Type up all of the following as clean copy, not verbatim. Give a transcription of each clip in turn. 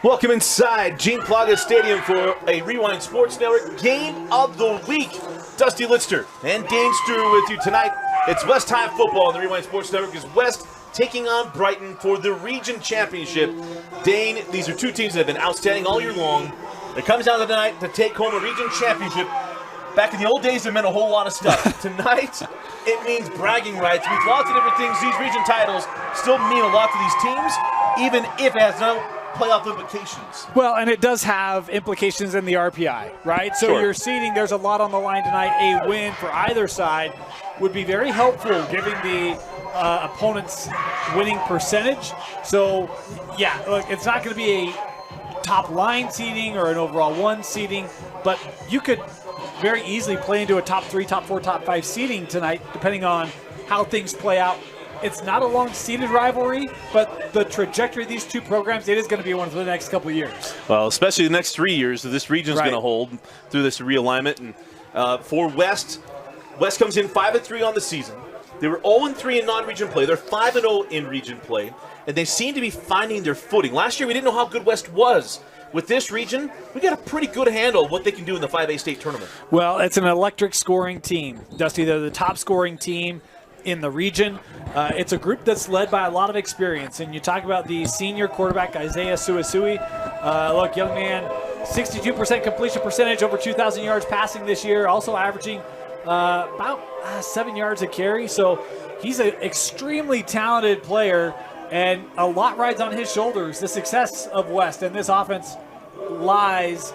Welcome inside Gene Plaga Stadium for a Rewind Sports Network Game of the Week. Dusty Litster and Dane Stewart with you tonight. It's West High football on the Rewind Sports Network as West taking on Brighton for the Region Championship. Dane, these are two teams that have been outstanding all year long. It comes down to tonight to take home a Region Championship. Back in the old days, it meant a whole lot of stuff. Tonight, it means bragging rights. It means lots of different things. These region titles still mean a lot to these teams, even if it has no playoff implications. Well, and it does have implications in the RPI, right? So you're seeding, there's a lot on the line tonight. A win for either side would be very helpful given the opponent's winning percentage. So, yeah, look, it's not going to be a top line seeding or an overall one seeding, but you could very easily play into a top 3, top 4, top 5 seeding tonight, depending on how things play out. It's not a long-seeded rivalry, but the trajectory of these two programs, it is going to be one for the next couple of years. Well, especially the next 3 years that this region is going to hold through this realignment. And for West comes in 5-3 on the season. They were 0-3 in non-region play. They're 5-0 in region play, and they seem to be finding their footing. Last year, we didn't know how good West was. With this region, we got a pretty good handle of what they can do in the 5A state tournament. Well, it's an electric scoring team. Dusty, they're the top scoring team in the region. It's a group that's led by a lot of experience. And you talk about the senior quarterback, Isaiah Suasui. Look, young man, 62% completion percentage, over 2,000 yards passing this year, also averaging about 7 yards a carry. So he's an extremely talented player, and a lot rides on his shoulders. The success of West and this offense lies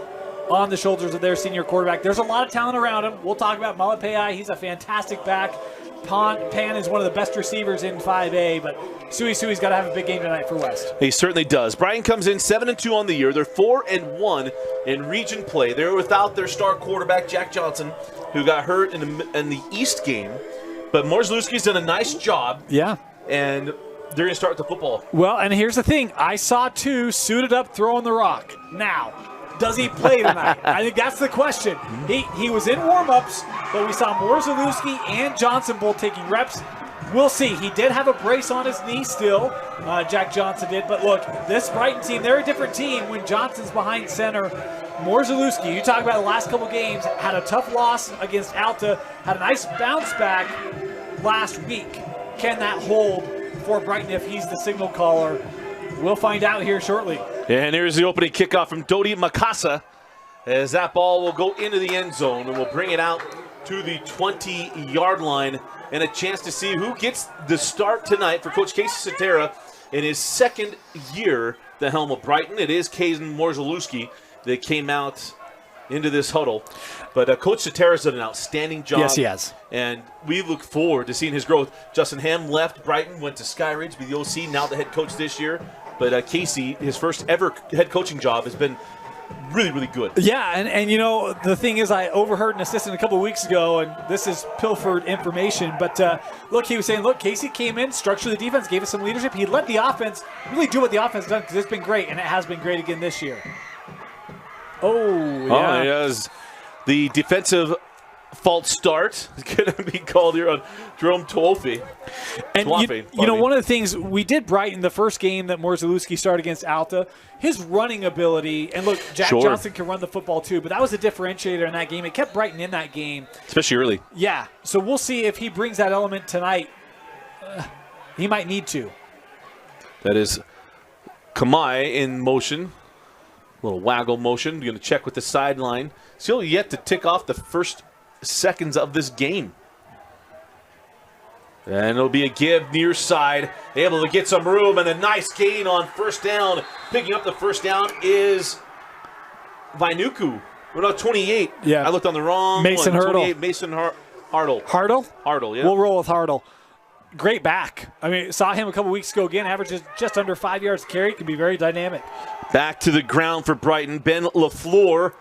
on the shoulders of their senior quarterback. There's a lot of talent around him. We'll talk about Malapai. He's a fantastic back. Pan is one of the best receivers in 5A, but Sui's got to have a big game tonight for West. He certainly does. Brighton comes in 7-2 on the year. They're 4-1 in region play. They're without their star quarterback, Jack Johnson, who got hurt in the East game. But Morzlewski's done a nice job. Yeah. And they're going to start with the football. Well, and here's the thing. I saw two suited up throwing the rock. Now, does he play tonight? I think that's the question. He was in warm-ups, but we saw Morzlewski and Johnson both taking reps. We'll see. He did have a brace on his knee still. Jack Johnson did. But look, this Brighton team, they're a different team when Johnson's behind center. Morzlewski, you talk about the last couple games, had a tough loss against Alta, had a nice bounce back last week. Can that hold for Brighton if he's the signal caller? We'll find out here shortly. And here's the opening kickoff from Dodi Makasa, as that ball will go into the end zone and will bring it out to the 20-yard line, and a chance to see who gets the start tonight for Coach Casey Cetera in his second year at the helm of Brighton. It is Kaysen Morzlewski that came out into this huddle. But Coach Cetera's done an outstanding job. Yes, he has. And we look forward to seeing his growth. Justin Ham left Brighton, went to Skyridge, be the OC, now the head coach this year. But Casey, his first ever head coaching job, has been really, really good. Yeah, and you know, the thing is, I overheard an assistant a couple of weeks ago, and this is pilfered information, but look, he was saying, look, Casey came in, structured the defense, gave us some leadership. He let the offense really do what the offense done, because it's been great, and it has been great again this year. Oh, yeah. Oh, yes. The defensive false start is going to be called here on Jerome Twofe. And you know, one of the things we did Brighton the first game that Morzlewski started against Alta, his running ability, and look, Jack Johnson can run the football too, but that was a differentiator in that game. It kept Brighton in that game. Especially early. Yeah, so we'll see if he brings that element tonight. He might need to. That is Kamai in motion. A little waggle motion. Going to check with the sideline. Still yet to tick off the first seconds of this game. And it'll be a give near side. Able to get some room, and a nice gain on first down. Picking up the first down is Vainuku. We're not 28. Yeah. I looked on the wrong Mason one. Hurdle. Mason Hartle. Hartle, yeah. We'll roll with Hartle. Great back. I mean, saw him a couple weeks ago again. Averages just under 5 yards carry. Can be very dynamic. Back to the ground for Brighton. Ben LaFleur.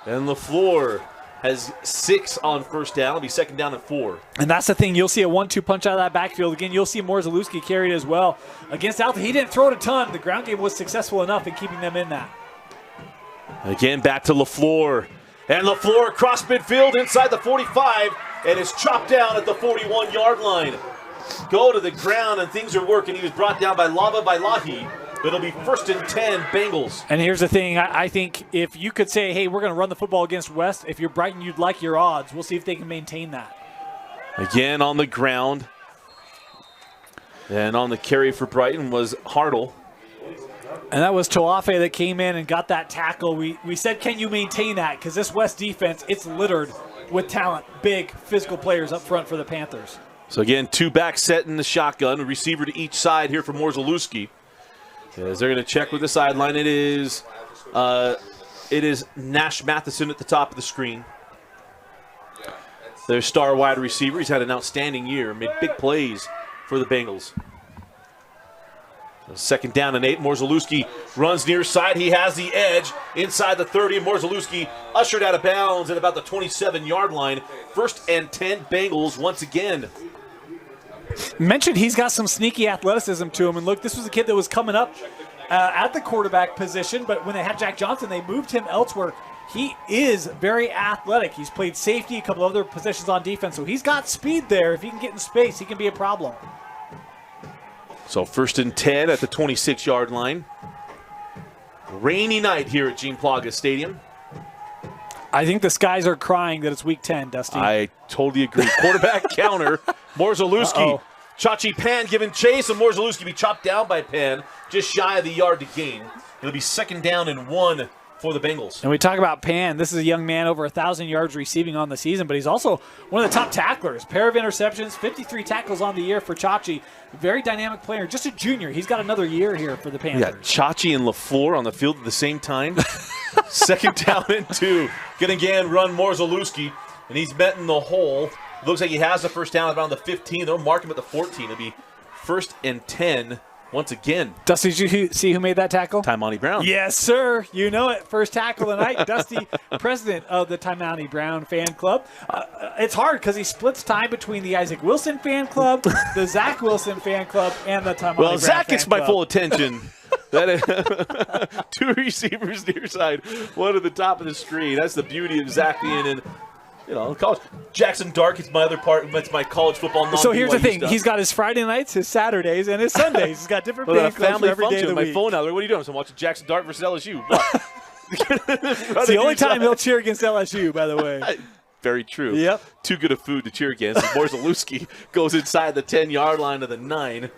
And LaFleur has 6 on first down. It'll be second down and 4. And that's the thing. You'll see a 1-2 punch out of that backfield. Again, you'll see Morzlewski carried as well. Against Alta, he didn't throw it a ton. The ground game was successful enough in keeping them in that. Again, back to LaFleur. And LaFleur across midfield inside the 45. And is chopped down at the 41-yard line. Go to the ground, and things are working. He was brought down by Lava Bailahi. It'll be 1st and 10 Bengals. And here's the thing. I think if you could say, hey, we're going to run the football against West, if you're Brighton, you'd like your odds. We'll see if they can maintain that. Again on the ground. And on the carry for Brighton was Hartle. And that was Toafe that came in and got that tackle. We said, can you maintain that? Because this West defense, it's littered with talent, big physical players up front for the Panthers. So again, 2 back set in the shotgun, a receiver to each side here for Morzalewski. As they're going to check with the sideline, it is Nash Matheson at the top of the screen. Their star wide receiver. He's had an outstanding year, made big plays for the Bengals. 2nd down and 8. Morzalewski runs near side. He has the edge inside the 30. Morzalewski ushered out of bounds at about the 27-yard line. 1st and 10 Bengals once again. Mentioned he's got some sneaky athleticism to him. And look, this was a kid that was coming up at the quarterback position, but when they had Jack Johnson, they moved him elsewhere. He is very athletic. He's played safety, a couple other positions on defense, so he's got speed there. If he can get in space, he can be a problem. So 1st and 10 at the 26-yard line. Rainy night here at Gene Plaga Stadium. I think the skies are crying that it's week 10, Dusty. I totally agree. Quarterback counter. Morzalewski. Chachi Pan giving chase, and Morzalewski be chopped down by Pan, just shy of the yard to gain. It'll be 2nd down and 1 for the Bengals. And we talk about Pan. This is a young man, over 1,000 yards receiving on the season, but he's also one of the top tacklers. Pair of interceptions, 53 tackles on the year for Chachi. Very dynamic player. Just a junior. He's got another year here for the Panthers. Yeah, Chachi and LaFleur on the field at the same time. 2nd down and 2. Gonna again run Morzalewski, and he's met in the hole. Looks like he has the 1st down around the 15. They'll mark him at the 14. It'll be 1st and 10 once again. Dusty, did you see who made that tackle? Taimani Brown. Yes, sir. You know it. First tackle of the night. Dusty, president of the Taimani Brown fan club. It's hard because he splits time between the Isaac Wilson fan club, the Zach Wilson fan club, and the Taimani Brown Well, Zach fan gets my club. full attention. That 2 receivers near side, one at the top of the screen. That's the beauty of Zach being in, college. Jackson Dark is my other part. That's my college football. So here's the thing: stuff. He's got his Friday nights, his Saturdays, and his Sundays. He's got different Well, fan a clubs for family every day function. of the My week. phone out there. What are you doing? So I'm watching Jackson Dark versus LSU. What? It's the only time he'll cheer against LSU, by the way. Very true. Yep. Too good of food to cheer against. Morzalewski goes inside the 10-yard line of the 9.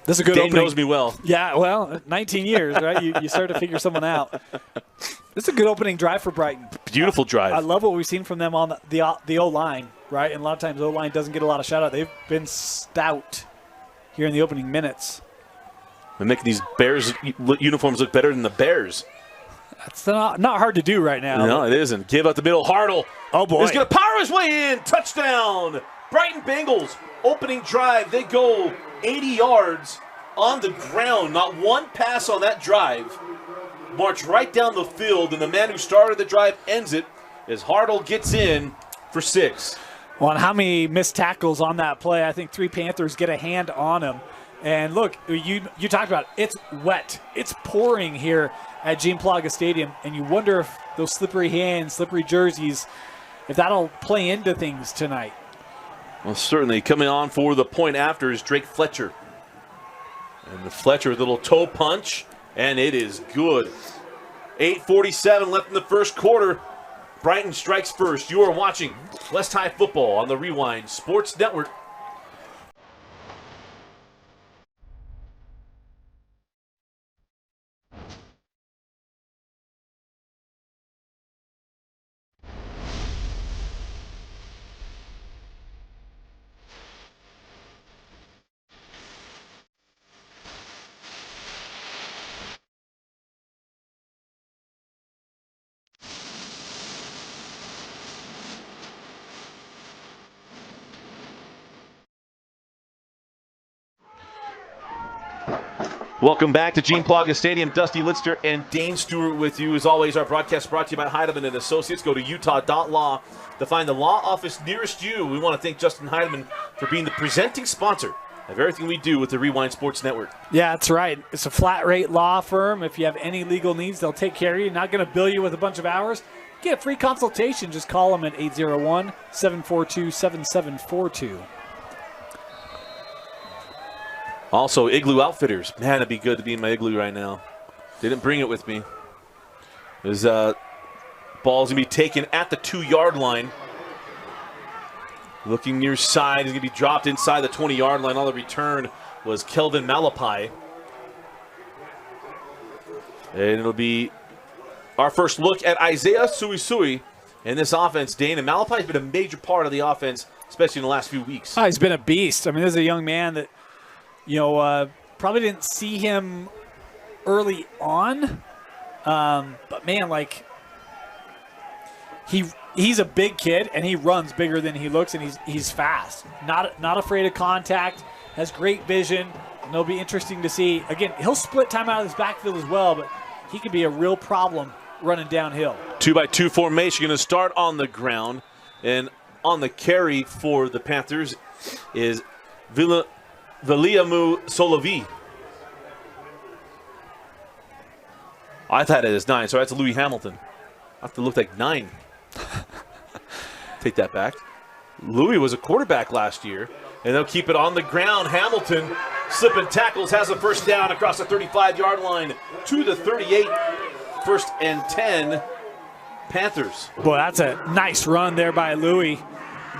This is a good Dane opening. knows me well. Yeah, well, 19 years, right? You start to figure someone out. This is a good opening drive for Brighton. Beautiful drive. I love what we've seen from them on the O-line, right? And a lot of times O-line doesn't get a lot of shout-out. They've been stout here in the opening minutes. They're making these Bears uniforms look better than the Bears. That's not hard to do right now. No, it isn't. Give up the middle. Hartle. Oh, boy. He's going to power his way in. Touchdown. Brighton Bengals. Opening drive. They go 80 yards on the ground. Not one pass on that drive. March right down the field, and the man who started the drive ends it as Hartle gets in for 6. Well, and how many missed tackles on that play? I think 3 Panthers get a hand on him. And look, you talked about it. It's wet. It's pouring here at Gene Plaga Stadium, and you wonder if those slippery hands, slippery jerseys, if that'll play into things tonight. Well, certainly. Coming on for the point after is Drake Fletcher. And the Fletcher little toe punch, and it is good. 8:47 left in the first quarter. Brighton strikes first. You are watching West High Football on the Rewind Sports Network. Welcome back to Gene Plaga Stadium. Dusty Litster and Dane Stewart with you. As always, our broadcast brought to you by Heidemann and Associates. Go to utah.law to find the law office nearest you. We want to thank Justin Heidemann for being the presenting sponsor of everything we do with the Rewind Sports Network. Yeah, that's right. It's a flat rate law firm. If you have any legal needs, they'll take care of you. Not going to bill you with a bunch of hours. Get a free consultation. Just call them at 801-742-7742. Also, Igloo Outfitters. Man, it'd be good to be in my Igloo right now. Didn't bring it with me. There's ball's going to be taken at the 2-yard line. Looking near side, is going to be dropped inside the 20-yard line. On the return was Kelvin Malapai. And it'll be our first look at Isaiah Suisui in this offense, Dane. And Malapai's been a major part of the offense, especially in the last few weeks. Oh, he's been a beast. I mean, this is a young man that, probably didn't see him early on. But, man, like, he's a big kid, and he runs bigger than he looks, and he's fast. Not afraid of contact, has great vision, and it'll be interesting to see. Again, he'll split time out of this backfield as well, but he could be a real problem running downhill. 2-by-2 formation, going to start on the ground. And on the carry for the Panthers is Viliamu Solavi. I thought it was 9, so that's Louis Hamilton. I have to look like 9. Take that back. Louis was a quarterback last year, and they'll keep it on the ground. Hamilton slipping tackles, has a first down across the 35-yard line to the 38. First and 10, Panthers. Boy, that's a nice run there by Louis.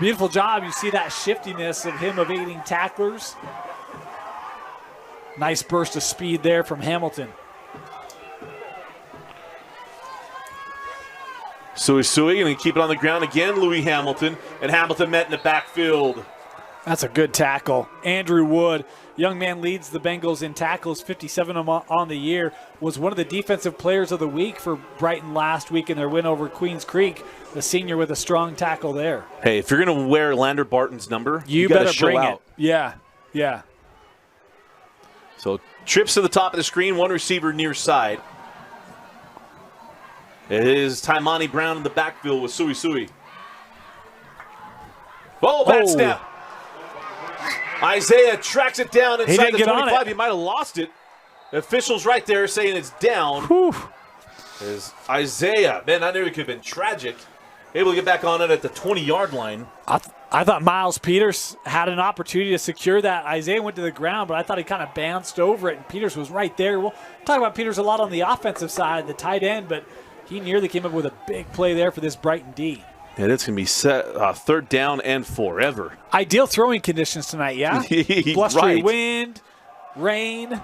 Beautiful job. You see that shiftiness of him evading tacklers. Nice burst of speed there from Hamilton. Suisui going to keep it on the ground again, Louis Hamilton. And Hamilton met in the backfield. That's a good tackle. Andrew Wood, young man, leads the Bengals in tackles, 57 on the year, was one of the defensive players of the week for Brighton last week in their win over Queens Creek. The senior with a strong tackle there. Hey, if you're going to wear Lander Barton's number, you better show bring out. it. Yeah. So trips to the top of the screen, one receiver near side. It is Taimani Brown in the backfield with Suisui. Oh, bad snap. Isaiah tracks it down inside the 25. He might have lost it. The official's right there saying it's down. Is Isaiah. Man, I knew it could have been tragic. Able to get back on it at the 20-yard line. I thought Miles Peters had an opportunity to secure that. Isaiah went to the ground, but I thought he kind of bounced over it, and Peters was right there. We'll talk about Peters a lot on the offensive side, the tight end, but he nearly came up with a big play there for this Brighton D. And it's going to be set third down and forever. Ideal throwing conditions tonight, yeah? Blustery wind, rain.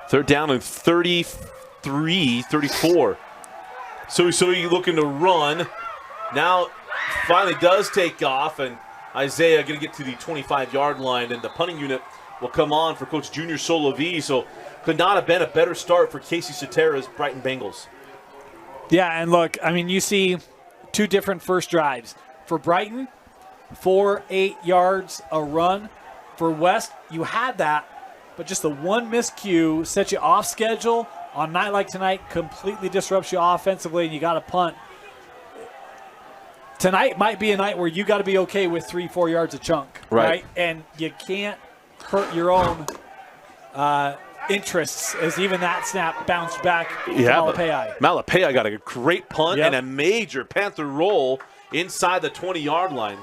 Third down and 33, 34. So you looking to run. Now finally does take off, and Isaiah going to get to the 25-yard line, and the punting unit will come on for Coach Junior Solavi. So could not have been a better start for Casey Sotera's Brighton Bengals. Yeah, and look, I mean, you see two different first drives. For Brighton, 4-8 yards a run. For West, you had that, but just the one miscue sets you off schedule. On a night like tonight, completely disrupts you offensively, and you got to punt. Tonight might be a night where you got to be okay with 3-4 yards a chunk, right? And you can't hurt your own interests, as even that snap bounced back to Malapai. Malapai got a great punt and a major Panther roll inside the 20-yard line.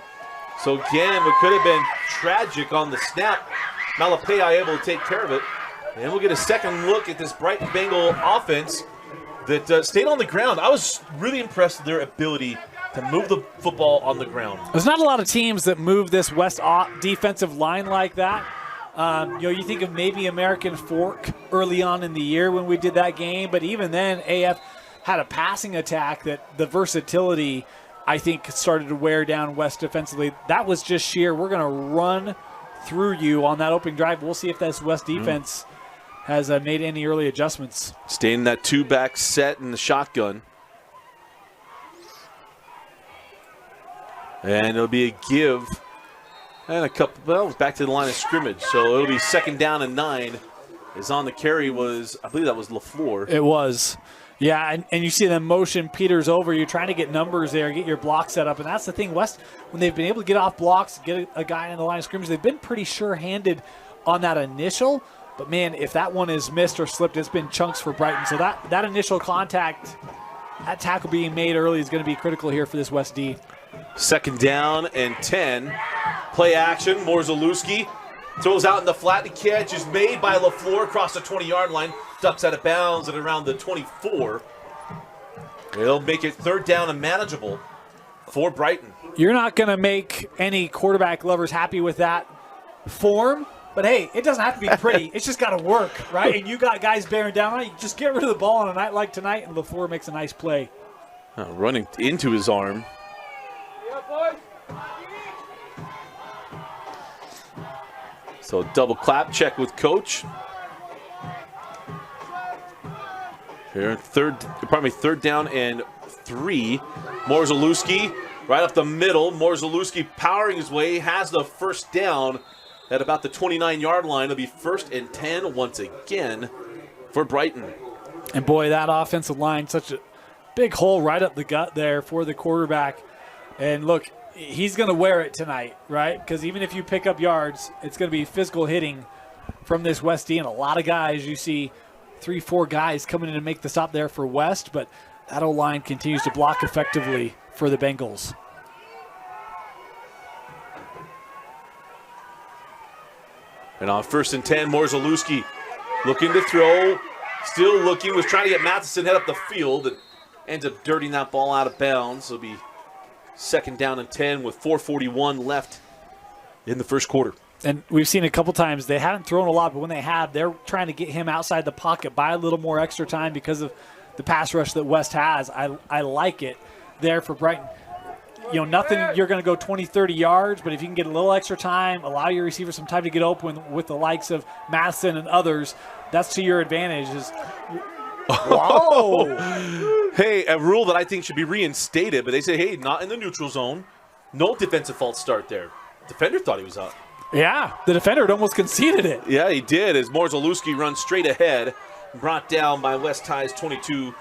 So again, what could have been tragic on the snap, Malapai able to take care of it. And we'll get a second look at this Brighton Bengal offense that stayed on the ground. I was really impressed with their ability to move the football on the ground. There's not a lot of teams that move this West defensive line like that. You think of maybe American Fork early on in the year when we did that game, but even then, AF had a passing attack that the versatility, I think, started to wear down West defensively. That was just sheer, we're going to run through you on that opening drive. We'll see if this West defense has made any early adjustments. Staying in that two-back set in the shotgun. And it'll be a give. And a couple, well, back to the line of scrimmage. So it'll be second down and 9. Is on the carry was, I believe that was LaFleur. It was. Yeah, and you see them motion Peters over. You're trying to get numbers there, get your block set up. And that's the thing, West, when they've been able to get off blocks, get a guy in the line of scrimmage, they've been pretty sure-handed on that initial. But, man, if that one is missed or slipped, it's been chunks for Brighton. So that initial contact, that tackle being made early is going to be critical here for this West D. Second down and 10. Play action, Morzalewski throws out in the flat. The catch is made by LaFleur across the 20-yard line. Ducks out of bounds at around the 24. It'll make it third down and manageable for Brighton. You're not going to make any quarterback lovers happy with that form, but hey, it doesn't have to be pretty. It's just got to work, right? And you got guys bearing down on it. You just get rid of the ball on a night like tonight, and LaFleur makes a nice play. Running into his arm. So double clap check with coach. Here, third down and 3. Morzalewski right up the middle. Morzalewski powering his way, has the first down at about the 29-yard line. It'll be 1st and 10 once again for Brighton. And boy, that offensive line, such a big hole right up the gut there for the quarterback. And look, he's going to wear it tonight, right? Because even if you pick up yards, it's going to be physical hitting from this West D. And a lot of guys, you see 3-4 guys coming in to make the stop there for West, but that O-line continues to block effectively for the Bengals. And on 1st and 10, Morzalewski looking to throw, still looking, was trying to get Matheson head up the field and ends up dirtying that ball out of bounds. It'll be 2nd down and 10 with 4:41 left in the first quarter. And we've seen a couple times they haven't thrown a lot, but when they have, they're trying to get him outside the pocket, buy a little more extra time because of the pass rush that West has. I like it there for Brighton. You know, nothing you're going to go 20, 30 yards, but if you can get a little extra time, allow your receiver some time to get open with the likes of Matheson and others, that's to your advantage. Whoa! Hey, a rule that I think should be reinstated, but they say, hey, not in the neutral zone. No defensive false start there. Defender thought he was out. Yeah, the defender had almost conceded it. Yeah, he did as Morzalewski runs straight ahead, brought down by West High's 22,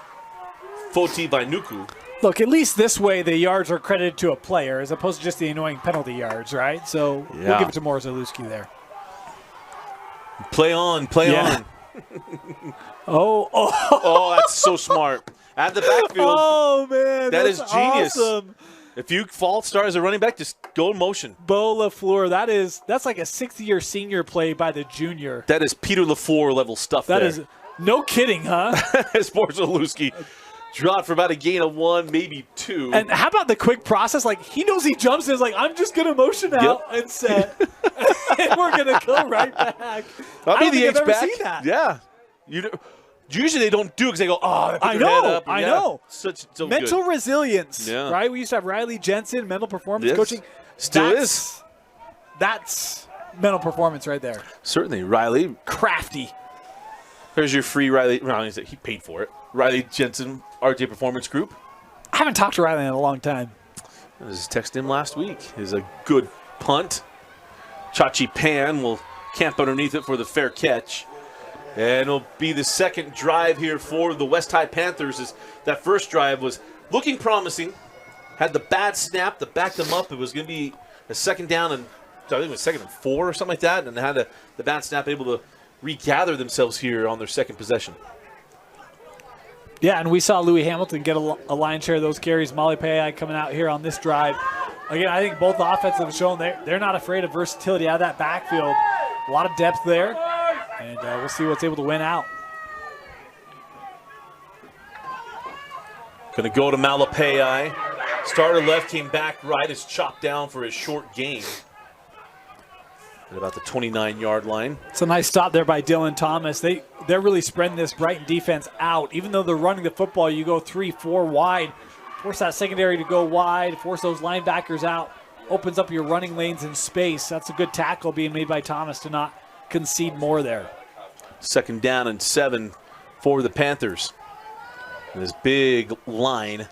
Foti Vainuku. Look, at least this way the yards are credited to a player as opposed to just the annoying penalty yards, right? So we'll give it to Morzalewski there. Play on. Oh, that's so smart. At the backfield. Oh, man. That is genius. Awesome. If you false start as a running back, just go in motion. Bo LaFleur, that's like a 6th-year senior play by the junior. That is Peter LaFleur level stuff That there. is no kidding, huh? As Morzalewski dropped for about a gain of 1, maybe 2. And how about the quick process? Like, he knows he jumps in. He's like, I'm just going to motion out and set. And we're going to go right back. I'll be the H I've never back. seen that. Yeah. Usually they don't do it because they go, they put their head up. I know. So mental good. resilience, Yeah. right? We used to have Riley Jensen, mental performance coaching. Still is. That's mental performance right there. Certainly. Riley. Crafty. There's your free Riley. He paid for it. Riley Jensen, RJ Performance Group. I haven't talked to Riley in a long time. I just texted him last week. Is a good punt. Chachi Pan will camp underneath it for the fair catch. And it'll be the second drive here for the West High Panthers. As that first drive was looking promising. Had the bad snap that backed them up. It was going to be a 2nd down and I think it was 2nd and 4 or something like that. And they had the bad snap able to regather themselves here on their second possession. Yeah, and we saw Louis Hamilton get a lion's share of those carries. Molly Pei coming out here on this drive. Again, I think both offenses have shown they're not afraid of versatility out of that backfield. A lot of depth there. And we'll see what's able to win out. Going to go to Malapei. Starter left, came back right. Is chopped down for his short gain. At about the 29-yard line. It's a nice stop there by Dylan Thomas. They're really spreading this Brighton defense out. Even though they're running the football, you go 3-4 wide. Force that secondary to go wide. Force those linebackers out. Opens up your running lanes in space. That's a good tackle being made by Thomas to not concede more there. 2nd down and 7 for the Panthers. And this big line.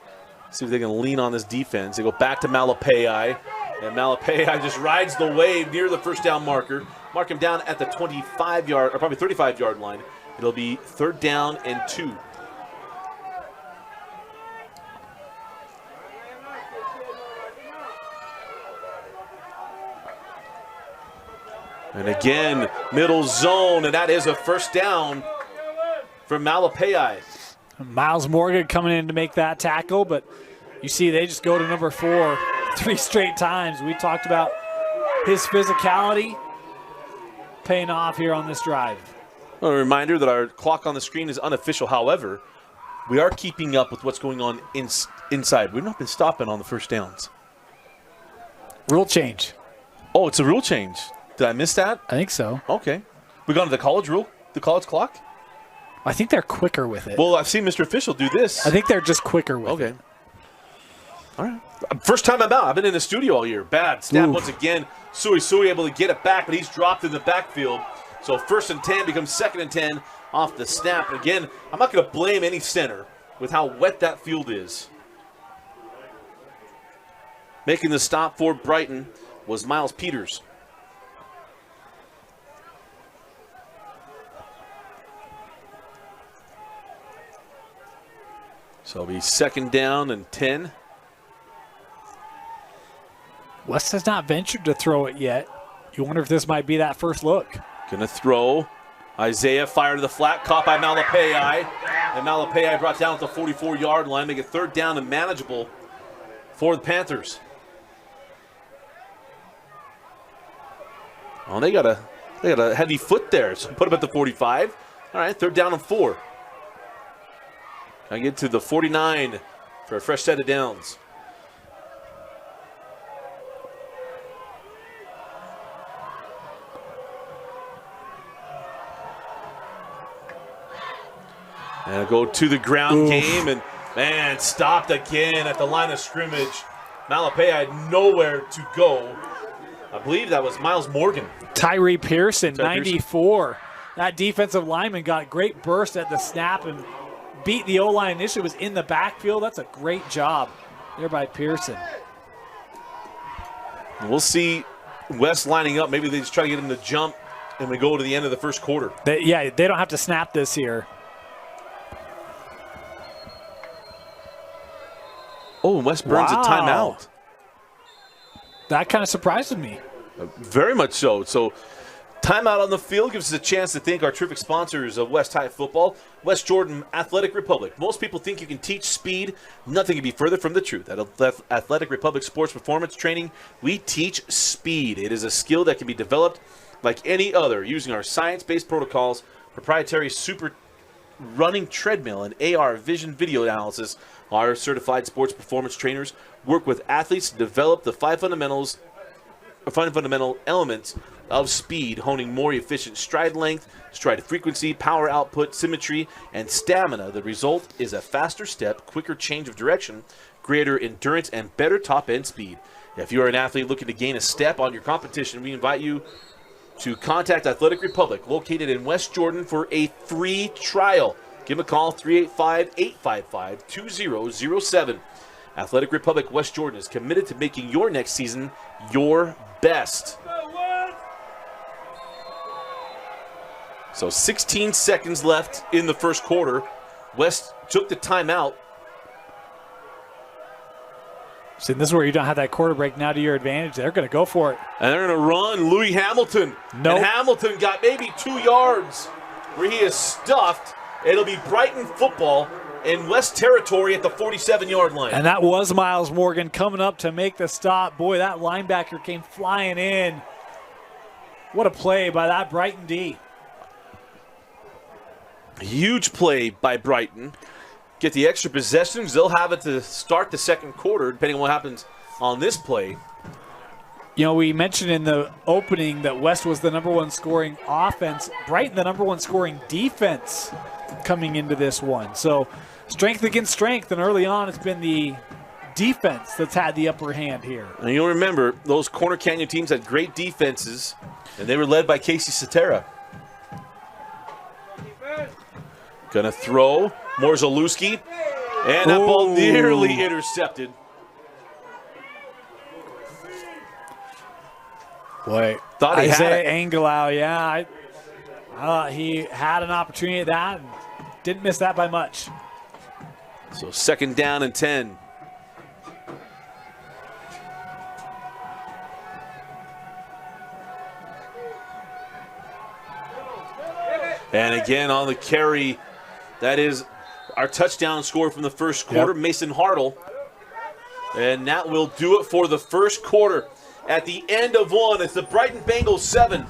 See if they can lean on this defense. They go back to Malapei. And Malapei just rides the wave near the first down marker. Mark him down at the 25-yard, or probably 35-yard line. It'll be 3rd down and 2. And again, middle zone, and that is a first down for Malapei. Miles Morgan coming in to make that tackle, but you see they just go to number 4 3 straight times. We talked about his physicality paying off here on this drive. A reminder that our clock on the screen is unofficial. However, we are keeping up with what's going on inside. We've not been stopping on the first downs. Rule change. Oh, it's a rule change. Did I miss that? I think so. Okay. We gone to the college rule? The college clock? I think they're quicker with it. Well, I've seen Mr. Official do this. I think they're just quicker with it. Okay. All right. First time I'm out. I've been in the studio all year. Bad. Snap Oof. once again. Sui able to get it back, but he's dropped in the backfield. So 1st and 10 becomes 2nd and 10 off the snap. And again, I'm not going to blame any center with how wet that field is. Making the stop for Brighton was Miles Peters. So it'll be 2nd down and 10. West has not ventured to throw it yet. You wonder if this might be that first look. Gonna throw. Isaiah fired to the flat, caught by Malapei. And Malapei brought down at the 44-yard line, make it 3rd down and manageable for the Panthers. Oh, they got a heavy foot there, so put him at the 45. All right, 3rd down and 4. I get to the 49 for a fresh set of downs. And go to the ground game, and man, stopped again at the line of scrimmage. Malapei had nowhere to go. I believe that was Miles Morgan. Tyree Pearson, 94. That defensive lineman got great burst at the snap and beat the O-line initially, was in the backfield. That's a great job there by Pearson. We'll see West lining up. Maybe they just try to get him to jump and we go to the end of the first quarter. They don't have to snap this here. Oh, and West burns a timeout. That kind of surprises me. Very much so. So, timeout on the field gives us a chance to thank our terrific sponsors of West High Football, West Jordan Athletic Republic. Most people think you can teach speed. Nothing can be further from the truth. At Athletic Republic Sports Performance Training, we teach speed. It is a skill that can be developed like any other using our science-based protocols, proprietary super running treadmill, and AR vision video analysis. Our certified sports performance trainers work with athletes to develop the five fundamental elements of speed, honing more efficient stride length, stride frequency, power output, symmetry, and stamina. The result is a faster step, quicker change of direction, greater endurance, and better top-end speed. If you are an athlete looking to gain a step on your competition, we invite you to contact Athletic Republic, located in West Jordan, for a free trial. Give them a call, 385-855-2007. Athletic Republic West Jordan is committed to making your next season your best. So 16 seconds left in the first quarter. West took the timeout. See, this is where you don't have that quarter break now to your advantage. They're going to go for it. And they're going to run Louis Hamilton. Nope. And Hamilton got maybe 2 yards where he is stuffed. It'll be Brighton football in West territory at the 47-yard line. And that was Miles Morgan coming up to make the stop. Boy, that linebacker came flying in. What a play by that Brighton D. Huge play by Brighton. Get the extra possessions. They'll have it to start the second quarter, depending on what happens on this play. You know, we mentioned in the opening that West was the #1 scoring offense. Brighton, the #1 scoring defense coming into this one. So strength against strength, and early on it's been the defense that's had the upper hand here. And you'll remember, those Corner Canyon teams had great defenses, and they were led by Casey Cetera. Gonna throw. Morzalewski. And that ball nearly intercepted. Boy, thought he Isaiah had it. Angelau, yeah. I thought he had an opportunity at that and didn't miss that by much. So 2nd down and 10. And again on the carry, that is our touchdown score from the first quarter, Mason Hartle. And that will do it for the first quarter. at the end of one. It's the Brighton Bengals 7,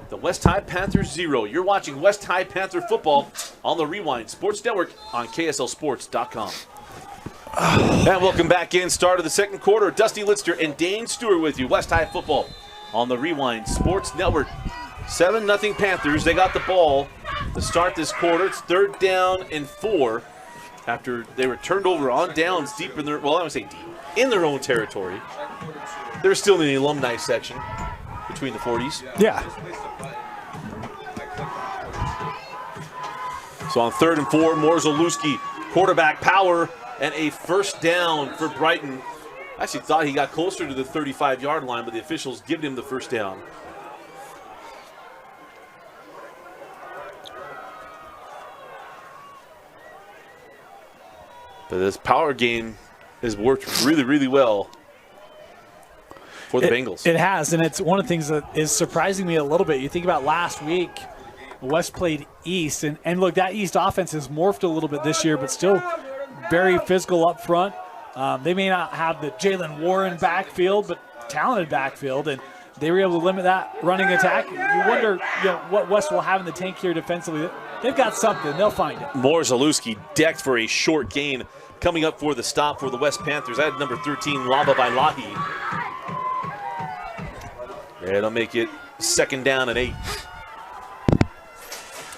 the West High Panthers 0. You're watching West High Panther football on the Rewind Sports Network on KSLSports.com. And welcome back in. Start of the second quarter. Dusty Litster and Dane Stewart with you. West High football on the Rewind Sports Network. 7-0 Panthers. They got the ball to start this quarter. It's 3rd down and 4 after they were turned over on downs deep in their, well, I don't say deep, in their own territory. They're still in the alumni section between the 40s. Yeah. So on 3rd and 4, Morzalewski, quarterback power, and a first down for Brighton. I actually thought he got closer to the 35-yard line, but the officials giving him the first down. But this power game has worked really, really well for the Bengals. It has, and it's one of the things that is surprising me a little bit. You think about last week, West played East, and look, that East offense has morphed a little bit this year, but still very physical up front. They may not have the Jalen Warren backfield, but talented backfield, and they were able to limit that running attack. You wonder, what West will have in the tank here defensively. They've got something. They'll find it. Morzalewski decked for a short gain coming up for the stop for the West Panthers. I had number 13, Lava Bailahi. It'll make it 2nd down and 8.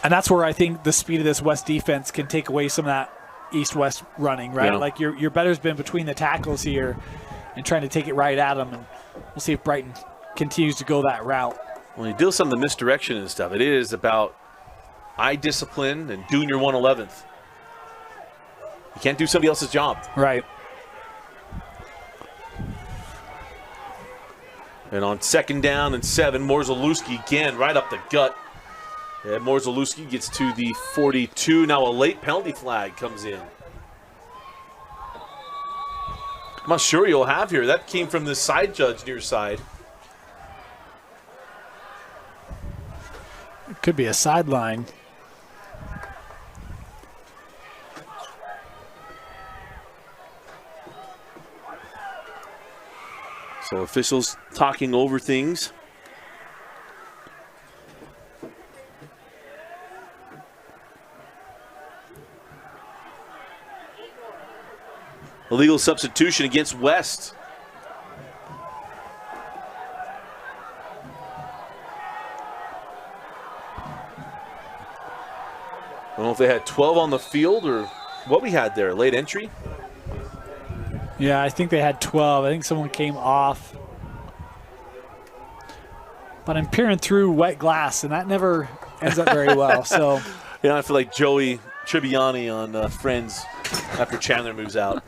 And that's where I think the speed of this West defense can take away some of that East-West running, right? Yeah. Like your better's been between the tackles here and trying to take it right at them. And we'll see if Brighton continues to go that route. When you deal with some of the misdirection and stuff, it is about eye discipline and doing your 111th. You can't do somebody else's job. Right. And on 2nd down and 7, Morzalewski again right up the gut. And Morzalewski gets to the 42. Now a late penalty flag comes in. I'm not sure you'll have here. That came from the side judge near side. It could be a sideline. So officials talking over things. Illegal substitution against West. I don't know if they had 12 on the field or what we had there. Late entry? Yeah, I think they had 12. I think someone came off. But I'm peering through wet glass, and that never ends up very well. So, I feel like Joey Tribbiani on Friends after Chandler moves out.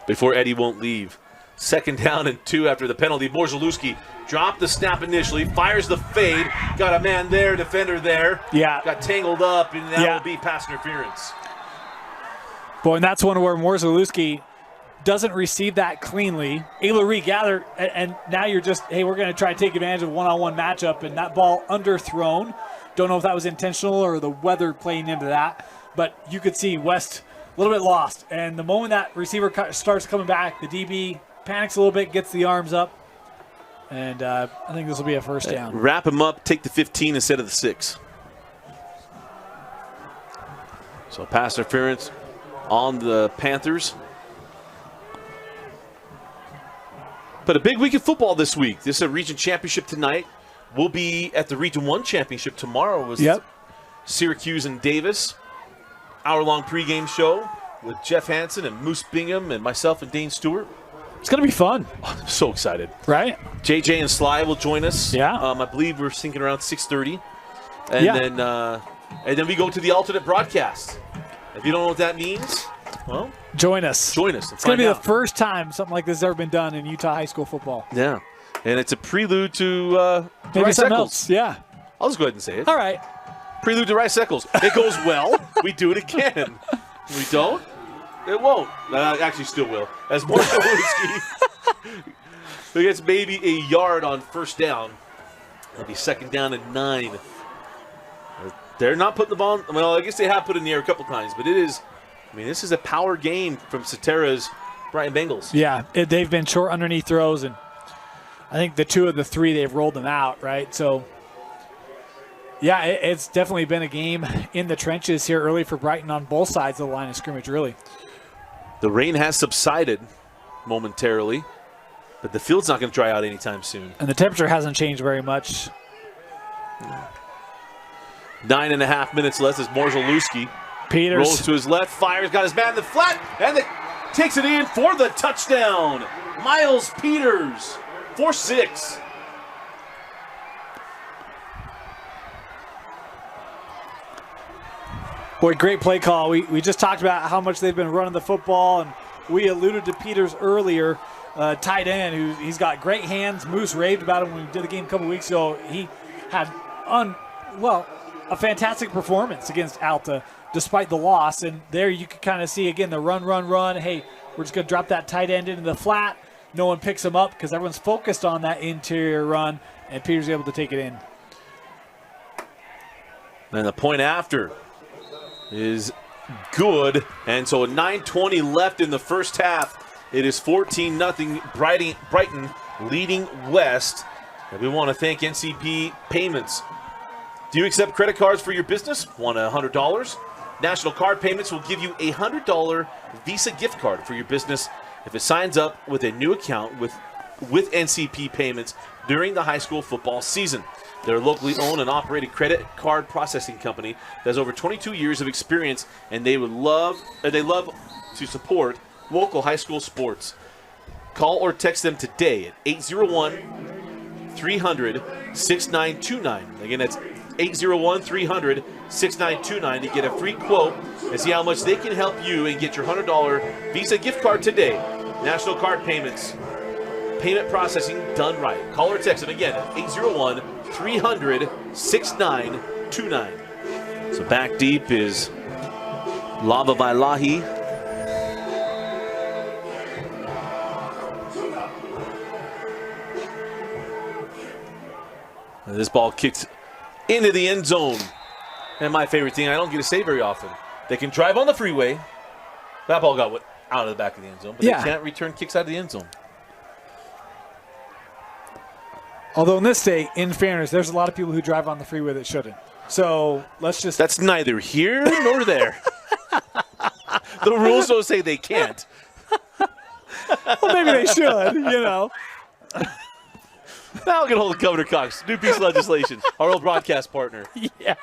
Before Eddie won't leave. 2nd down and 2 after the penalty. Morzalewski dropped the snap initially, fires the fade. Got a man there, defender there. Yeah. Got tangled up, and that will be pass interference. Boy, and that's one where Morzalewski doesn't receive that cleanly. Ayla regather, and now you're just, hey, we're going to try to take advantage of a one-on-one matchup, and that ball underthrown. Don't know if that was intentional or the weather playing into that, but you could see West a little bit lost. And the moment that receiver starts coming back, the DB panics a little bit, gets the arms up, and I think this will be a first down. Wrap him up, take the 15 instead of the 6. So pass interference on the Panthers. But a big week of football this week. This is a region championship tonight. We'll be at the Region 1 championship tomorrow with Syracuse and Davis. Hour-long pregame show with Jeff Hansen and Moose Bingham and myself and Dane Stewart. It's going to be fun. Oh, I'm so excited. Right? JJ and Sly will join us. Yeah. I believe we're thinking around 6:30. And then we go to the alternate broadcast. If you don't know what that means, well, join us. Join us. It's going to be the first time something like this has ever been done in Utah high school football. Yeah. And it's a prelude to maybe Rice something Eccles. else. Yeah. I'll just go ahead and say it. All right. Prelude to Rice Eccles. It goes well. We do it again. We don't. It won't. Actually, still will. As Morzalewski gets maybe a yard on first down. It'll be 2nd down and 9. They're not putting the ball on. Well, I guess they have put it in the air a couple times, but it is. I mean, this is a power game from Cetera's Brighton Bengals. Yeah, they've been short underneath throws, and I think the 2 of the 3 they've rolled them out, right? So, yeah, it's definitely been a game in the trenches here early for Brighton on both sides of the line of scrimmage, really. The rain has subsided momentarily, but the field's not going to dry out anytime soon. And the temperature hasn't changed very much. 9.5 minutes left as Morzalewski Peters rolls to his left, fires, got his man in the flat, and takes it in for the touchdown. Miles Peters, 4-6. Boy, great play call. We just talked about how much they've been running the football, and we alluded to Peters earlier, tight end, he's got great hands. Moose raved about him when we did the game a couple weeks ago. He had a fantastic performance against Alta despite the loss, and there you could kind of see, again, the run. Hey, we're just going to drop that tight end into the flat. No one picks him up because everyone's focused on that interior run, and Peters able to take it in. And the point after is good, and so 9:20 left in the first half. It is 14-0 Brighton leading West. And we want to thank NCP Payments. Do you accept credit cards for your business? Want $100? National Card Payments will give you a $100 Visa gift card for your business if it signs up with a new account with NCP Payments during the high school football season. They're a locally owned and operated credit card processing company that has over 22 years of experience, and they love to support local high school sports. Call or text them today at 801-300-6929. Again, that's 801-300-6929 to get a free quote and see how much they can help you and get your $100 Visa gift card today. National Card Payments. Payment processing done right. Call or text them again at 801-300-6929. So back deep is Lava Vailahi. And this ball kicks into the end zone. And my favorite thing, I don't get to say very often, they can drive on the freeway. That ball got out of the back of the end zone, but they can't return kicks out of the end zone. Although in this day, in fairness, there's a lot of people who drive on the freeway that shouldn't. So let's just... That's neither here nor there. The rules don't say they can't. Well, maybe they should, you know. Now I'll get hold of Governor Cox. New piece of legislation. Our old broadcast partner. Yeah,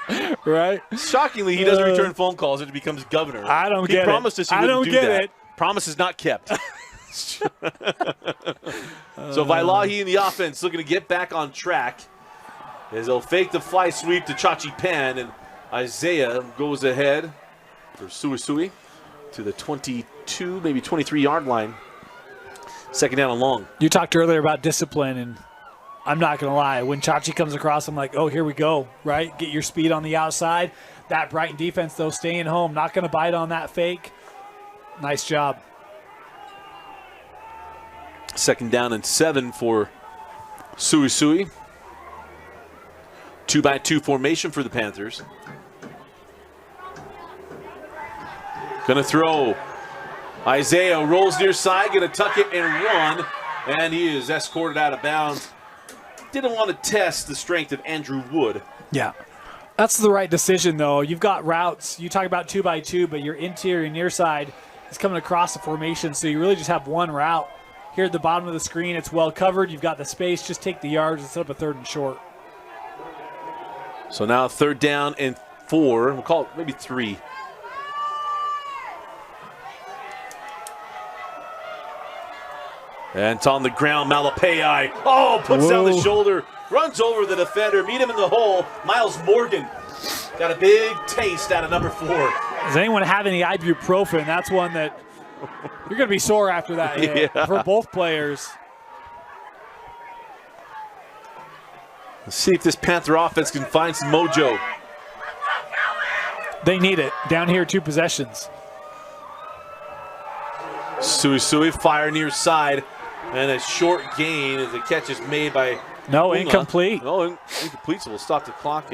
right? Shockingly, he doesn't return phone calls and he becomes governor. I don't get it. He promised us he wouldn't do that. Promise is not kept. So Vailahi in the offense looking to get back on track as they'll fake the fly sweep to Chachi Pan, and Isaiah goes ahead for Suisui to the 22, maybe 23-yard line. Second down and long. You talked earlier about discipline, and I'm not going to lie. When Chachi comes across, I'm like, oh, here we go, right? Get your speed on the outside. That Brighton defense, though, staying home, not going to bite on that fake. Nice job. Second down and 7 for Suisui. 2-by-2 formation for the Panthers. Gonna throw. Isaiah rolls near side, gonna tuck it and run, and he is escorted out of bounds. Didn't want to test the strength of Andrew Wood. Yeah. That's the right decision, though. You've got routes. You talk about 2-by-2, but your interior near side is coming across the formation, so you really just have one route. Here at the bottom of the screen, it's well covered. You've got the space. Just take the yards and set up a 3rd and short. So now 3rd down and 4. We'll call it maybe 3. And it's on the ground. Malapei. Oh, puts down the shoulder. Runs over the defender. Meet him in the hole. Miles Morgan got a big taste out of number 4. Does anyone have any ibuprofen? That's one that you're going to be sore after that hit for both players. Let's see if this Panther offense can find some mojo. They need it. Down here, 2 possessions. Suisui fire near side. And a short gain as the catch is made by No, incomplete. No, incomplete, so we'll stop the clock.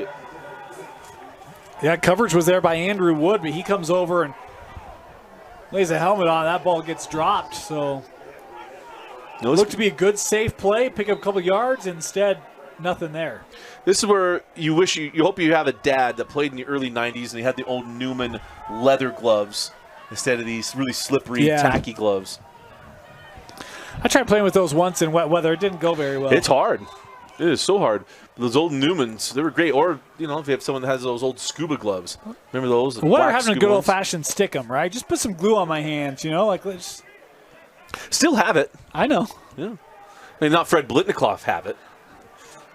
Yeah, coverage was there by Andrew Wood, but he comes over and lays a helmet on, that ball gets dropped. So it looked to be a good, safe play, pick up a couple yards. Instead, nothing there. This is where you hope you have a dad that played in the early 90s and he had the old Newman leather gloves instead of these really slippery, tacky gloves. I tried playing with those once in wet weather. It didn't go very well. It's hard. It is so hard. Those old Newmans, they were great. Or, if you have someone that has those old scuba gloves. Remember those? What are having a good old-fashioned stick 'em, right? Just put some glue on my hands, let's. Still have it. I know. Yeah. I mean, not Fred Blitnikoff have it.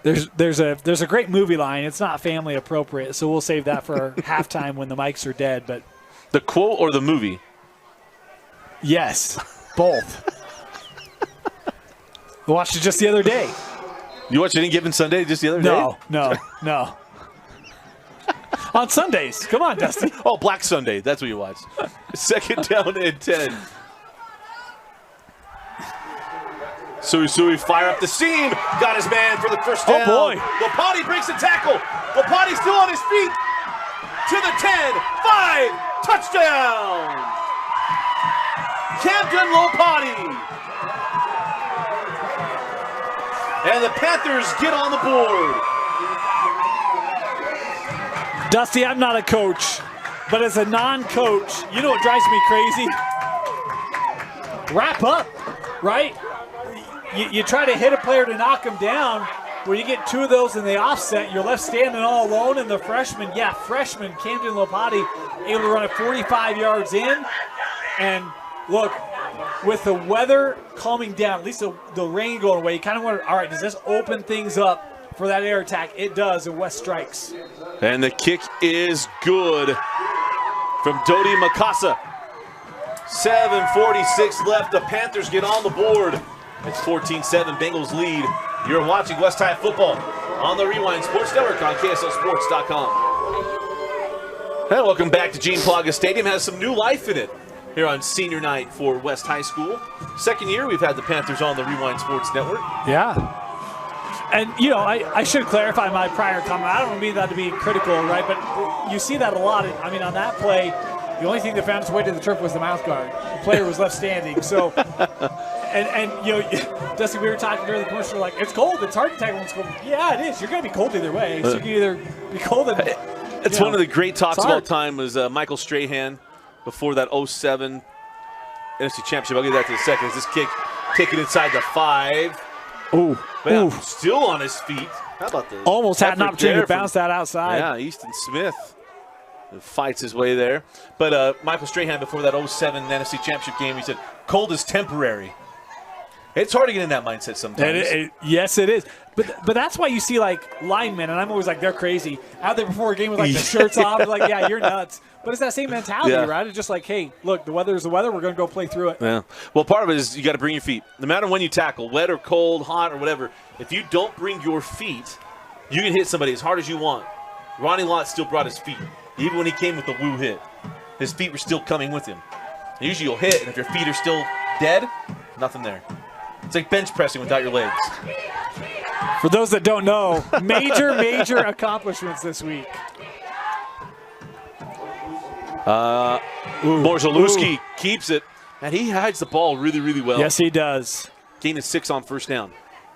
There's a great movie line. It's not family appropriate, so we'll save that for halftime when the mics are dead. But the quote or the movie? Yes, both. I watched it just the other day. You watched Any Given Sunday just the other day? No. On Sundays. Come on, Dusty. Oh, Black Sunday. That's what you watched. Second down and 10. Sui fire up the seam. Got his man for the first down. Oh, boy. Lopati breaks the tackle. Lopati still on his feet. To the 10. 5. Touchdown. Camden Lopati. And the Panthers get on the board. Dusty, I'm not a coach, but as a non-coach, you know what drives me crazy? Wrap up, right? You try to hit a player to knock him down. When you get two of those and they offset, you're left standing all alone, and the freshman, Camden Lopati, able to run it 45 yards in. And look, with the weather calming down, at least the rain going away, you kind of wonder, all right, does this open things up for that air attack? It does, and West strikes. And the kick is good from Dodi Makasa. 7:46 left. The Panthers get on the board. It's 14-7, Bengals lead. You're watching West High Football on the Rewind Sports Network on KSLSports.com. And welcome back to Gene Plaga Stadium. Has some new life in it here on senior night for West High School. Second year we've had the Panthers on the Rewind Sports Network. Yeah. And, I should clarify my prior comment. I don't mean that to be critical, right? But you see that a lot. I mean, on that play, the only thing that found its way to the turf was the mouth guard. The player was left standing. So, and Dusty, we were talking during the commercial, like, it's cold. It's hard to tackle when it's cold. Yeah, it is. You're going to be cold either way. So you can either be cold and, It's one of the great talks of all time was Michael Strahan before that 07 NFC Championship. I'll give that to the second. This kick taken inside the 5. Ooh. Still on his feet. How about this? Almost had an opportunity to bounce that outside. Yeah, Easton Smith fights his way there. But Michael Strahan, before that 07 NFC Championship game, he said, cold is temporary. It's hard to get in that mindset sometimes. Yes, it is. But that's why you see, like, linemen, and I'm always like, they're crazy. Out there before a game with, like, the shirts off. Like, yeah, you're nuts. But it's that same mentality, right? It's just like, hey, look, the weather is the weather. We're going to go play through it. Yeah. Well, part of it is you got to bring your feet. No matter when you tackle, wet or cold, hot or whatever, if you don't bring your feet, you can hit somebody as hard as you want. Ronnie Lott still brought his feet. Even when he came with the woo hit, his feet were still coming with him. Usually you'll hit, and if your feet are still dead, nothing there. It's like bench pressing without your legs. For those that don't know, major accomplishments this week. Morzalewski keeps it, and he hides the ball really, really well. Yes, he does. Gain of 6 on first down.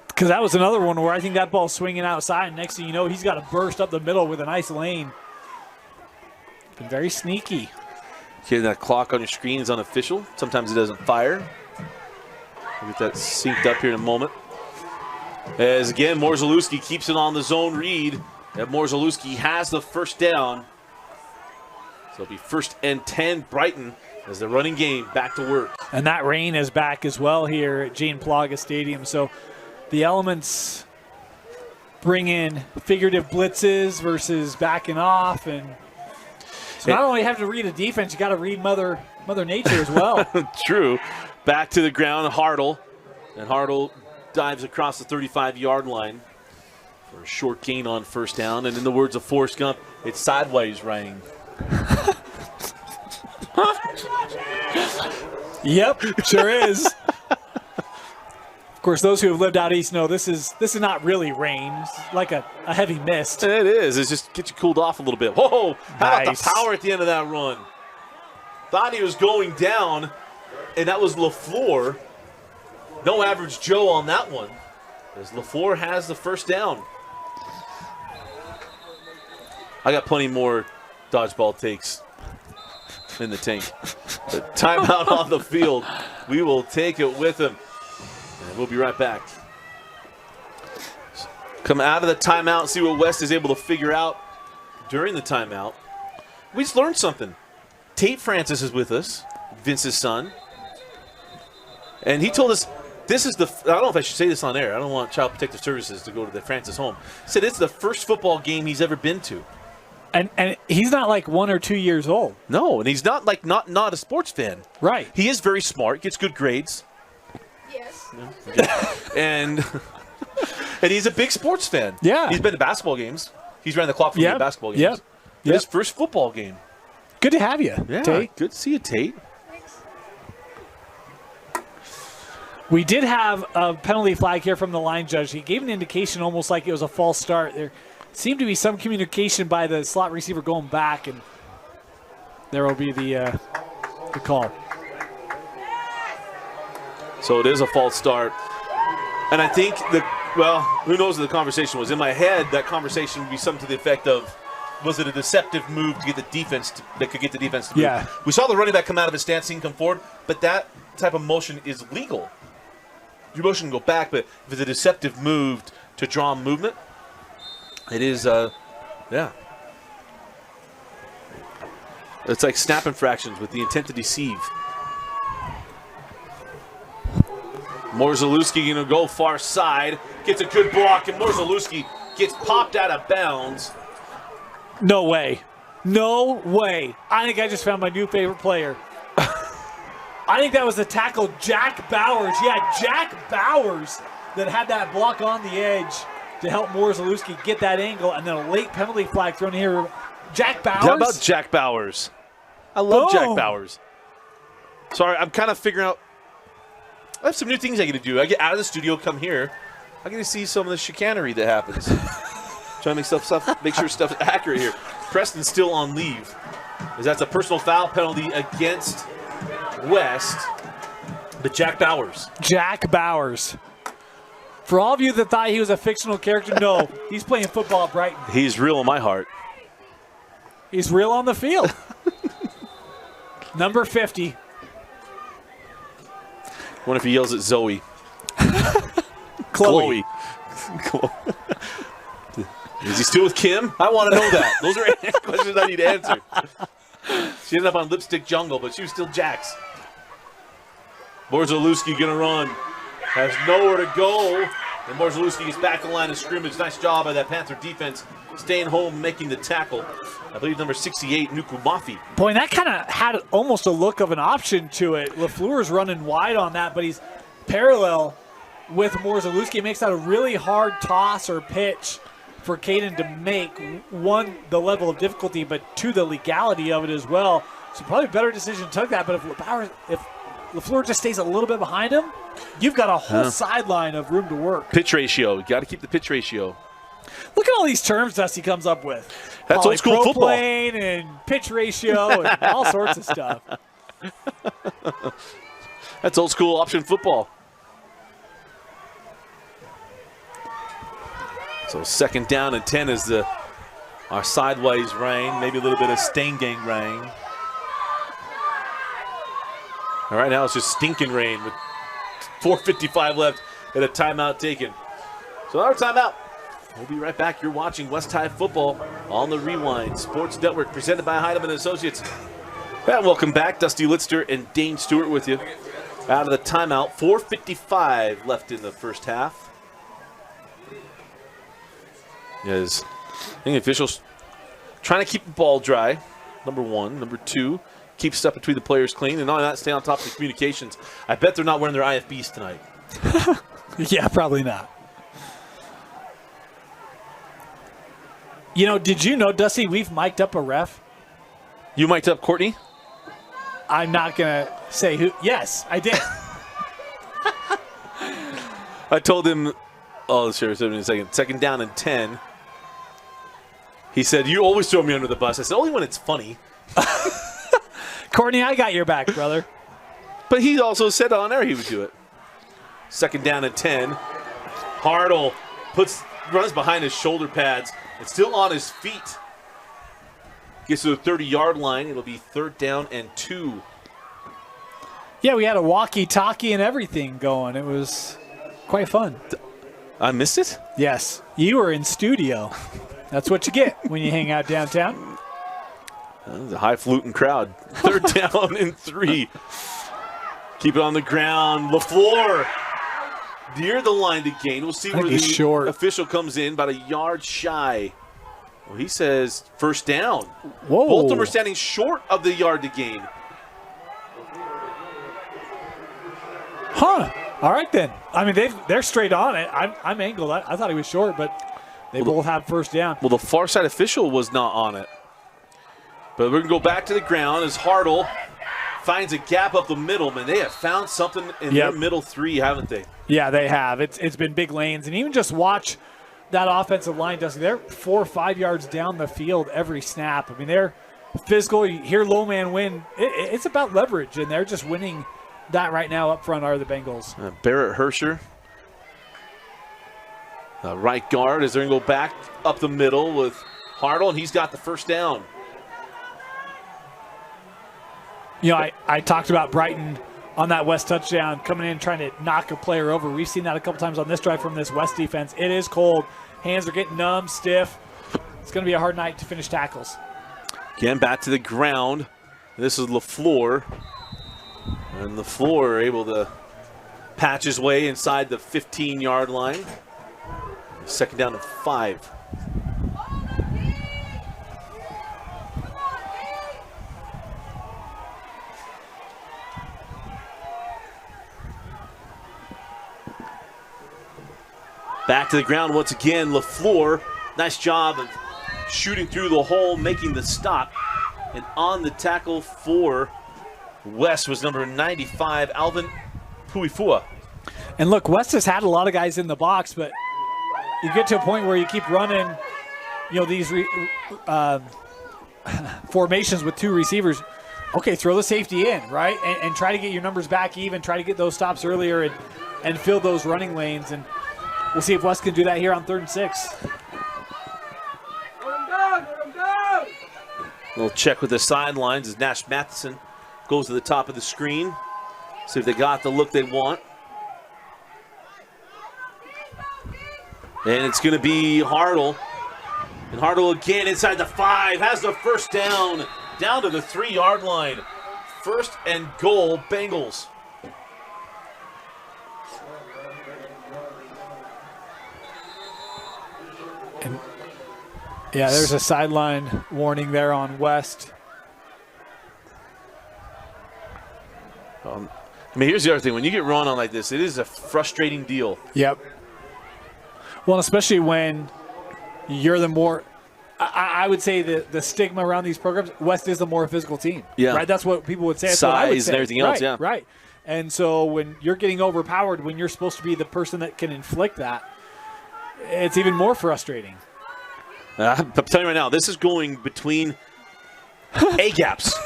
Because that was another one where I think that ball's swinging outside, and next thing you know, he's got to burst up the middle with a nice lane. Been very sneaky. Okay, that clock on your screen is unofficial. Sometimes it doesn't fire. We'll get that synced up here in a moment. As again, Morzalewski keeps it on the zone read. And Morzalewski has the first down. So it'll be 1st and 10 Brighton as the running game back to work. And that rain is back as well here at Gene Plaga Stadium. So the elements bring in figurative blitzes versus backing off. And so not only have to read a defense, you got to read Mother Nature as well. True. Back to the ground, Hartle. And Hartle dives across the 35-yard line for a short gain on first down. And in the words of Forrest Gump, it's sideways rain. Yep, sure is. Of course, those who have lived out east know this is not really rain. It's like a heavy mist. It is. It's just get you cooled off a little bit. Whoa! How about the power at the end of that run? thought he was going down, and that was LaFleur. No average Joe on that one, as LaFleur has the first down. I got plenty more dodgeball takes in the tank. The timeout on the field. We will take it with him. And we'll be right back. Come out of the timeout, see what West is able to figure out during the timeout. We just learned something. Tate Francis is with us, Vince's son. And he told us this is the, I don't know if I should say this on air. I don't want Child Protective Services to go to the Francis home. He said it's the first football game he's ever been to. And he's not like 1 or 2 years old. No, and he's not like not a sports fan. Right. He is very smart, gets good grades. Yes. Yeah. And he's a big sports fan. Yeah. He's been to basketball games. He's ran the clock for me at basketball games. Yep. But his first football game. Good to have you, Yeah, Tate. good to see you, Tate. Thanks. We did have a penalty flag here from the line judge. He gave an indication almost like it was a false start. There seemed to be some communication by the slot receiver going back, and there will be the call. So it is a false start. And I think who knows what the conversation was. In my head, that conversation would be something to the effect of, was it a deceptive move to get the defense that could get the defense to move? Yeah. We saw the running back come out of his stance and come forward, but that type of motion is legal. Your motion can go back, but if it's a deceptive move to draw movement, it is, yeah. It's like snap infractions with the intent to deceive. Morzalewski going to go far side, gets a good block, and Morzalewski gets popped out of bounds. No way. No way. I think I just found my new favorite player. I think that was the tackle, Jack Bowers. Yeah, Jack Bowers that had that block on the edge to help Morzalewski get that angle, and then a late penalty flag thrown here. Jack Bowers. How about Jack Bowers? I love Boom. Jack Bowers. Sorry, I'm kind of figuring out. I have some new things I get to do. I get out of the studio, come here. I get to see some of the chicanery that happens. Trying to make sure stuff's accurate here. Preston's still on leave, as that's a personal foul penalty against West. But Jack Bowers. Jack Bowers. For all of you that thought he was a fictional character, no, he's playing football at Brighton. He's real in my heart. He's real on the field. Number 50. Wonder if he yells at Zoe. Chloe. Chloe. Is he still with Kim? I want to know that. Those are questions I need answered. She ended up on Lipstick Jungle, but she was still Jax. Morzalewski going to run. Has nowhere to go. And Morzalewski gets back in line of scrimmage. Nice job by that Panther defense. Staying home, making the tackle. I believe number 68, Nuku Mafi. Boy, that kind of had almost a look of an option to it. LaFleur's running wide on that, but he's parallel with Morzalewski. It makes that a really hard toss or pitch for Caden to make. One, the level of difficulty, but two, the legality of it as well. So probably a better decision to take that. But if LaFleur just stays a little bit behind him, you've got a whole sideline of room to work. Pitch ratio. You got to keep the pitch ratio. Look at all these terms Dusty comes up with. That's old school football. Polypropylene and pitch ratio and all sorts of stuff. That's old school option football. So 2nd down and 10 is our sideways rain, maybe a little bit of stain gang rain. All right, now it's just stinking rain with 4:55 left and a timeout taken. So our timeout. We'll be right back. You're watching West High Football on the Rewind Sports Network, presented by Heidemann Associates. And welcome back. Dusty Litster and Dane Stewart with you. Out of the timeout, 4:55 left in the first half. Yes, I think officials trying to keep the ball dry, number one. Number two, keep stuff between the players clean. And not only that, stay on top of the communications. I bet they're not wearing their IFBs tonight. Yeah, probably not. You know, did you know, Dusty, we've mic'd up a ref? You mic'd up Courtney? I'm not going to say who. Yes, I did. I told him, oh, sure, in a second. 2nd down and 10. He said, you always throw me under the bus. I said, only when it's funny. Courtney, I got your back, brother. But he also said on air he would do it. 2nd down and 10. Hartle runs behind his shoulder pads. It's still on his feet. Gets to the 30-yard line. It'll be 3rd down and 2. Yeah, we had a walkie-talkie and everything going. It was quite fun. I missed it? Yes. You were in studio. That's what you get when you hang out downtown. That was a highfalutin crowd. 3rd down and 3. Keep it on the ground. LaFleur near the line to gain. We'll see where the official comes in, about a yard shy. Well, he says 1st down. Whoa. Both of them are standing short of the yard to gain. Huh. All right, then. I mean, they're straight on it. I'm angled. I thought he was short, but they both have 1st down. Well, the far side official was not on it. But we're going to go back to the ground as Hartle finds a gap up the middle. Man, they have found something in their middle 3, haven't they? Yeah, they have. It's been big lanes. And even just watch that offensive line, Dusty. They're 4 or 5 yards down the field every snap. I mean, they're physical. You hear low man win. It's about leverage, and they're just winning that right now up front are the Bengals. Barrett Hersher, right guard, is going to go back up the middle with Hartle, and he's got the 1st down. You know, I talked about Brighton on that West touchdown, coming in trying to knock a player over. We've seen that a couple times on this drive from this West defense. It is cold. Hands are getting numb, stiff. It's going to be a hard night to finish tackles. Again, back to the ground. This is LaFleur. And LaFleur able to patch his way inside the 15-yard line. 2nd down and 5. Back to the ground once again, LaFleur. Nice job of shooting through the hole, making the stop. And on the tackle for West was number 95, Alvin Puifua. And look, West has had a lot of guys in the box, but you get to a point where you keep running, you know, these formations with 2 receivers. Okay, throw the safety in, right? And try to get your numbers back even, try to get those stops earlier and fill those running lanes. And we'll see if West can do that here on 3rd and 6. Little check with the sidelines as Nash Matheson goes to the top of the screen. See if they got the look they want. And it's going to be Hartle. And Hartle again inside the 5. Has the 1st down to the 3-yard line. 1st and goal, Bengals. And yeah, there's a sideline warning there on West. I mean, here's the other thing. When you get run on like this, it is a frustrating deal. Yep. Well, especially when you're the more – I would say the stigma around these programs, West is the more physical team. Yeah. Right? That's what people would say. That's size what I would say. And everything else, right, yeah. Right. And so when you're getting overpowered, when you're supposed to be the person that can inflict that, it's even more frustrating. I'm telling you right now, this is going between A-gaps.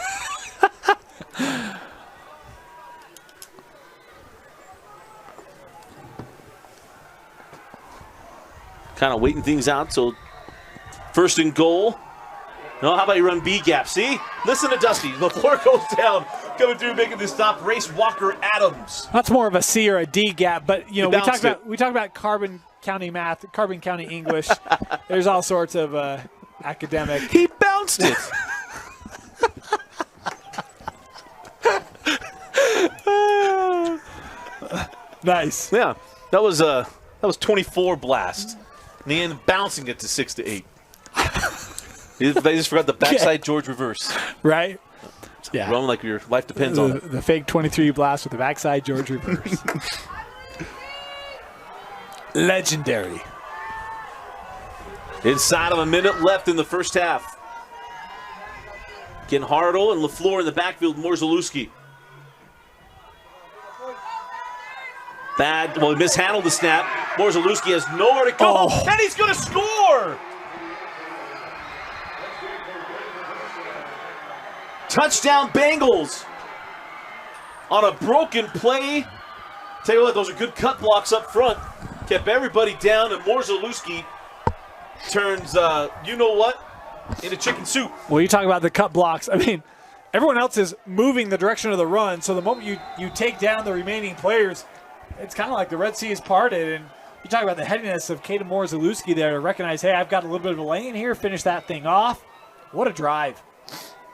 Kind of waiting things out, so 1st and goal. No, how about you run B-gap? See? Listen to Dusty. The floor goes down, coming through, making the stop. Race Walker Adams. That's more of a C or a D gap, but you know we talk about Carbon County math, Carbon County English. There's all sorts of academic. He bounced it. Nice. Yeah, that was 24 blast. And he ended up bouncing it to 6-8. They just forgot the backside George reverse. Right? Yeah. Run like your life depends on it. The fake 23 blast with the backside George reverse. Legendary. Inside of a minute left in the 1st half. Again, Hartle and LaFleur in the backfield, Morzalewski. He mishandled the snap. Morzalewski has nowhere to go, and he's going to score! Touchdown Bengals on a broken play. Tell you what, those are good cut blocks up front. Kept everybody down, and Morzalewski turns, you know what, into chicken soup. Well, you talk about the cut blocks. I mean, everyone else is moving the direction of the run, so the moment you take down the remaining players, it's kind of like the Red Sea is parted. And you talk about the headiness of Caden Morzalewski there to recognize, hey, I've got a little bit of a lane here, finish that thing off. What a drive.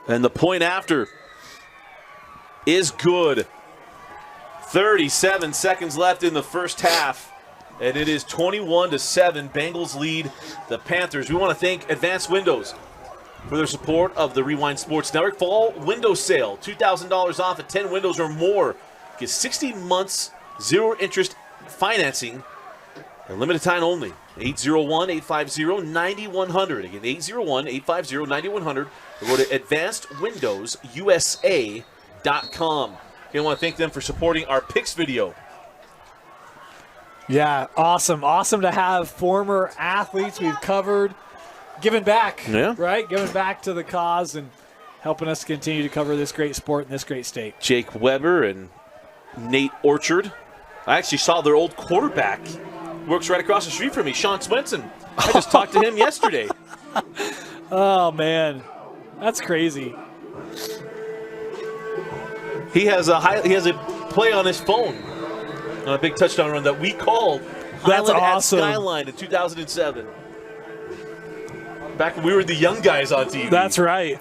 And the point after is good. 37 seconds left in the first half, and it is 21-7. Bengals lead the Panthers. We want to thank Advanced Windows for their support of the Rewind Sports Network. Fall window sale, $2,000 off at 10 windows or more. Get 60 months, zero interest financing, and limited time only. 801-850-9100. Again, 801-850-9100. Or go to advancedwindowsusa.com. I want to thank them for supporting our picks video. Yeah, awesome. Awesome to have former athletes we've covered giving back, right? Giving back to the cause and helping us continue to cover this great sport in this great state. Jake Weber and Nate Orchard. I actually saw their old quarterback. Works right across the street from me, Sean Swenson. I just talked to him yesterday. Oh, man. That's crazy. He has a play on his phone on a big touchdown run that we called Highland awesome. At Skyline in 2007. Back when we were the young guys on TV. That's right.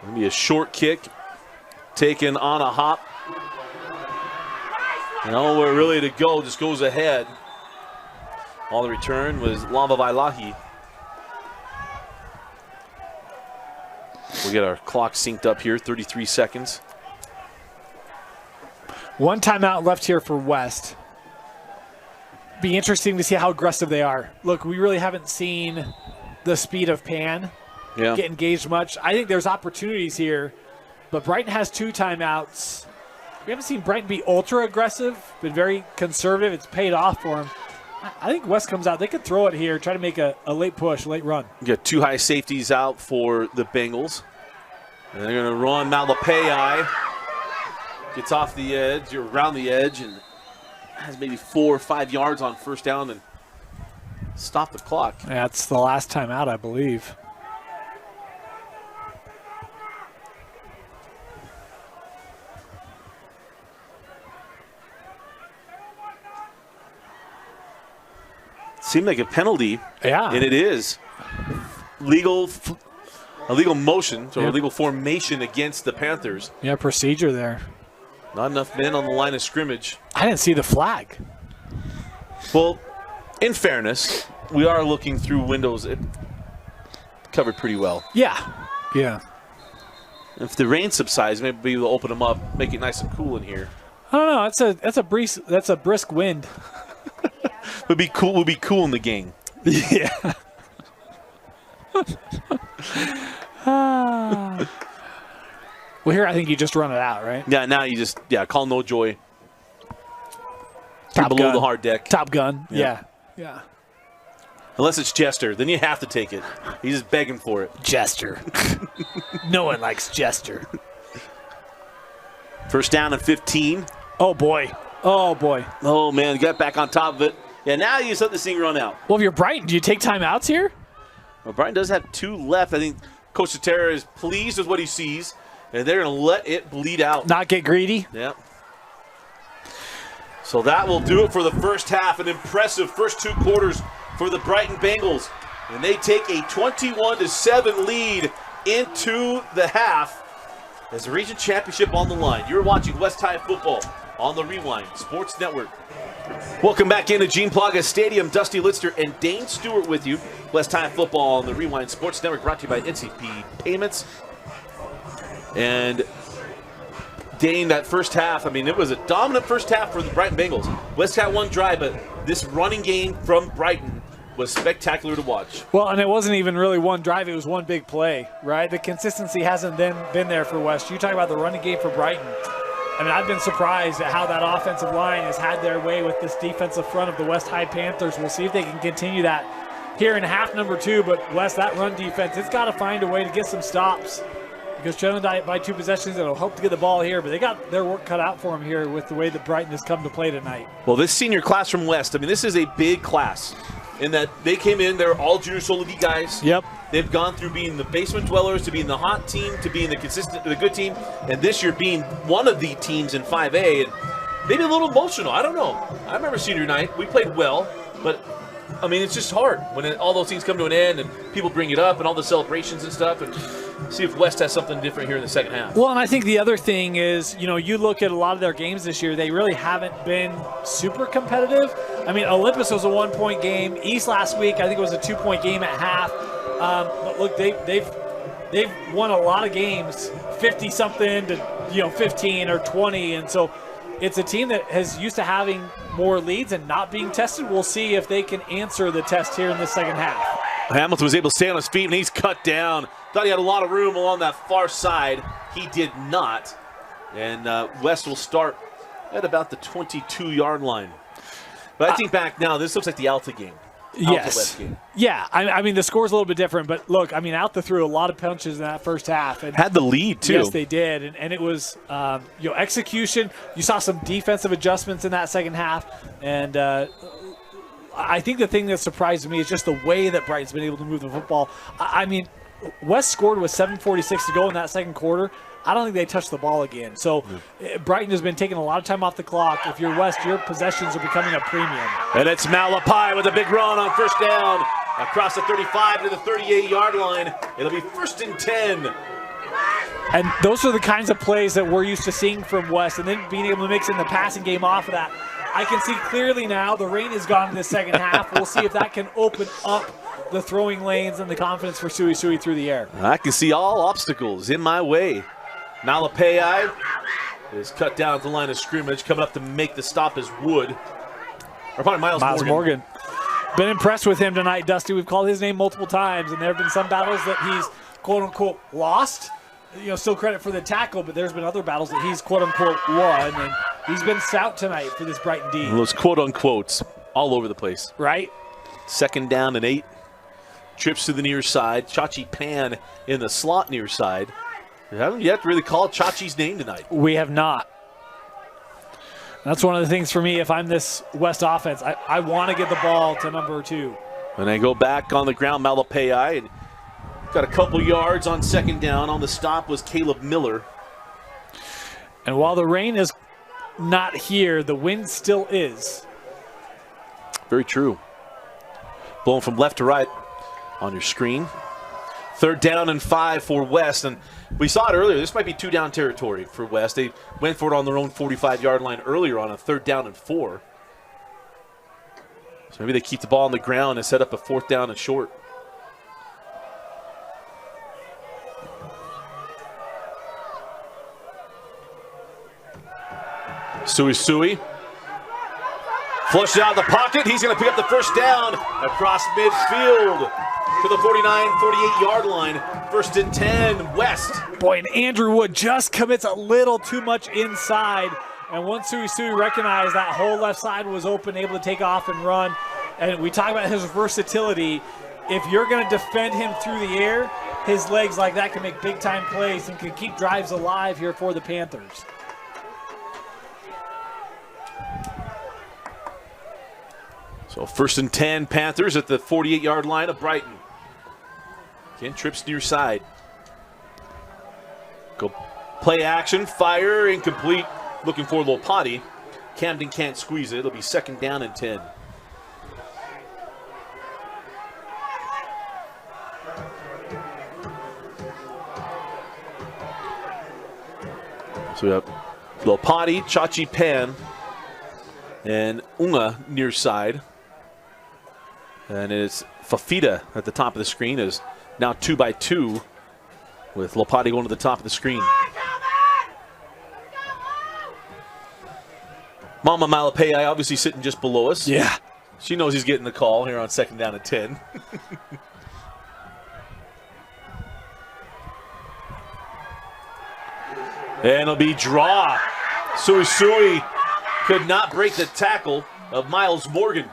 Maybe a short kick taken on a hop. And nowhere really to go, just goes ahead. On the return was Lava Vailahi. We'll get our clock synced up here, 33 seconds. One timeout left here for West. Be interesting to see how aggressive they are. Look, we really haven't seen the speed of Pan get engaged much. I think there's opportunities here, but Brighton has 2 timeouts. We haven't seen Brighton be ultra aggressive, been very conservative. It's paid off for them. I think West comes out. They could throw it here, try to make a late push, late run. You got 2 high safeties out for the Bengals. And they're going to run Malapai. Gets off the edge, or around the edge, and has maybe 4 or 5 yards on first down and stop the clock. That's the last time out, I believe. Seemed like a penalty. Yeah. And it is. A legal motion, so a legal formation against the Panthers. Yeah, procedure there. Not enough men on the line of scrimmage. I didn't see the flag. Well, in fairness, we are looking through windows. It covered pretty well. Yeah. Yeah. If the rain subsides, maybe we'll open them up, make it nice and cool in here. I don't know. That's a brisk wind. Would be cool. Would be cool in the gang. Yeah. Well, here I think you just run it out, right? Yeah. Now you just call no joy. Top below gun. the hard deck. Top gun. Yeah. Yeah. Unless it's Jester, then you have to take it. He's just begging for it. Jester. No one likes Jester. First down and 15. Oh boy. Oh boy. Oh man, got back on top of it. Yeah, now you just let this thing run out. Well, if you're Brighton, do you take timeouts here? Well, Brighton does have 2 left. I think Coach Sotera is pleased with what he sees, and they're going to let it bleed out. Not get greedy? Yeah. So that will do it for the first half. An impressive first 2 quarters for the Brighton Bengals. And they take a 21-7 lead into the half as the region championship on the line. You're watching West High Football on the Rewind Sports Network. Welcome back into Gene Plaga Stadium. Dusty Litster and Dane Stewart with you. West High Football on the Rewind Sports Network, brought to you by NCP Payments. And Dane, that first half, I mean, it was a dominant first half for the Brighton Bengals. West had 1 drive, but this running game from Brighton was spectacular to watch. Well, and it wasn't even really 1 drive. It was 1 big play, right? The consistency hasn't been there for West. You talk about the running game for Brighton. I mean, I've been surprised at how that offensive line has had their way with this defensive front of the West High Panthers. We'll see if they can continue that here in half number 2, but West, that run defense, it's got to find a way to get some stops because trailing by 2 possessions, it'll hope to get the ball here, but they got their work cut out for them here with the way that Brighton has come to play tonight. Well, this senior class from West, I mean, this is a big class in that they came in, they're all junior Solar D guys. Yep. They've gone through being the basement dwellers to being the hot team to being the good team, and this year being one of the teams in 5A, and maybe a little emotional. I don't know. I remember senior night. We played well, but I mean, it's just hard when all those things come to an end and people bring it up and all the celebrations and stuff, and see if West has something different here in the second half. Well, and I think the other thing is, you look at a lot of their games this year, they really haven't been super competitive. I mean, Olympus was a 1-point game. East last week, I think it was a 2-point game at half. But look, they've won a lot of games, 50-something to 15 or 20, and so it's a team that is used to having more leads and not being tested. We'll see if they can answer the test here in the second half. Hamilton was able to stay on his feet, and he's cut down. Thought he had a lot of room along that far side. He did not. And West will start at about the 22-yard line. But I think back now, this looks like the Alta game. Yes. West game. Yeah, I mean, the score's a little bit different, but look, I mean, Alta threw a lot of punches in that first half. And had the lead, too. Yes, they did, and it was execution. You saw some defensive adjustments in that second half, and I think the thing that surprised me is just the way that Brighton's been able to move the football. I mean, West scored with 7:46 to go in that second quarter. I don't think they touched the ball again. So Brighton has been taking a lot of time off the clock. If you're West, your possessions are becoming a premium. And it's Malapai with a big run on first down across the 35 to the 38-yard line. It'll be 1st and 10. And those are the kinds of plays that we're used to seeing from West, and then being able to mix in the passing game off of that. I can see clearly now the rain is gone in the second half. We'll see if that can open up the throwing lanes and the confidence for Sui through the air. I can see all obstacles in my way. Malapai is cut down at the line of scrimmage. Coming up to make the stop is Wood. Or probably Miles Morgan. Been impressed with him tonight, Dusty. We've called his name multiple times, and there have been some battles that he's quote-unquote lost. Still credit for the tackle, but there's been other battles that he's quote-unquote won, and he's been stout tonight for this Brighton D. Those quote-unquotes all over the place. Right. 2nd down and 8. Trips to the near side. Chachi Pan in the slot near side. We haven't yet really called Chachi's name tonight. We have not. That's one of the things for me if I'm this West offense. I want to get the ball to number 2. And they go back on the ground, Malapai, and got a couple yards on 2nd down. On the stop was Caleb Miller. And while the rain is not here, the wind still is. Very true. Blowing from left to right on your screen. 3rd down and 5 for West. And we saw it earlier. This might be 2-down territory for West. They went for it on their own 45-yard line earlier on a 3rd down and 4. So maybe they keep the ball on the ground and set up a 4th down and short. Sui. Flushed out of the pocket. He's going to pick up the 1st down across midfield to the 48-yard line. 1st and 10, West. Boy, and Andrew Wood just commits a little too much inside. And once Sui recognized that whole left side was open, able to take off and run. And we talk about his versatility. If you're going to defend him through the air, his legs like that can make big-time plays and can keep drives alive here for the Panthers. So 1st and 10, Panthers at the 48-yard line of Brighton. Again, trips near side. Go play action, fire, incomplete. Looking for Lopati. Camden can't squeeze it. It'll be 2nd down and 10. So we have Lopati, Chachi Pan, and Unga near side. And it's Fafita at the top of the screen is now 2x2 with Lopati going to the top of the screen. Mama Malapai obviously sitting just below us. Yeah. She knows he's getting the call here on 2nd down and 10. And it'll be draw. Sui could not break the tackle of Miles Morgan.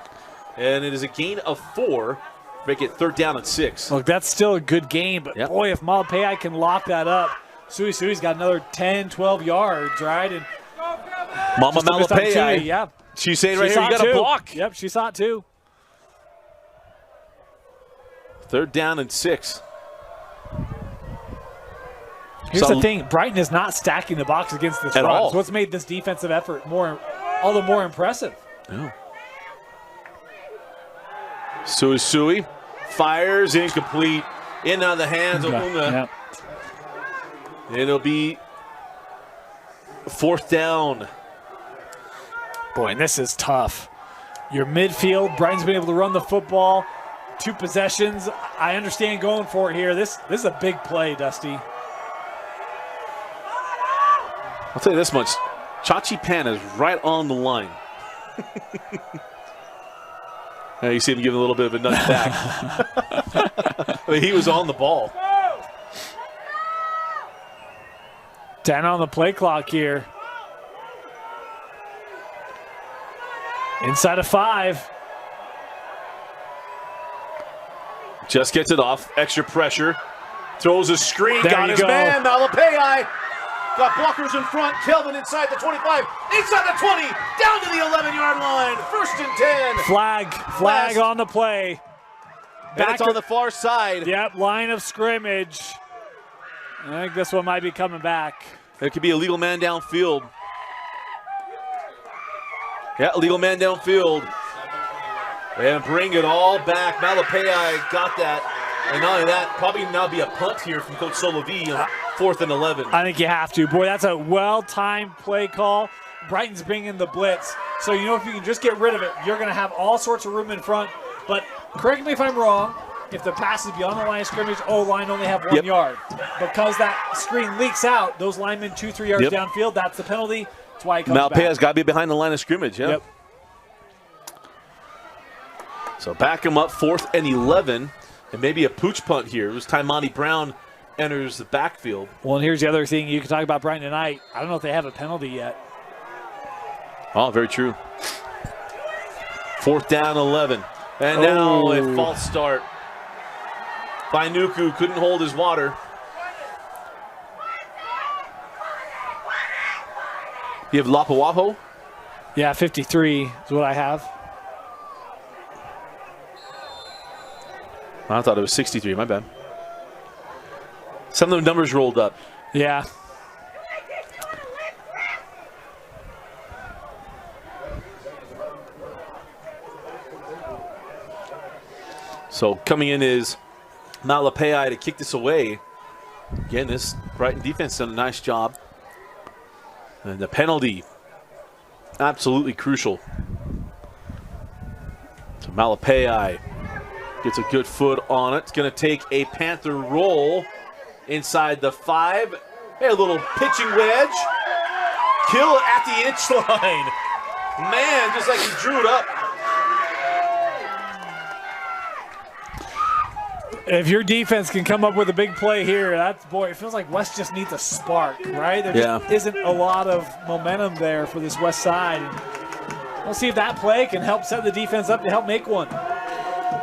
And it is a gain of 4 Make it 3rd down and 6. Look, that's still a good game, but boy, if Malapei can lock that up, Suisui's got another 10, 12 yards, right? And Mama Malapei, yeah. She's saying right here, you got to block. Yep, she saw it too. 3rd down and 6. Here's the thing. Brighton is not stacking the box against this run. It's what's made this defensive effort all the more impressive. Yeah. Suisui fires, incomplete. In on the hands of Unga. Yep. And it'll be 4th down. Boy, and this is tough. Your midfield, Brighton's been able to run the football. 2 possessions. I understand going for it here. This is a big play, Dusty. I'll tell you this much. Chachi Pan is right on the line. You see him giving a little bit of a nudge back. I mean, he was on the ball. 10 on the play clock here. Inside of 5. Just gets it off. Extra pressure. Throws a screen. Got his man. Malapei. Got blockers in front. Kelvin inside the 25. Inside the 20. Down to the 11-yard line. 1st and 10. Flag on the play. And it's on the far side. Yep, line of scrimmage. I think this one might be coming back. It could be a legal man downfield. Yeah, legal man downfield. And bring it all back. Malapei got that. And not only that, probably now be a punt here from Coach Solovi on 4th and 11. I think you have to. Boy, that's a well-timed play call. Brighton's bringing the blitz. So, you know, if you can just get rid of it, you're going to have all sorts of room in front. But correct me if I'm wrong, if the pass is beyond the line of scrimmage, line only have 1 yard. Because that screen leaks out, those linemen 2-3 yards downfield, that's the penalty. That's why it comes back. Malapei's got to be behind the line of scrimmage, Yep. So back him up, 4th and 11. And maybe a pooch punt here. It was Taimani Brown enters the backfield. Well, and here's the other thing you can talk about Brighton tonight. I don't know if they have a penalty yet. Oh, very true. 4th down, 11. And now a false start. Bainuku couldn't hold his water. You have Lapuaho? Yeah, 53 is what I have. I thought it was 63. My bad. Some of the numbers rolled up. Yeah. So coming in is Malapei to kick this away. Again, this Brighton defense done a nice job. And the penalty, absolutely crucial. So Malapei gets a good foot on it. It's going to take a Panther roll inside the 5. Hey, a little pitching wedge. Kill at the inch line. Man, just like he drew it up. If your defense can come up with a big play here, it feels like West just needs a spark, right? There just isn't a lot of momentum there for this West side. We'll see if that play can help set the defense up to help make one.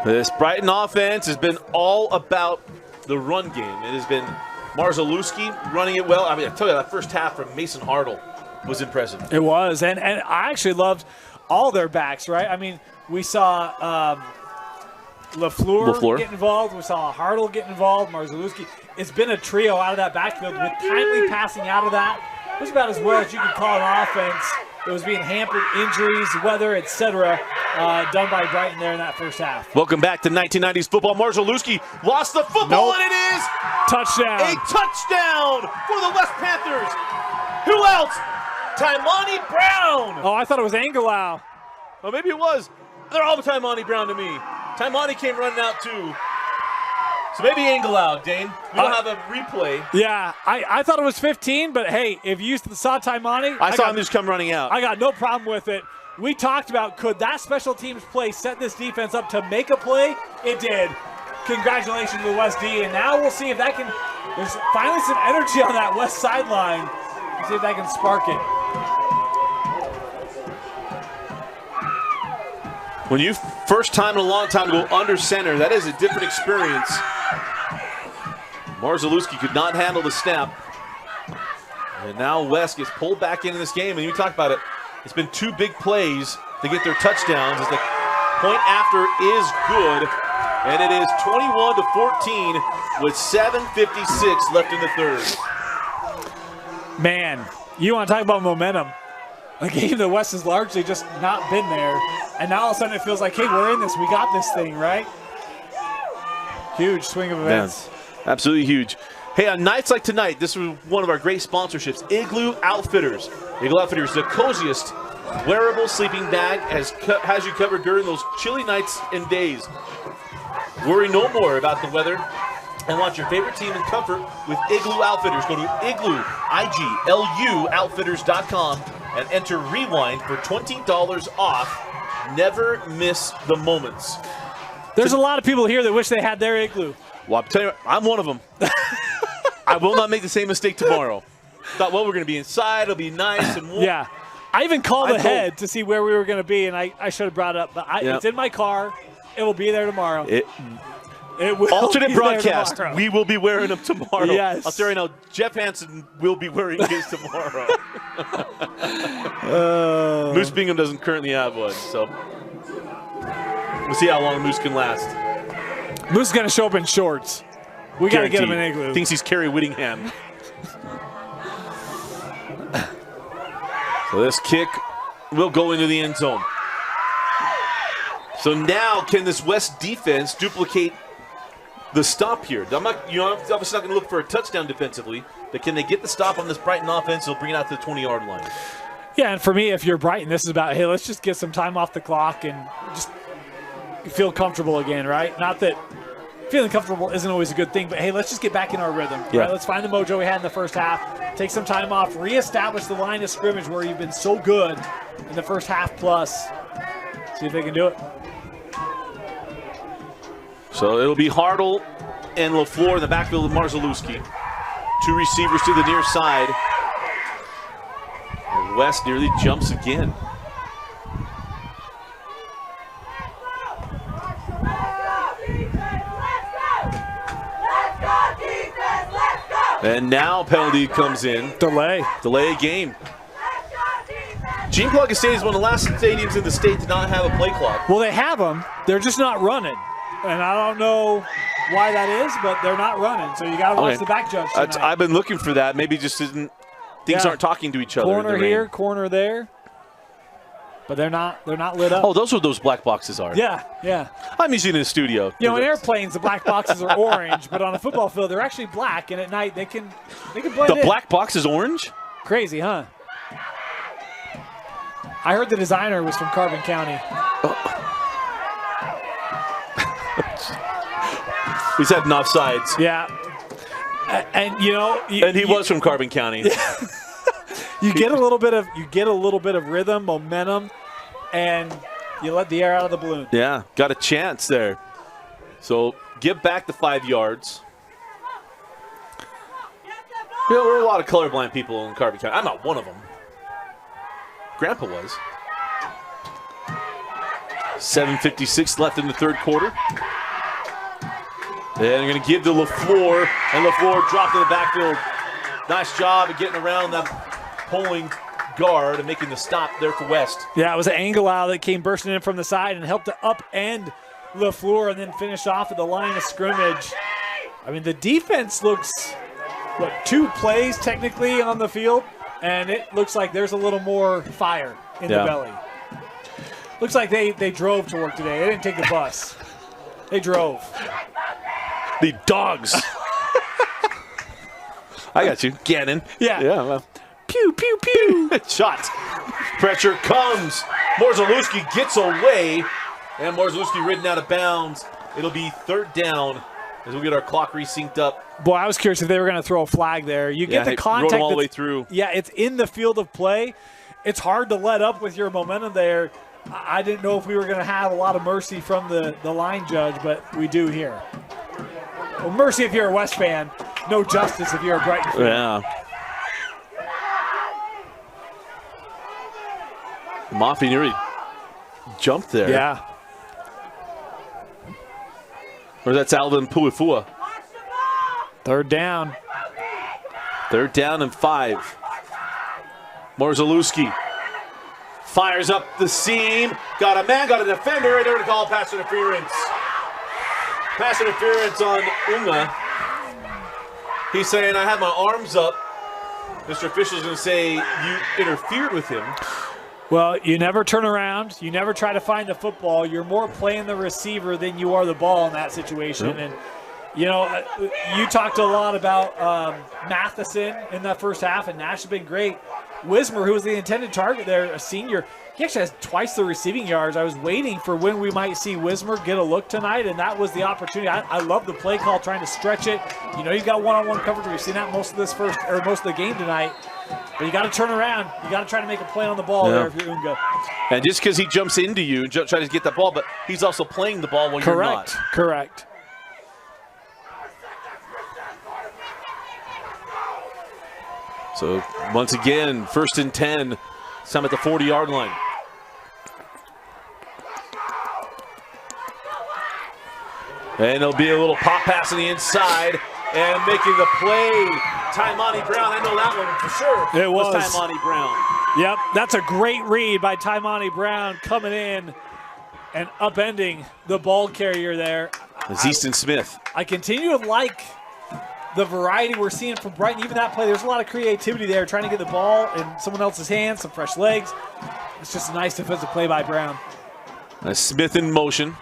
This Brighton offense has been all about the run game. It has been Marzalewski running it well. I mean, I tell you, that first half from Mason Hartle was impressive. It was, and I actually loved all their backs, right? I mean, we saw LaFleur get involved. We saw Hartle get involved, Marzalewski. It's been a trio out of that backfield with timely passing out of that. It was about as well as you can call an offense. It was being hampered, injuries, weather, etc., done by Brighton there in that first half. Welcome back to 1990s football. Marzalewski lost the football, and it is touchdown. A touchdown for the West Panthers. Who else? Taimani Brown. Oh, I thought it was Angelau. Oh, maybe it was. They're all Taimani Brown to me. Taimani came running out too. So maybe Angelau, Dane. We don't have a replay. Yeah, I thought it was 15, but hey, if you saw Taimani, I saw him just come running out. I got no problem with it. We talked about, could that special teams play set this defense up to make a play? It did. Congratulations to the West D, and now we'll see if that can, there's finally some energy on that West sideline. We'll see if that can spark it. When you first time in a long time to go under center, that is a different experience. Marzalewski could not handle the snap. And now West gets pulled back into this game. And you talk about it, it's been 2 big plays to get their touchdowns. As the point after is good. And it is 21-14 with 7:56 left in the third. Man, you want to talk about momentum. A game that West has largely just not been there. And now all of a sudden it feels like, hey, we're in this. We got this thing, right? Huge swing of events. Yeah, absolutely huge. Hey, on nights like tonight, this is one of our great sponsorships, Igloo Outfitters. Igloo Outfitters, the coziest wearable sleeping bag, has you covered during those chilly nights and days. Worry no more about the weather and watch your favorite team in comfort with Igloo Outfitters. Go to Igloo, I-G-L-U, outfitters.com and enter Rewind for $20 off. Never miss the moments. There's a lot of people here that wish they had their Igloo. Well, I'm telling you, I'm one of them. I will not make the same mistake tomorrow. Thought, well, we're going to be inside. It'll be nice and warm. Yeah. I even called ahead to see where we were going to be, and I should have brought it up. But it's in my car. It will be there tomorrow. It will alternate be broadcast. There tomorrow. We will be wearing them tomorrow. Yes. I'll tell you right now, Jeff Hansen will be wearing his tomorrow. Moose Bingham doesn't currently have one, so we'll see how long Moose can last. Moose is going to show up in shorts. We got to get him an Igloo. Thinks he's Kerry Whittingham. So this kick will go into the end zone. So now, can this West defense duplicate the stop here? I'm not, obviously not going to look for a touchdown defensively, but can they get the stop on this Brighton offense? They'll bring it out to the 20-yard line. Yeah, and for me, if you're Brighton, this is about, hey, let's just get some time off the clock and just feel comfortable again, right? Not that feeling comfortable isn't always a good thing, but hey, let's just get back in our rhythm. Yeah. Right? Let's find the mojo we had in the first half, take some time off, reestablish the line of scrimmage where you've been so good in the first half plus. See if they can do it. So it'll be Hartle and LaFleur in the backfield with Marzalewski. 2 receivers to the near side. And West nearly jumps again. And now penalty comes in. Delay a game. Gene Plug Stadium is one of the last stadiums in the state to not have a play clock. Well, they have them. They're just not running. And I don't know why that is, but they're not running. So you got to watch the back judge tonight. I've been looking for that. Maybe just isn't. Things aren't talking to each other. Corner here, corner there. But they're not lit up. Oh, those are what those black boxes are. Yeah. I'm usually in the studio. You know, in airplanes, the black boxes are orange, but on a football field, they're actually black. And at night, they can blend in. The black box is orange? Crazy, huh? I heard the designer was from Carbon County. He's heading off sides. Yeah. And he was from Carbon County. You get a little bit of rhythm, momentum, and you let the air out of the balloon. Yeah, got a chance there. So give back the 5 yards. There are a lot of colorblind people in Carbon County. I'm not one of them. Grandpa was. 7:56 left in the third quarter. And they're going to give to LaFleur, and LaFleur dropped in the backfield. Nice job of getting around that pulling guard and making the stop there for West. Yeah, it was an angle out that came bursting in from the side and helped to upend LaFleur and then finish off at the line of scrimmage. I mean, the defense looks, 2 plays technically on the field, and it looks like there's a little more fire in the belly. Looks like they drove to work today. They didn't take the bus. They drove. The dogs. I got you. Gannon. Yeah. Well. Pew, pew, pew. Shot. Pressure comes. Marzalewski gets away. And Marzalewski ridden out of bounds. It'll be third down as we get our clock resynced up. Boy, I was curious if they were going to throw a flag there. You get the contact. Rode him all the way through. Yeah, it's in the field of play. It's hard to let up with your momentum there. I didn't know if we were going to have a lot of mercy from the line judge, but we do here. Well, mercy if you're a West fan. No justice if you're a Brighton fan. Yeah. Mafi nearly jumped there. Yeah. Or that's Alvin Puifua. Third down. 3rd down and 5. Morzalewski fires up the seam. Got a man, got a defender, and they're going to call pass interference. Pass interference on Unga. He's saying, I have my arms up. Mr. Official's going to say, you interfered with him. Well, you never turn around. You never try to find the football. You're more playing the receiver than you are the ball in that situation. Yep. And, you know, you talked a lot about Matheson in that first half, and Nash has been great. Wismer, who was the intended target there, a senior, he actually has twice the receiving yards. I was waiting for when we might see Wismer get a look tonight, and that was the opportunity. I love the play call, trying to stretch it. You know, you've got one-on-one coverage. We've seen that most of the game tonight. But you got to turn around. You got to try to make a play on the ball there if you're Unga. And just because he jumps into you and tries to get the ball, but he's also playing the ball when you're not. Correct. So once again, 1st and 10, some at the 40-yard line. And there'll be a little pop pass on the inside, and making the play, Taimani Brown. I know that one for sure. It was Taimani Brown. Yep, that's a great read by Taimani Brown, coming in and upending the ball carrier there. It's Easton Smith. I continue to like the variety we're seeing from Brighton. Even that play, there's a lot of creativity there, trying to get the ball in someone else's hands, some fresh legs. It's just a nice defensive play by Brown. Smith in motion.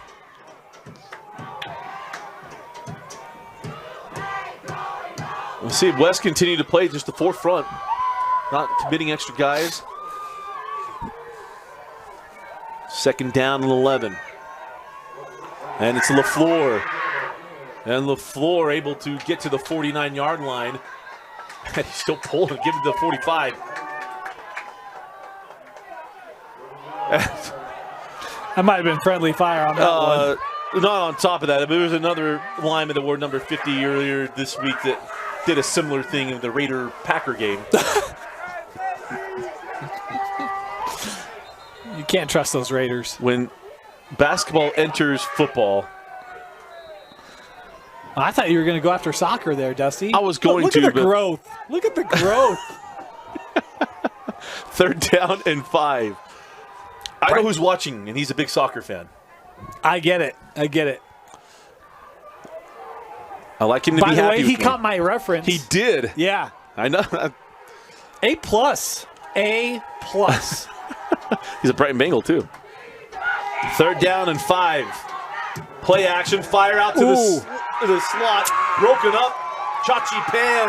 We'll see if West continue to play just the forefront, not committing extra guys. 2nd down and 11. And it's LaFleur. And LaFleur able to get to the 49-yard line. And he's still pulling, give it to the 45. That might have been friendly fire on that one. Not on top of that. But there was another lineman that wore number 50 earlier this week that did a similar thing in the Raider-Packer game. You can't trust those Raiders. When basketball enters football. I thought you were going to go after soccer there, Dusty. I was going to. Look at the growth. Look at the growth. 3rd down and 5. I know who's watching, and he's a big soccer fan. I get it. I like him to be happy. By the way, he with me. caught my reference. He did. Yeah. I know. A+. A+. He's a Brighton Bengal, too. 3rd down and 5. Play action, fire out to the slot. Broken up. Chachi Pan.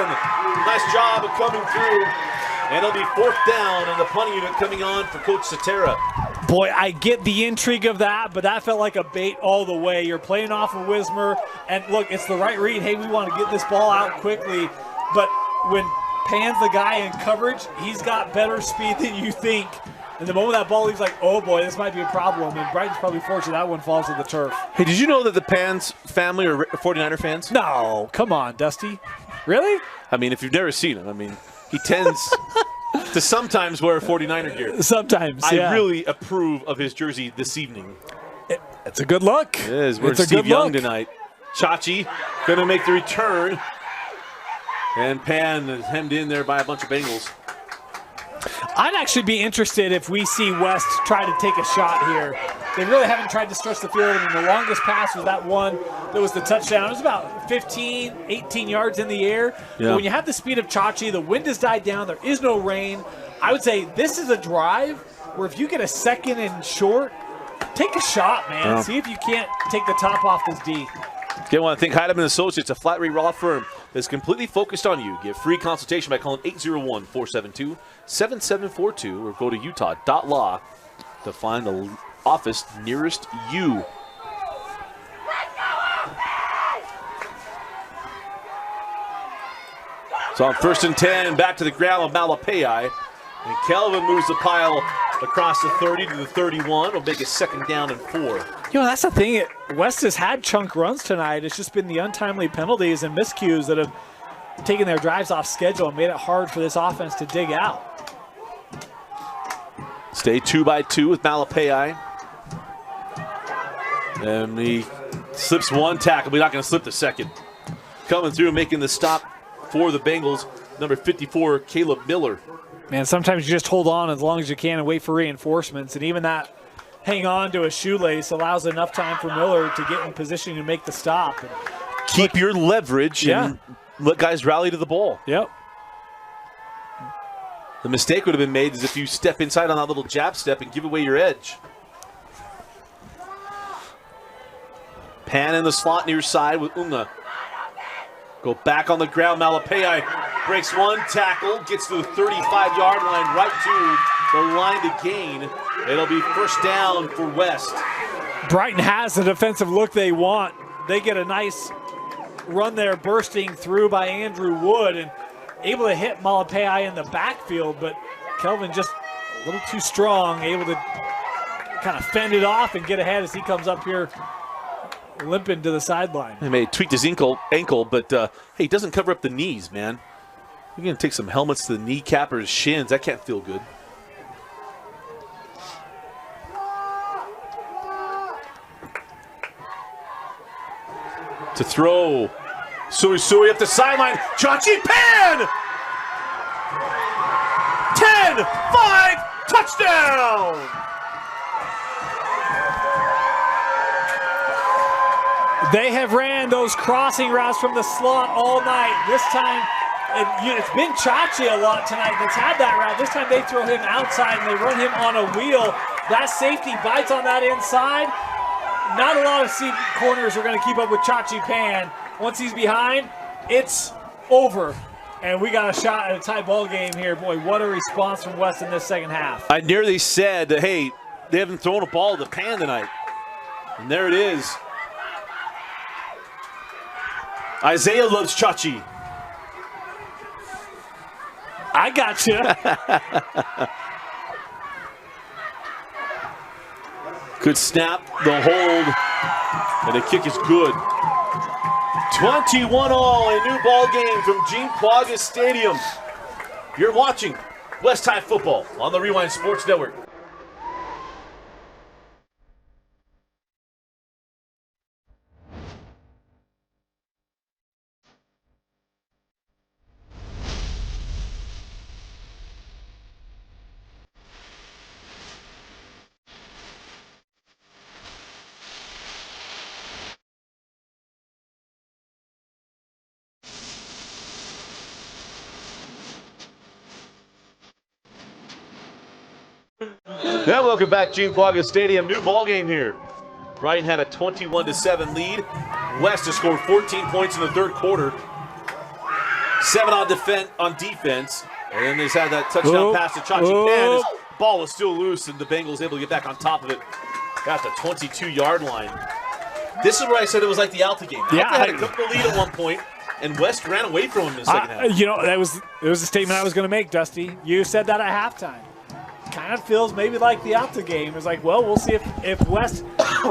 Nice job of coming through. And it'll be 4th down, and the punting unit coming on for Coach Satera. Boy, I get the intrigue of that, but that felt like a bait all the way. You're playing off of Wismer, and look, it's the right read. Hey, we want to get this ball out quickly. But when Pan's the guy in coverage, he's got better speed than you think. And the moment that ball leaves, like, oh boy, this might be a problem. And Brighton's probably fortunate that one falls to the turf. Hey, did you know that the Pans family are 49er fans? No, come on, Dusty. Really? I mean, if you've never seen him, I mean, he tends to sometimes wear a 49er gear. Sometimes, yeah. I really approve of his jersey this evening. It's a good look. It is. We're Steve Young tonight. Chachi going to make the return. And Pan is hemmed in there by a bunch of Bengals. I'd actually be interested if we see West try to take a shot here. They really haven't tried to stretch the field. I mean, the longest pass was that one that was the touchdown. It was about 15, 18 yards in the air. Yeah. But when you have the speed of Chachi, the wind has died down, there is no rain. I would say this is a drive where if you get a 2nd and short, take a shot, man. Yeah. See if you can't take the top off this D. Again, I want to thank Heidemann Associates, a flat rate law firm that's completely focused on you. Get free consultation by calling 801-472-7742 or go to utah.law to find the office nearest you. So on 1st and 10, back to the ground with Malapei. And Kelvin moves the pile across the 30 to the 31. Will make it 2nd down and 4. You know, that's the thing. West has had chunk runs tonight. It's just been the untimely penalties and miscues that have taken their drives off schedule and made it hard for this offense to dig out. Stay 2 by 2 with Malapei. And the Slips one tackle, but not going to slip the second. Coming through, making the stop for the Bengals, number 54, Caleb Miller. Man, sometimes you just hold on as long as you can and wait for reinforcements, and even that hang on to a shoelace allows enough time for Miller to get in position to make the stop. Keep your leverage and let guys rally to the ball. Yep. The mistake would have been made is if you step inside on that little jab step and give away your edge. Pan in the slot near side with Unga. Go back on the ground. Malapei breaks one tackle, gets to the 35-yard line, right to the line to gain. It'll be first down for West. Brighton has the defensive look they want. They get a nice run there, bursting through by Andrew Wood and able to hit Malapei in the backfield, but Kelvin just a little too strong, able to kind of fend it off and get ahead as he comes up here limping to the sideline. He may have tweaked his ankle, but hey, he doesn't cover up the knees, man. You're going to take some helmets to the kneecap or his shins. That can't feel good. To throw. Sui up the sideline. Chachi Pan! 10-5, touchdown! They have ran those crossing routes from the slot all night. This time, it's been Chachi a lot tonight that's had that route. This time they throw him outside and they run him on a wheel. That safety bites on that inside. Not a lot of corners are going to keep up with Chachi Pan. Once he's behind, it's over. And we got a shot at a tie ball game here. Boy, what a response from West in this second half. I nearly said, hey, they haven't thrown a ball to Pan tonight. And there it is. Isaiah loves Chachi. I got you. Good snap, the hold, and the kick is good. 21 all, a new ball game from Gene Plagge Stadium. You're watching West High Football on the Rewind Sports Network. Yeah, welcome back, Gene Plagge Stadium. New ball game here. Brighton had a 21-7 lead. West has scored 14 points in the third quarter. 7 on defense. And then they had that touchdown pass to Chachi Pan. His ball was still loose, and the Bengals able to get back on top of it at the 22-yard line. This is where I said it was like the Alta game. Alta had a couple lead at one point, and West ran away from him in the second half. You know, it was a statement I was going to make, Dusty. You said that at halftime. Kind of feels maybe like the Alta game. It's like, well, we'll see if West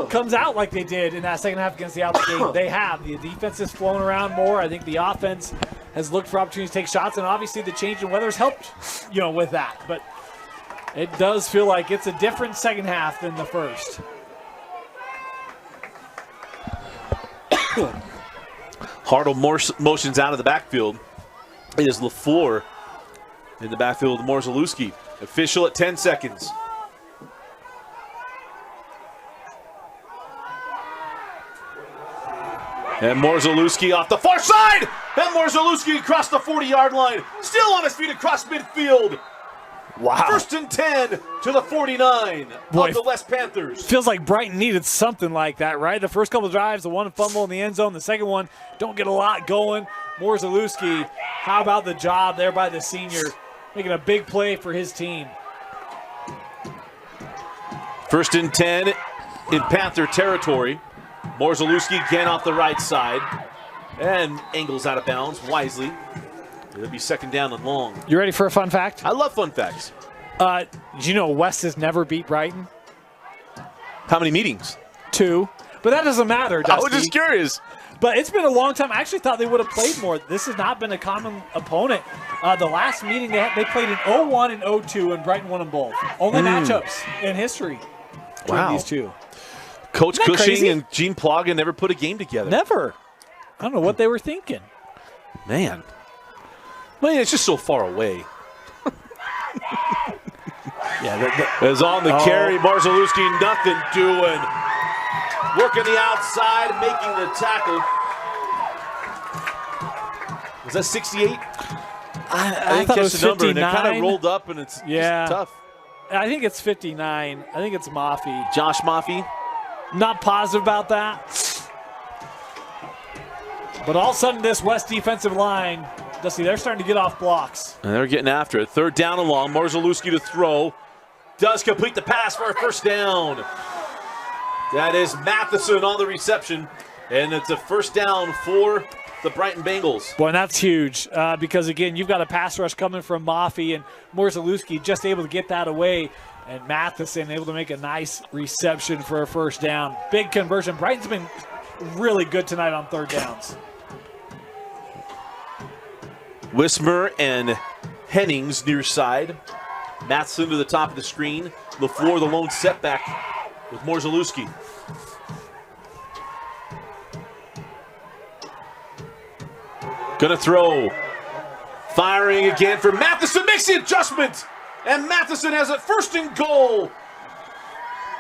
comes out like they did in that second half against the Alta game. They have. The defense has flown around more. I think the offense has looked for opportunities to take shots, and obviously the change in weather's helped, with that. But it does feel like it's a different second half than the first. Hartle motions out of the backfield. It is LaFleur in the backfield with Morzalewski. Official at 10 seconds. And Morzalewski off the far side! And Morzalewski across the 40-yard line. Still on his feet across midfield. Wow. First and 10 to the 49 of the West Panthers. Feels like Brighton needed something like that, right? The first couple of drives, the one fumble in the end zone, the second one, don't get a lot going. Morzalewski, how about the job there by the senior, making a big play for his team. First and 10 in Panther territory. Morzalewski again off the right side. And angles out of bounds wisely. It'll be second down and long. You ready for a fun fact? I love fun facts. Did you know West has never beat Brighton? How many meetings? 2. But that doesn't matter, Dusty. I was just curious. But it's been a long time. I actually thought they would have played more. This has not been a common opponent. The last meeting they played in 0-1 and 0-2, and Brighton won them both. Only matchups in history between these two. Coach Cushing crazy? and Gene Plogin never put a game together. Never. I don't know what they were thinking. Man, it's just so far away. Is on the carry. Marzalewski, nothing doing. Working the outside, making the tackle. Was that 68? I didn't thought it catch was the number, 59. and it kind of rolled up, and it's just tough. I think it's 59. I think it's Mafi. Josh Mafi. Not positive about that. But all of a sudden, this West defensive line, Dusty, they're starting to get off blocks. And they're getting after it. Third down and long. Marzalewski to throw. Does complete the pass for a first down. That is Matheson on the reception. And it's a first down for the Brighton Bengals. Boy, and that's huge because, again, you've got a pass rush coming from Mafi, and Marzalewski just able to get that away. And Matheson able to make a nice reception for a first down. Big conversion. Brighton's been really good tonight on third downs. Wismer and Hennings near side. Matheson to the top of the screen. LaFleur, the lone setback with Marzalewski. Gonna throw. Firing again for Matheson. Makes the adjustment. And Matheson has it first and goal.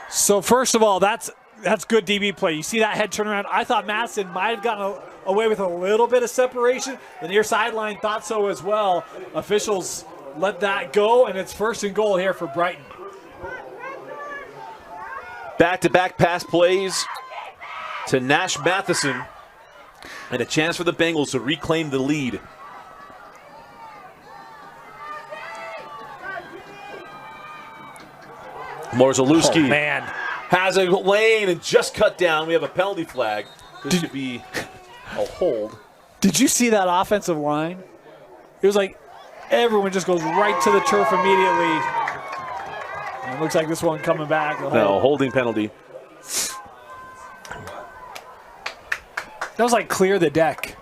So, first of all, that's good DB play. You see that head turnaround. I thought Matheson might have gotten away with a little bit of separation. The near sideline thought so as well. Officials let that go, and it's first and goal here for Brighton. Back-to-back pass plays to Nash Matheson. And a chance for the Bengals to reclaim the lead. Marzalewski has a lane and just cut down. We have a penalty flag. This should be a hold. Did you see that offensive line? It was like everyone just goes right to the turf immediately. And it looks like this one coming back. No, holding penalty. That was like clear the deck.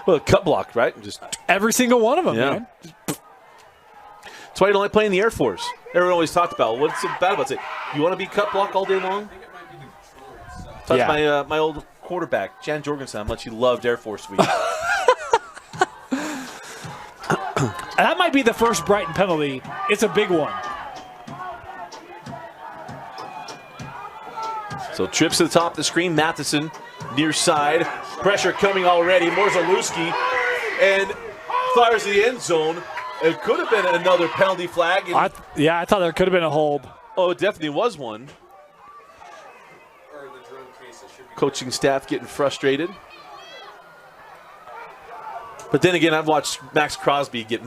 Well, cut block, right? Just every single one of them, yeah. man. That's why you don't like playing in the Air Force. Everyone always talked about what's so bad about it. You want to be cut block all day long? Talked to my old quarterback, Jan Jorgensen, how much he loved Air Force Week. That might be the first Brighton penalty. It's a big one. So trips to the top of the screen. Matheson near side. Pressure coming already. Marzalewski and fires the end zone. It could have been another penalty flag. I thought there could have been a hold. Oh, it definitely was one. Coaching staff getting frustrated. But then again, I've watched Max Crosby get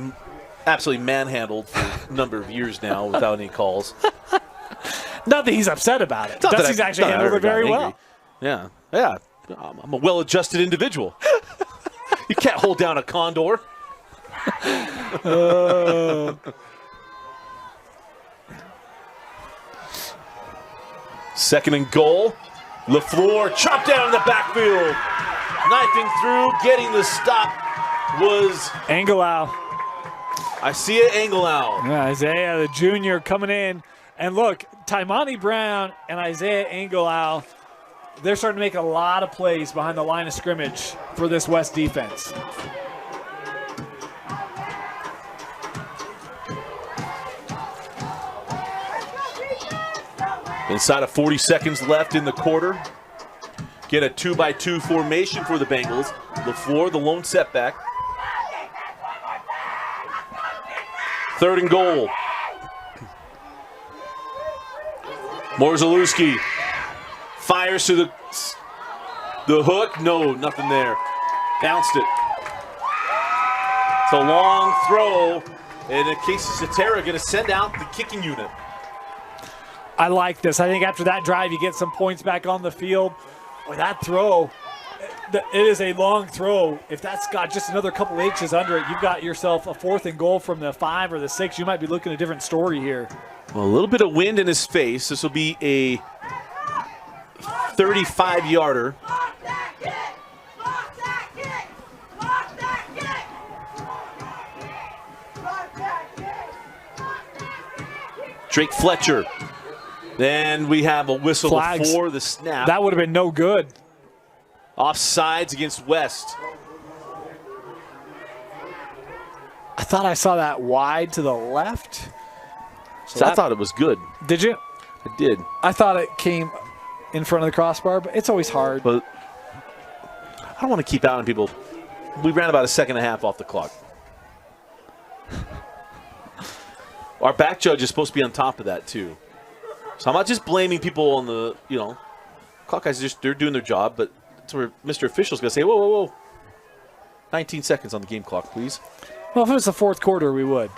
absolutely manhandled for a number of years now without any calls. Not that he's upset about it. Dusty's actually handled it very well. Yeah. I'm a well-adjusted individual. You can't hold down a condor. Second and goal. LaFleur chopped down in the backfield. Knifing through, getting the stop was Angelau. I see it, Angelau. Yeah, Isaiah, the junior, coming in. And look, Taimani Brown and Isaiah Angelau, they're starting to make a lot of plays behind the line of scrimmage for this West defense. Inside of 40 seconds left in the quarter. Get a 2-by-2 formation for the Bengals. LaFleur, the lone setback. Third and goal. Marzalewski fires to the hook. No, nothing there. Bounced it. It's a long throw. And in case Satera going to send out the kicking unit. I like this. I think after that drive, you get some points back on the field. Boy, that throw, it is a long throw. If that's got just another couple inches under it, you've got yourself a fourth and goal from the 5 or the 6. You might be looking at a different story here. Well, a little bit of wind in his face. This will be a 35-yarder. Drake Fletcher Then we have a whistle Flags. before the snap. That would have been no good. Offsides against West. I thought I saw that wide to the left. So I thought it was good. Did you? I did. I thought it came in front of the crossbar, but it's always hard. But I don't want to keep out on people. We ran about a second and a half off the clock. Our back judge is supposed to be on top of that, too. So I'm not just blaming people on the, clock guys, they're doing their job, but that's where Mr. Official's going to say, whoa, whoa, whoa. 19 seconds on the game clock, please. Well, if it was the fourth quarter, we would.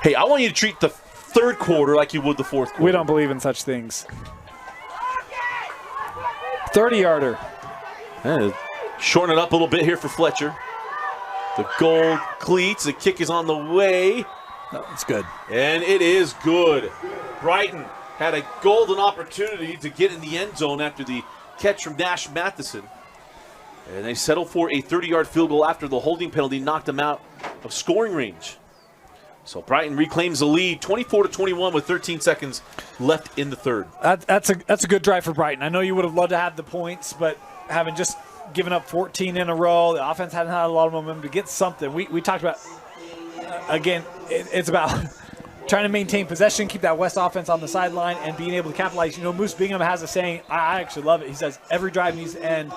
Hey, I want you to treat the third quarter like you would the fourth quarter. We don't believe in such things. 30-yarder. Shorten it up a little bit here for Fletcher. The gold cleats. The kick is on the way. No, it's good. And it is good. Brighton had a golden opportunity to get in the end zone after the catch from Nash Matheson. And they settled for a 30-yard field goal after the holding penalty knocked them out of scoring range. So Brighton reclaims the lead, 24-21 with 13 seconds left in the third. That's a good drive for Brighton. I know you would have loved to have the points, but having just given up 14 in a row, the offense hadn't had a lot of momentum to get something. We talked about, again, it's about trying to maintain possession, keep that West offense on the sideline, and being able to capitalize. Moose Bingham has a saying, I actually love it. He says, every drive needs to end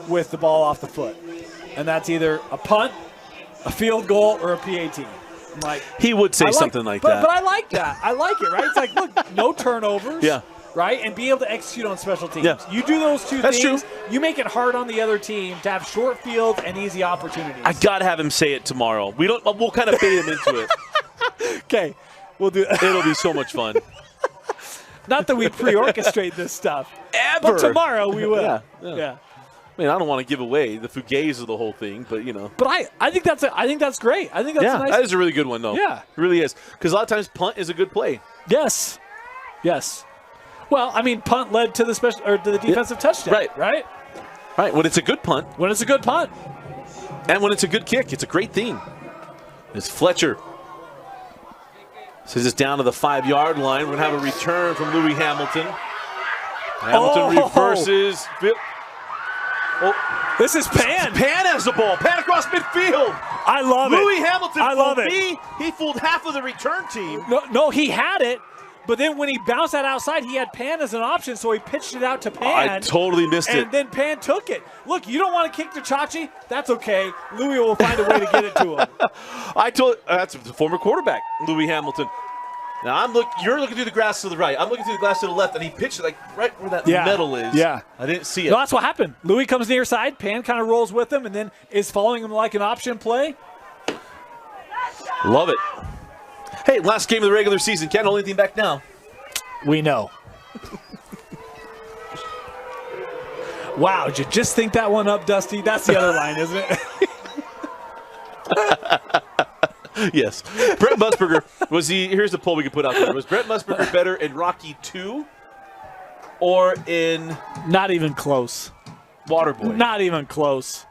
with the ball off the foot. And that's either a punt, a field goal, or a PAT. Like, he would say something like that. But I like that. I like it, right? It's like, look, no turnovers. Yeah. Right? And be able to execute on special teams. Yeah. You do those two That's things, true. You make it hard on the other team to have short fields and easy opportunities. I got to have him say it tomorrow. We'll kind of bait him into it. Okay. We'll do that. It'll be so much fun. Not that we pre-orchestrate this stuff. Ever. But tomorrow we will. Yeah. I mean, I don't want to give away the fugazi of the whole thing, but But I think that's great. I think that's a nice. That is a really good one, though. Yeah. It really is. Because a lot of times punt is a good play. Yes. Well, I mean, punt led to the defensive touchdown. Right. When it's a good punt. When it's a good punt. And when it's a good kick, it's a great thing. It's Fletcher. Says it's down to the 5-yard line. We're going to have a return from Louis Hamilton. Hamilton reverses. Oh, this is Pan. Pan has the ball. Pan across midfield. I love it. Louis Hamilton. I love it. He fooled half of the return team. No, he had it. But then when he bounced that outside, he had Pan as an option, so he pitched it out to Pan. I totally missed it. And then Pan took it. Look, you don't want to kick to Chachi? That's okay. Louis will find a way to get it to him. That's the former quarterback, Louis Hamilton. Now you're looking through the grass to the right. I'm looking through the glass to the left, and he pitched it right where that metal is. Yeah. I didn't see it. No, that's what happened. Louis comes near side. Pan kind of rolls with him and then is following him like an option play. Love it. Hey, last game of the regular season. Can't hold anything back now. We know. Wow, did you just think that one up, Dusty? That's the other line, isn't it? Yes. Brett Musburger, here's the poll we can put out there. Was Brett Musburger better in Rocky 2 or in Not even close. Waterboy? Not even close.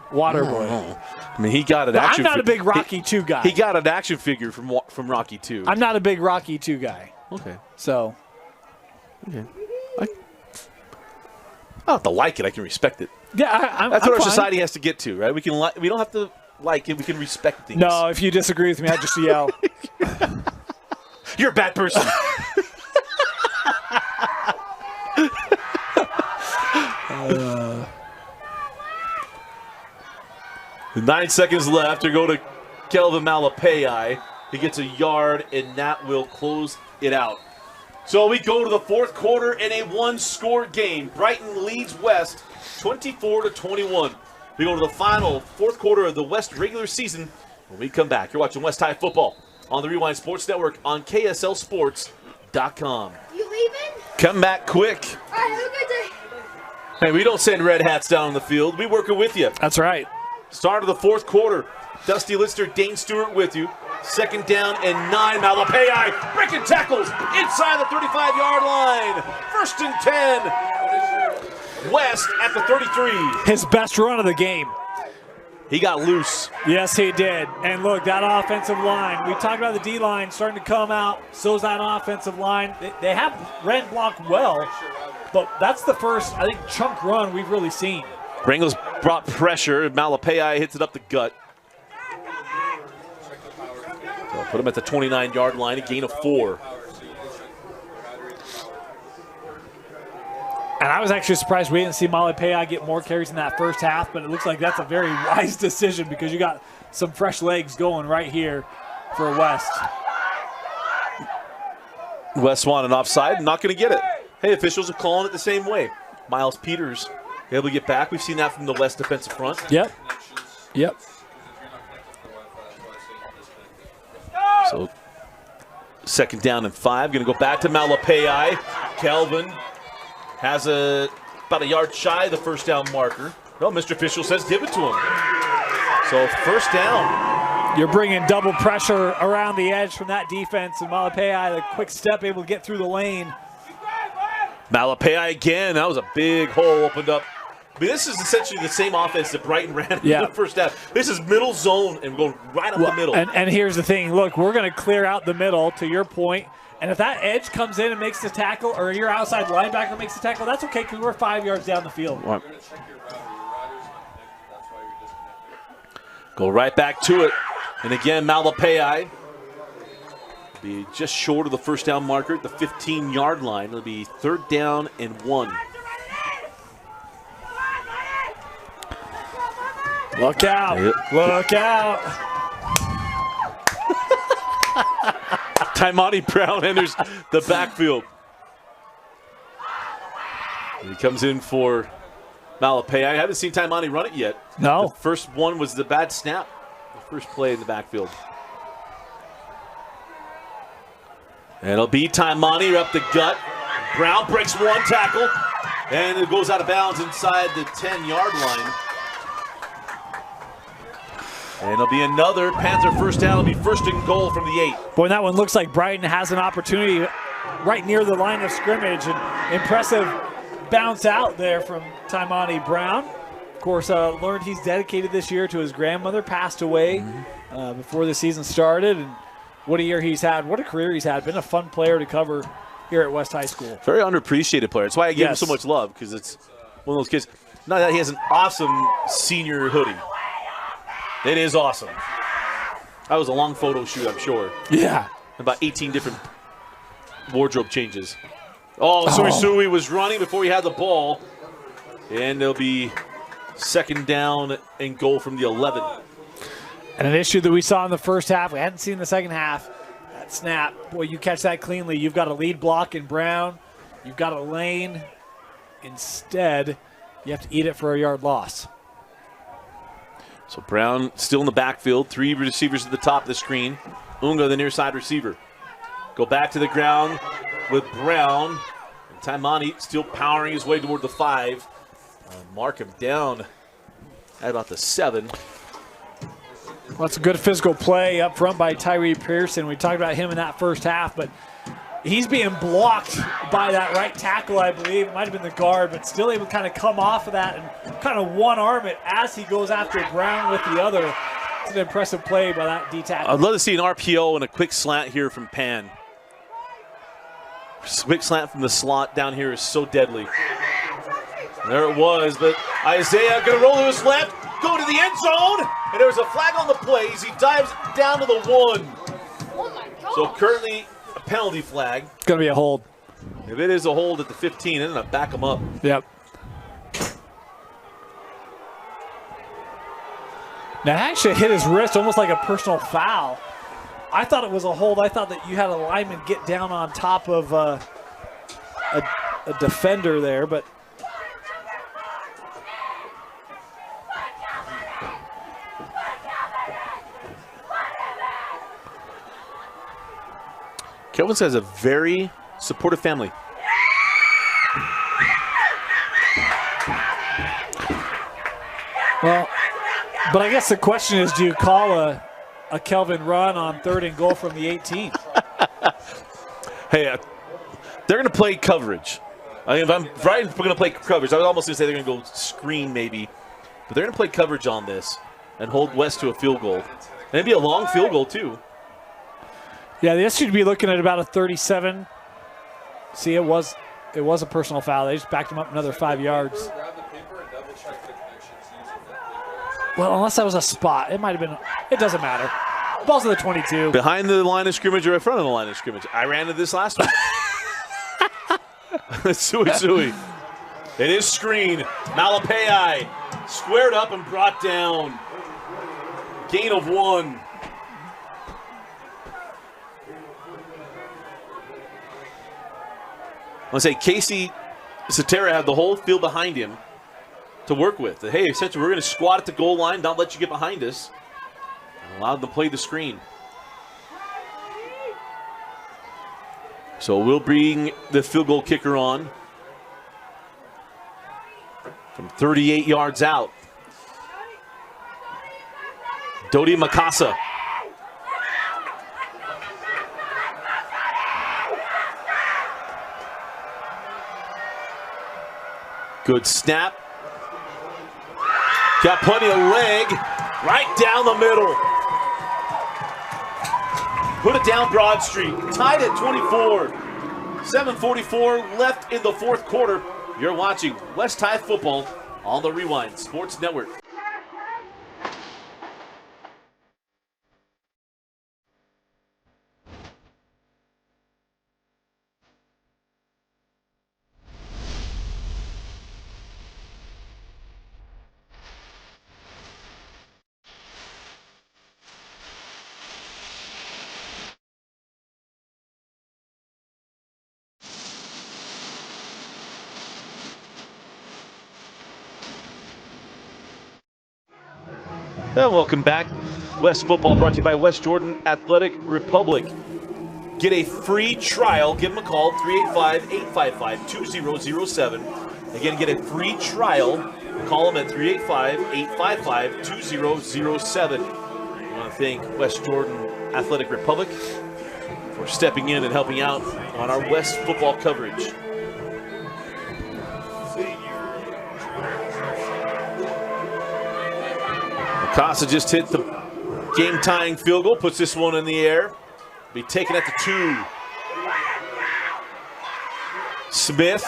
Waterboy. I mean, he got an action I'm not a big Rocky 2 guy. He got an action figure from Rocky 2. I'm not a big Rocky 2 guy. Okay. So. Okay. I don't have to like it. I can respect it. Yeah, that's what our society has to get to, right? We don't have to like it. We can respect things. No, if you disagree with me, I'd just yell. You're a bad person. With 9 seconds left to go to Kelvin Malapei. He gets a yard, and that will close it out. So we go to the fourth quarter in a one-score game. Brighton leads West 24-21. We go to the final fourth quarter of the West regular season when we come back. You're watching West High Football on the Rewind Sports Network on KSLSports.com. You leaving? Come back quick. All right, have a good day. Hey, we don't send red hats down on the field. We working with you. That's right. Start of the fourth quarter. Dusty Lister, Dane Stewart with you. Second down and 9. Malapei breaking tackles inside the 35-yard line. First and 10. West at the 33. His best run of the game. He got loose. Yes, he did. And look, that offensive line, we talked about the D-line starting to come out. So's that offensive line. They have ran block well, but that's the first, I think, chunk run we've really seen. Bengals brought pressure. Malapei hits it up the gut. So put him at the 29-yard line, a gain of 4. And I was actually surprised we didn't see Malapei get more carries in that first half, but it looks like that's a very wise decision because you got some fresh legs going right here for West. West Swan an offside, not going to get it. Hey, officials are calling it the same way. Miles Peters able to get back. We've seen that from the West defensive front. Yep. So 2nd down and 5. Going to go back to Malapei. Kelvin has about a yard shy of the first down marker. Well, Mr. Official says give it to him. So 1st down. You're bringing double pressure around the edge from that defense, and Malapei, the quick step, able to get through the lane. Malapei again. That was a big hole opened up. I mean, this is essentially the same offense that Brighton ran in the first half. This is middle zone and going right up the middle. And here's the thing. Look, we're going to clear out the middle, to your point. And if that edge comes in and makes the tackle, or your outside linebacker makes the tackle, that's okay because we're 5 yards down the field. Right. Go right back to it. And again, Malapei be just short of the first down marker at the 15-yard line. It'll be 3rd down and 1. Look out. Look out. Taimani Brown enters the backfield. He comes in for Malapei. I haven't seen Taimani run it yet. No. The first one was the bad snap. The first play in the backfield. And it'll be Taimani up the gut. Brown breaks one tackle. And it goes out of bounds inside the 10-yard line. And it'll be another Panther first down. It'll be 1st and goal from the 8. Boy, that one looks like Brighton has an opportunity right near the line of scrimmage. And impressive bounce out there from Taimani Brown. Of course, learned he's dedicated this year to his grandmother, passed away before the season started. And what a year he's had. What a career he's had. Been a fun player to cover here at West High School. Very underappreciated player. That's why I give him so much love, because it's one of those kids. Not that he has an awesome senior hoodie. It is awesome. That was a long photo shoot, I'm sure. Yeah. About 18 different wardrobe changes. Oh, Suisui was running before he had the ball. And there'll be 2nd down and goal from the 11. And an issue that we saw in the first half, we hadn't seen in the second half, that snap. Boy, you catch that cleanly. You've got a lead block in Brown. You've got a lane. Instead, you have to eat it for a yard loss. So Brown still in the backfield. 3 receivers at the top of the screen. Unga, the near side receiver. Go back to the ground with Brown. And Taimani still powering his way toward the 5. Mark him down at about the 7. Well, that's a good physical play up front by Tyree Pearson. We talked about him in that first half, but he's being blocked by that right tackle, I believe. It might have been the guard, but still able to kind of come off of that and kind of one-arm it as he goes after Brown with the other. It's an impressive play by that D tackle. I'd love to see an RPO and a quick slant here from Pan. Quick slant from the slot down here is so deadly. There it was, but Isaiah going to roll to his left, go to the end zone, and there's a flag on the play as he dives down to the 1. So currently a penalty flag. It's going to be a hold. If it is a hold at the 15, they're going to back him up. Yep. Now, it actually hit his wrist almost like a personal foul. I thought it was a hold. I thought that you had a lineman get down on top of a defender there, but Kelvin has a very supportive family. Well, but I guess the question is, do you call a Kelvin run on 3rd and goal from the 18? Hey, they're going to play coverage. I mean, if I'm Brighton's going to play coverage, I was almost going to say they're going to go screen maybe, but they're going to play coverage on this. and hold West to a field goal. Maybe a long field goal, too. Yeah, this should be looking at about a 37. See, it was a personal foul. They just backed him up another 5 yards. Well, unless that was a spot. It might have been. It doesn't matter. Ball's at the 22. Behind the line of scrimmage or in front of the line of scrimmage? I ran into this last week. Sui. It is screen. Malapei squared up and brought down. Gain of 1. I want to say Casey Satera had the whole field behind him to work with. Hey, essentially, we're going to squat at the goal line, not let you get behind us. And allowed them to play the screen. So we'll bring the field goal kicker on from 38 yards out. Dodi Makasa. Good snap. Got plenty of leg. Right down the middle. Put it down Broad Street. Tied at 24. 7:44 left in the fourth quarter. You're watching West High Football on the Rewind Sports Network. And welcome back. West Football brought to you by West Jordan Athletic Republic. Get a free trial. Give them a call, 385-855-2007. Again, get a free trial. Call them at 385-855-2007. I want to thank West Jordan Athletic Republic for stepping in and helping out on our West football coverage. Casa just hit the game-tying field goal, puts this one in the air. Be taken at the 2. Smith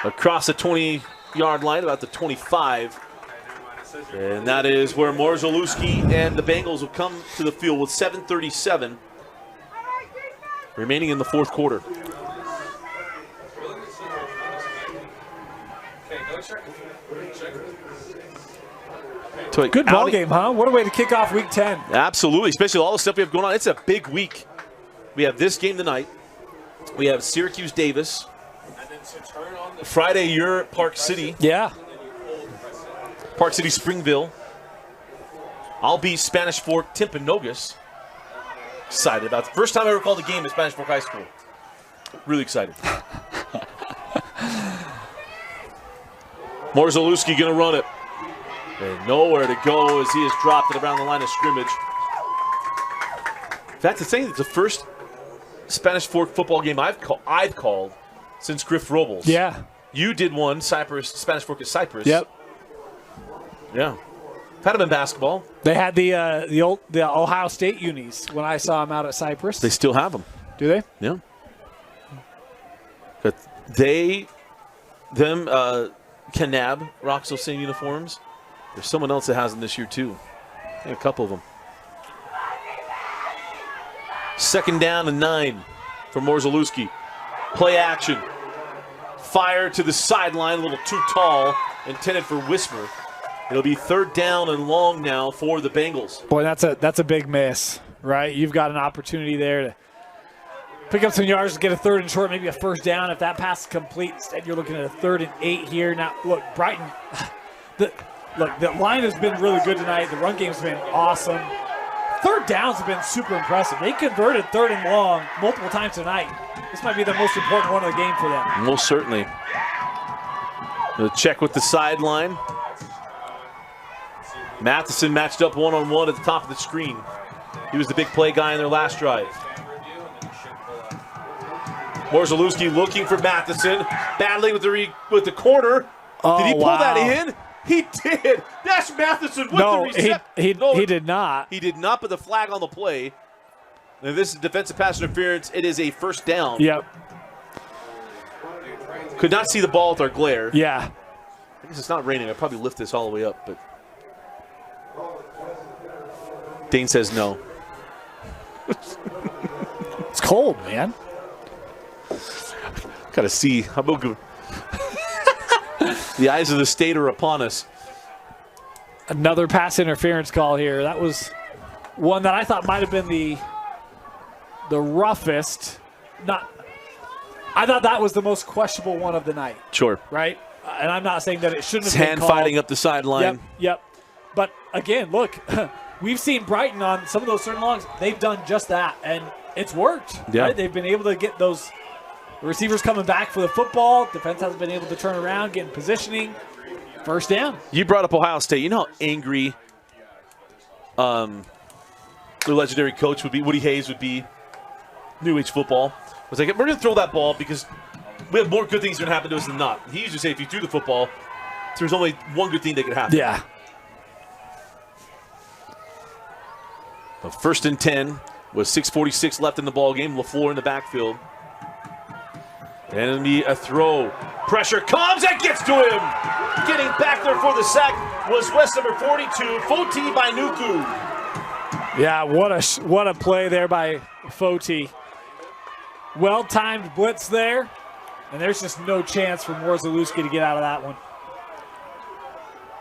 across the 20-yard line, about the 25. And that is where Morzalewski and the Bengals will come to the field with 7:37 remaining in the fourth quarter. Good ball game, huh? What a way to kick off Week 10. Absolutely, especially all the stuff we have going on. It's a big week. We have this game tonight. We have Syracuse-Davis. Friday, you're at Park City. Yeah. Park City-Springville. I'll be Spanish Fork Timpanogos. Excited about it. First time I ever called a game at Spanish Fork High School. Really excited. Morzalewski going to run it. And nowhere to go as he has dropped it around the line of scrimmage. In fact, it's saying it's the first Spanish Fork football game I've called since Griff Robles. Yeah. You did one, Spanish Fork at Cypress. Yep. Yeah. Had them in basketball. They had the Ohio State unis when I saw them out at Cypress. They still have them. Do they? Yeah. But Kanab rocks those same uniforms. There's someone else that has them this year too. I think a couple of them. 2nd down and 9 for Morzalewski. Play action. Fire to the sideline, a little too tall, intended for Wismer. It'll be 3rd down and long now for the Bengals. Boy, that's a big miss, right? You've got an opportunity there to pick up some yards, get a 3rd and short, maybe a 1st down. If that pass is complete, instead you're looking at a 3rd and 8 here. Now, look, Brighton, the line has been really good tonight. The run game's been awesome. 3rd downs have been super impressive. They converted 3rd and long multiple times tonight. This might be the most important one of the game for them. Most certainly. The check with the sideline. Matheson matched up one-on-one at the top of the screen. He was the big play guy in their last drive. Morzalewski looking for Matheson, battling with the corner. Oh, did he pull wow. that in? He did. Nash Matheson with No, the reception. he did not. He did not put the flag on the play. And this is defensive pass interference. It is a first down. Yep. Could not see the ball with our glare. Yeah. I guess it's not raining. I'd probably lift this all the way up, but Dane says no. It's cold, man. Gotta see. How about the eyes of the state are upon us. Another pass interference call here. That was one that I thought might have been the roughest. I thought that was the most questionable one of the night. Sure. Right? And I'm not saying that it shouldn't It's have been hand called. fighting up the sideline. Yep. But again, look, we've seen Brighton on some of those certain longs. They've done just that, and it's worked. Yeah. Right? They've been able to get those receivers coming back for the football. Defense hasn't been able to turn around, getting positioning. First down. You brought up Ohio State. You know how angry their legendary coach would be, Woody Hayes would be, New Age football. Was like, we're going to throw that ball because we have more good things that happen to us than not. He used to say if you threw the football, there's only one good thing that could happen. Yeah. The 1st and 10 with 6:46 left in the ball game. LaFleur in the backfield. And a throw. Pressure comes and gets to him. Getting back there for the sack was West number 42, Foti by Nuku. Yeah, what a play there by Foti. Well-timed blitz there, and there's just no chance for Morzalewski to get out of that one.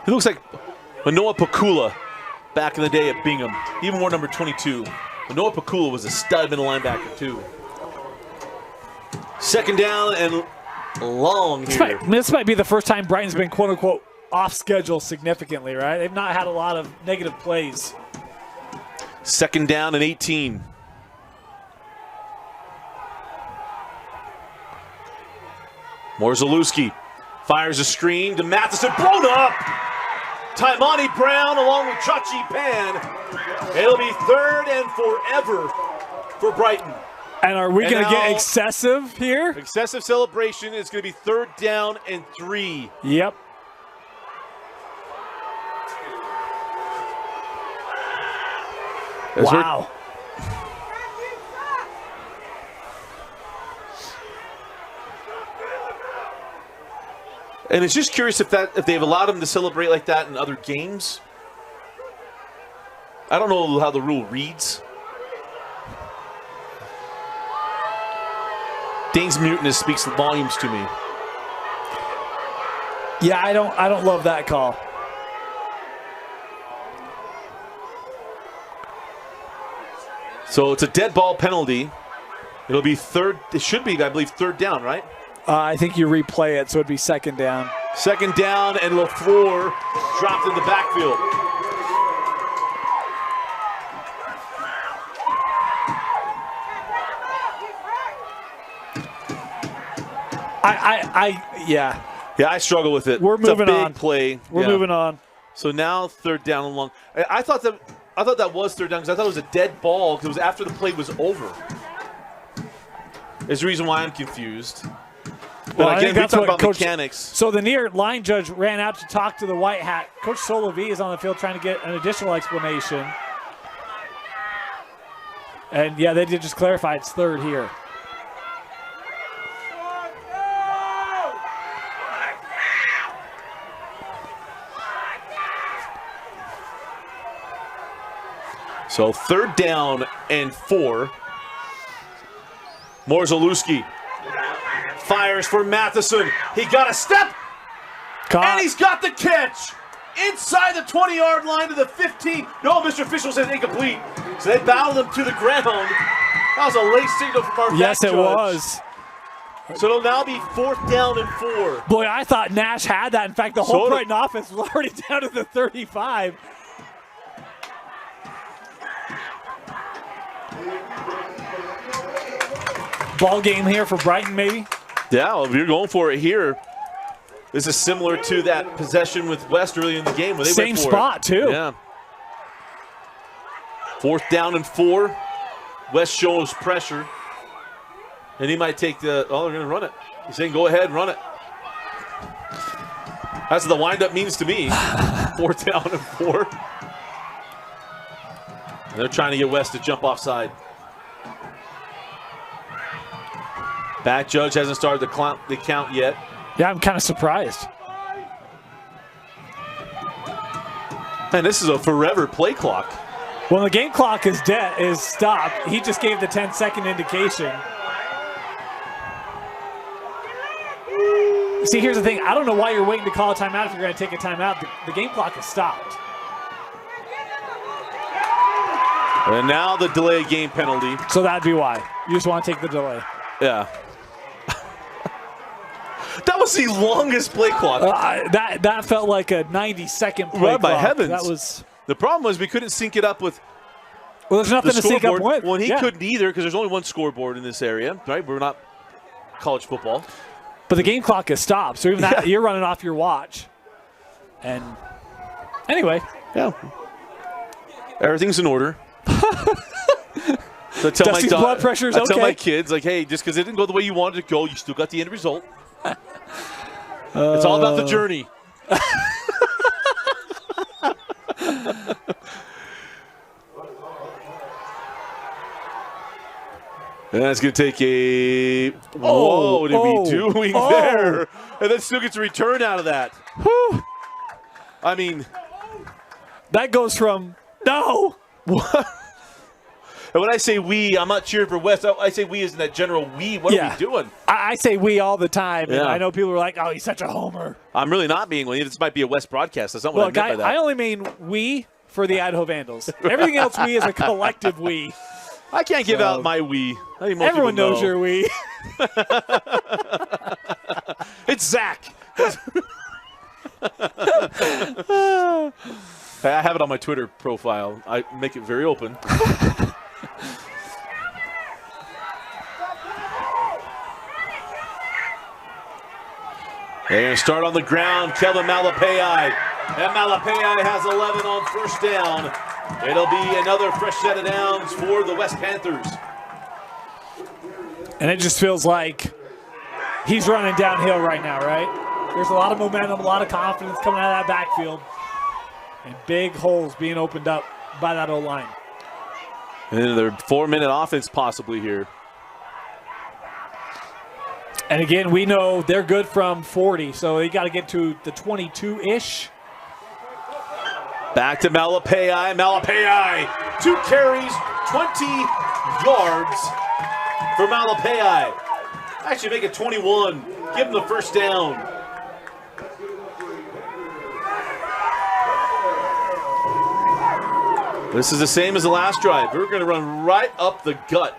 He looks like Manoa Pakula back in the day at Bingham. Even more number 22. Manoa Pakula was a stud middle linebacker too. 2nd down and long here. This might be the first time Brighton's been quote-unquote off schedule significantly, right? They've not had a lot of negative plays. 2nd down and 18. Morzalewski fires a screen to Matheson, blown up. Taimani Brown along with Chachi Pan. It'll be 3rd and forever for Brighton. And are we going to get excessive here? Excessive celebration. It's going to be 3rd down and 3. Yep. Wow. And it's just curious if they've allowed him to celebrate like that in other games. I don't know how the rule reads. Dane's muteness speaks volumes to me. Yeah, I don't love that call. So it's a dead ball penalty. It'll be it should be, I believe, 3rd down, right? I think you replay it, so it'd be 2nd down. 2nd down, and LaFleur dropped in the backfield. Yeah. Yeah, I struggle with it. We're moving on. It's a big play. We're moving on. So now 3rd down and long. I thought that was 3rd down because I thought it was a dead ball because it was after the play was over. There's the reason why I'm confused. But again, we talk about mechanics. So the near line judge ran out to talk to the white hat. Coach Solovi is on the field trying to get an additional explanation. And, yeah, they did just clarify it's 3rd here. So 3rd down and 4. Morzalewski fires for Matheson. He got a step, and he's got the catch. Inside the 20-yard line to the 15. No, Mr. Official says incomplete. So they battled him to the ground. That was a late signal from our Yes, it judge. was. So it'll now be 4th down and 4. Boy, I thought Nash had that. In fact, the whole Brighton offense was already down to the 35. Ball game here for Brighton, maybe? Yeah, well, if you're going for it here, this is similar to that possession with West early in the game where they Same went for spot, too. Yeah. 4th down and 4. West shows pressure. And he might take they're going to run it. He's saying, go ahead, run it. That's what the windup means to me. 4th down and 4. And they're trying to get West to jump offside. Back judge hasn't started the count yet. Yeah, I'm kind of surprised. Man, this is a forever play clock. When the game clock is stopped, he just gave the 10-second indication. See, here's the thing. I don't know why you're waiting to call a timeout if you're going to take a timeout. The game clock is stopped. And now the delay game penalty. So that'd be why. You just want to take the delay. Yeah. That was the longest play clock. That felt like a 90-second play right, clock. by heavens. That was. The problem was we couldn't sync it up with. Well, there's nothing to sync up with. Well, he couldn't either because there's only one scoreboard in this area, right? We're not college football. But the game clock is stopped, so even that you're running off your watch. And anyway, yeah, everything's in order. So Dusty's blood pressure is okay. I tell my kids, like, hey, just because it didn't go the way you wanted it to go, you still got the end result. It's all about the journey. And that's going to take a. Whoa, what are we doing there? And then still gets a return out of that. Whew. I mean, that goes from no. What? And when I say we, I'm not cheering for West. I say we as in that general we. What are we doing? I say we all the time. Yeah. And I know people are like, oh, he's such a homer. I'm really not being one. This might be a West broadcast. That's not what I meant by that. I only mean we for the Idaho Vandals. Everything else we is a collective we. I can't give out my we. I think most everyone knows your we. It's Zach. I have it on my Twitter profile. I make it very open. They're going to start on the ground. Kelvin Malapei. And Malapei has 11 on first down. It'll be another fresh set of downs for the West Panthers. And it just feels like he's running downhill right now, right? There's a lot of momentum, a lot of confidence coming out of that backfield. And big holes being opened up by that O-line. And another 4-minute offense possibly here. And again, we know they're good from 40, so they got to get to the 22-ish. Back to Malapei. Malapei, 2 carries, 20 yards for Malapei. Actually make it 21. Give him the first down. This is the same as the last drive. We're going to run right up the gut.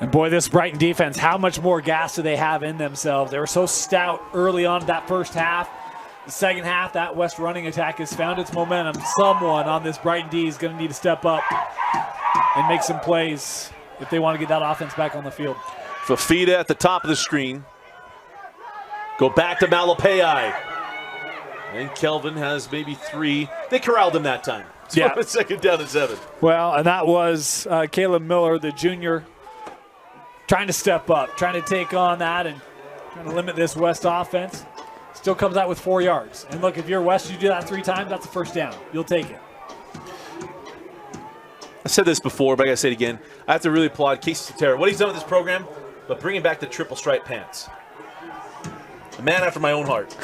And boy, this Brighton defense, how much more gas do they have in themselves? They were so stout early on that first half. The second half, that West running attack has found its momentum. Someone on this Brighton D is going to need to step up and make some plays if they want to get that offense back on the field. Fafita at the top of the screen. Go back to Malapei. And Kelvin has maybe 3. They corralled him that time. So yeah. It's 2nd down and 7. Well, and that was Caleb Miller, the junior, trying to step up, trying to take on that and trying to limit this West offense. Still comes out with 4 yards. And look, if you're West, you do that 3 times, that's a first down. You'll take it. I said this before, but I got to say it again. I have to really applaud Casey Sotero. What he's done with this program, but bringing back the triple stripe pants. A man after my own heart.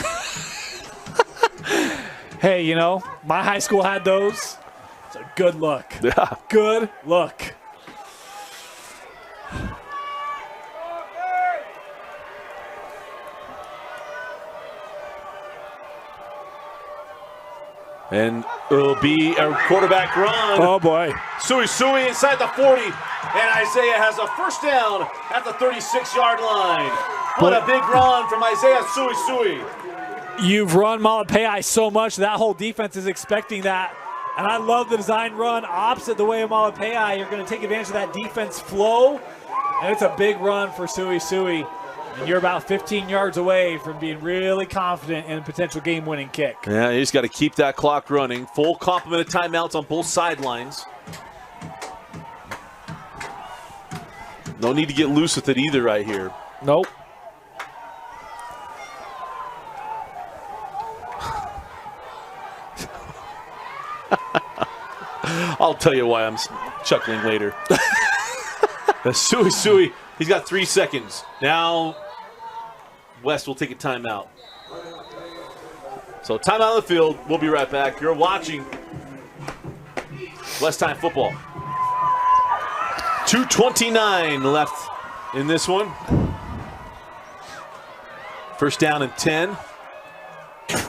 Hey, you know, my high school had those. It's a good look. Yeah. Good look. And it'll be a quarterback run. Oh, boy. Sui inside the 40. And Isaiah has a first down at the 36-yard line. What a big run from Isaiah Sui. You've run Malapei so much, that whole defense is expecting that. And I love the design run opposite the way of Malapei. You're going to take advantage of that defense flow. And it's a big run for Sui. And you're about 15 yards away from being really confident in a potential game-winning kick. Yeah, you just got to keep that clock running. Full complement of timeouts on both sidelines. No need to get loose with it either right here. I'll tell you why I'm chuckling later. Sui, he's got 3 seconds. Now, West will take a timeout. So timeout on the field. We'll be right back. You're watching West Time football. 2:29 left in this one. First down and 10.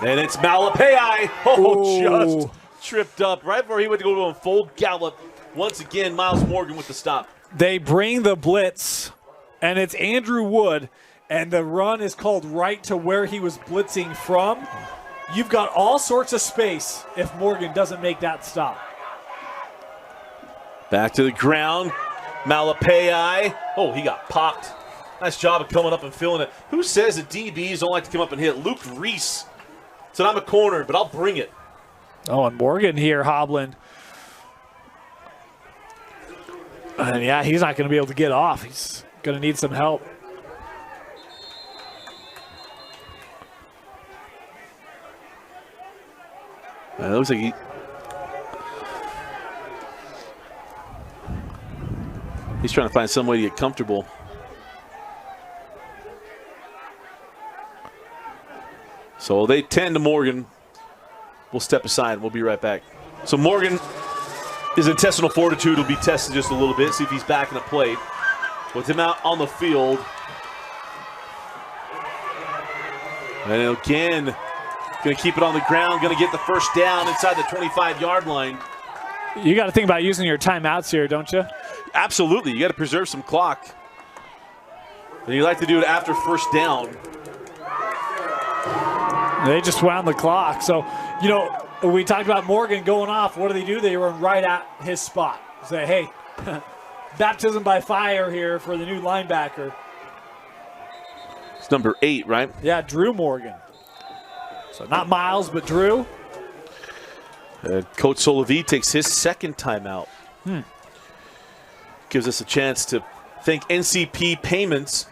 And it's Malapei. Just tripped up right before he went to go to a full gallop. Once again, Miles Morgan with the stop. They bring the blitz, and it's Andrew Wood, and the run is called right to where he was blitzing from. You've got all sorts of space if Morgan doesn't make that stop. Back to the ground. Malapei. Oh, he got popped. Nice job of coming up and filling it. Who says that DBs don't like to come up and hit? Luke Reese said, I'm a corner, but I'll bring it. Oh, and Morgan here hobbling. And yeah, he's not going to be able to get off. He's going to need some help. It looks like he's trying to find some way to get comfortable. So they tend to Morgan. We'll step aside. We'll be right back. So Morgan, his intestinal fortitude will be tested just a little bit, see if he's back in the play. With him out on the field. And again, going to keep it on the ground, going to get the first down inside the 25-yard line. You got to think about using your timeouts here, don't you? Absolutely. You got to preserve some clock. And you like to do it after first down. They just wound the clock. So, you know, we talked about Morgan going off. What do? They run right at his spot. Say, hey, baptism by fire here for the new linebacker. It's number 8, right? Yeah, Drew Morgan. So not Miles, but Drew. Coach Solovi takes his second timeout. Gives us a chance to thank NCP Payments.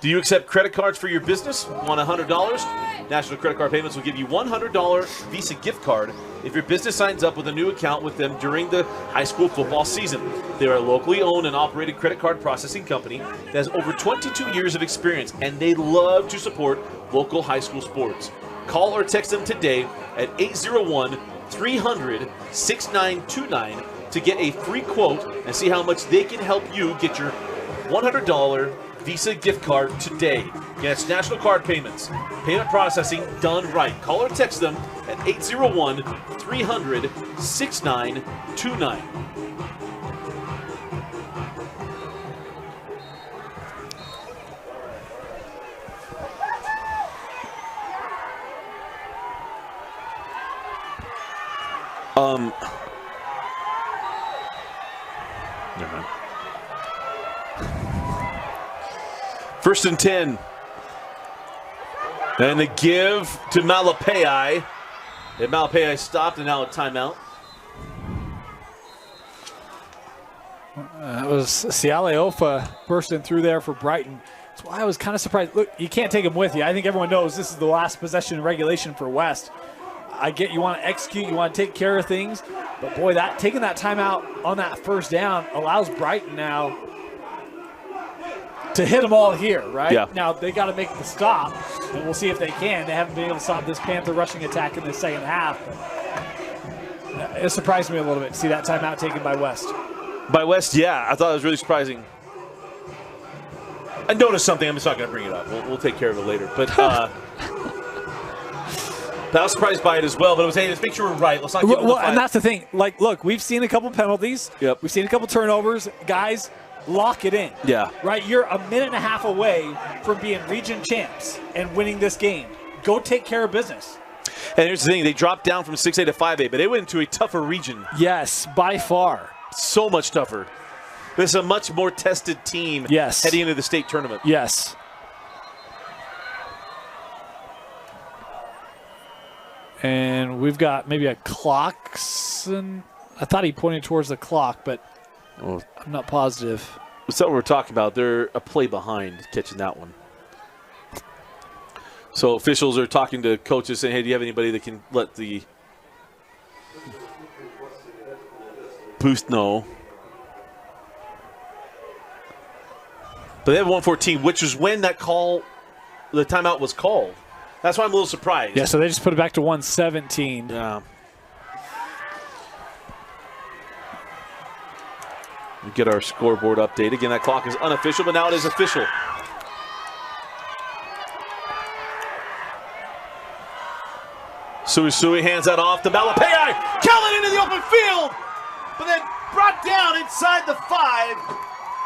Do you accept credit cards for your business? Want $100? National Credit Card Payments will give you $100 Visa gift card if your business signs up with a new account with them during the high school football season. They are a locally owned and operated credit card processing company that has over 22 years of experience, and they love to support local high school sports. Call or text them today at 801-300-6929 to get a free quote and see how much they can help you get your $100 Visa gift card today. Again, it's National Card Payments. Payment processing done right. Call or text them at 801-300-6929. Never mind. First and 10. And the give to Malapei. And Malapei stopped, and now a timeout. It was Sialeofa bursting through there for Brighton. That's why I was kind of surprised. Look, you can't take him with you. I think everyone knows this is the last possession in regulation for West. I get you want to execute, you want to take care of things, but boy, taking that timeout on that first down allows Brighton now to hit them all here, right? Yeah. Now they got to make the stop, and we'll see if they can. They haven't been able to stop this Panther rushing attack in the second half. But it surprised me a little bit to see that timeout taken by West. By West, yeah. I thought it was really surprising. I noticed something. I'm just not going to bring it up. We'll take care of it later. But I was surprised by it as well. But it was, hey, let's make sure we're right. Let's not give them the fight. And that's the thing. Like, look, we've seen a couple penalties. Yep. We've seen a couple turnovers. Guys, lock it in. Yeah. Right? You're a minute and a half away from being region champs and winning this game. Go take care of business. And here's the thing. They dropped down from 6A to 5A, but they went into a tougher region. Yes, by far. So much tougher. This is a much more tested team heading into the state tournament. Yes. And we've got maybe a clock. I thought he pointed towards the clock, but I'm not positive. That's what we're talking about. They're a play behind catching that one. So officials are talking to coaches saying, hey, do you have anybody that can let the Boost, no. But they have 114, which is when that call, the timeout was called. That's why I'm a little surprised. Yeah, so they just put it back to 117. Yeah. We get our scoreboard update. Again, that clock is unofficial, but now it is official. Suisui hands that off to Malapei. Kellen into the open field, but then brought down inside the 5.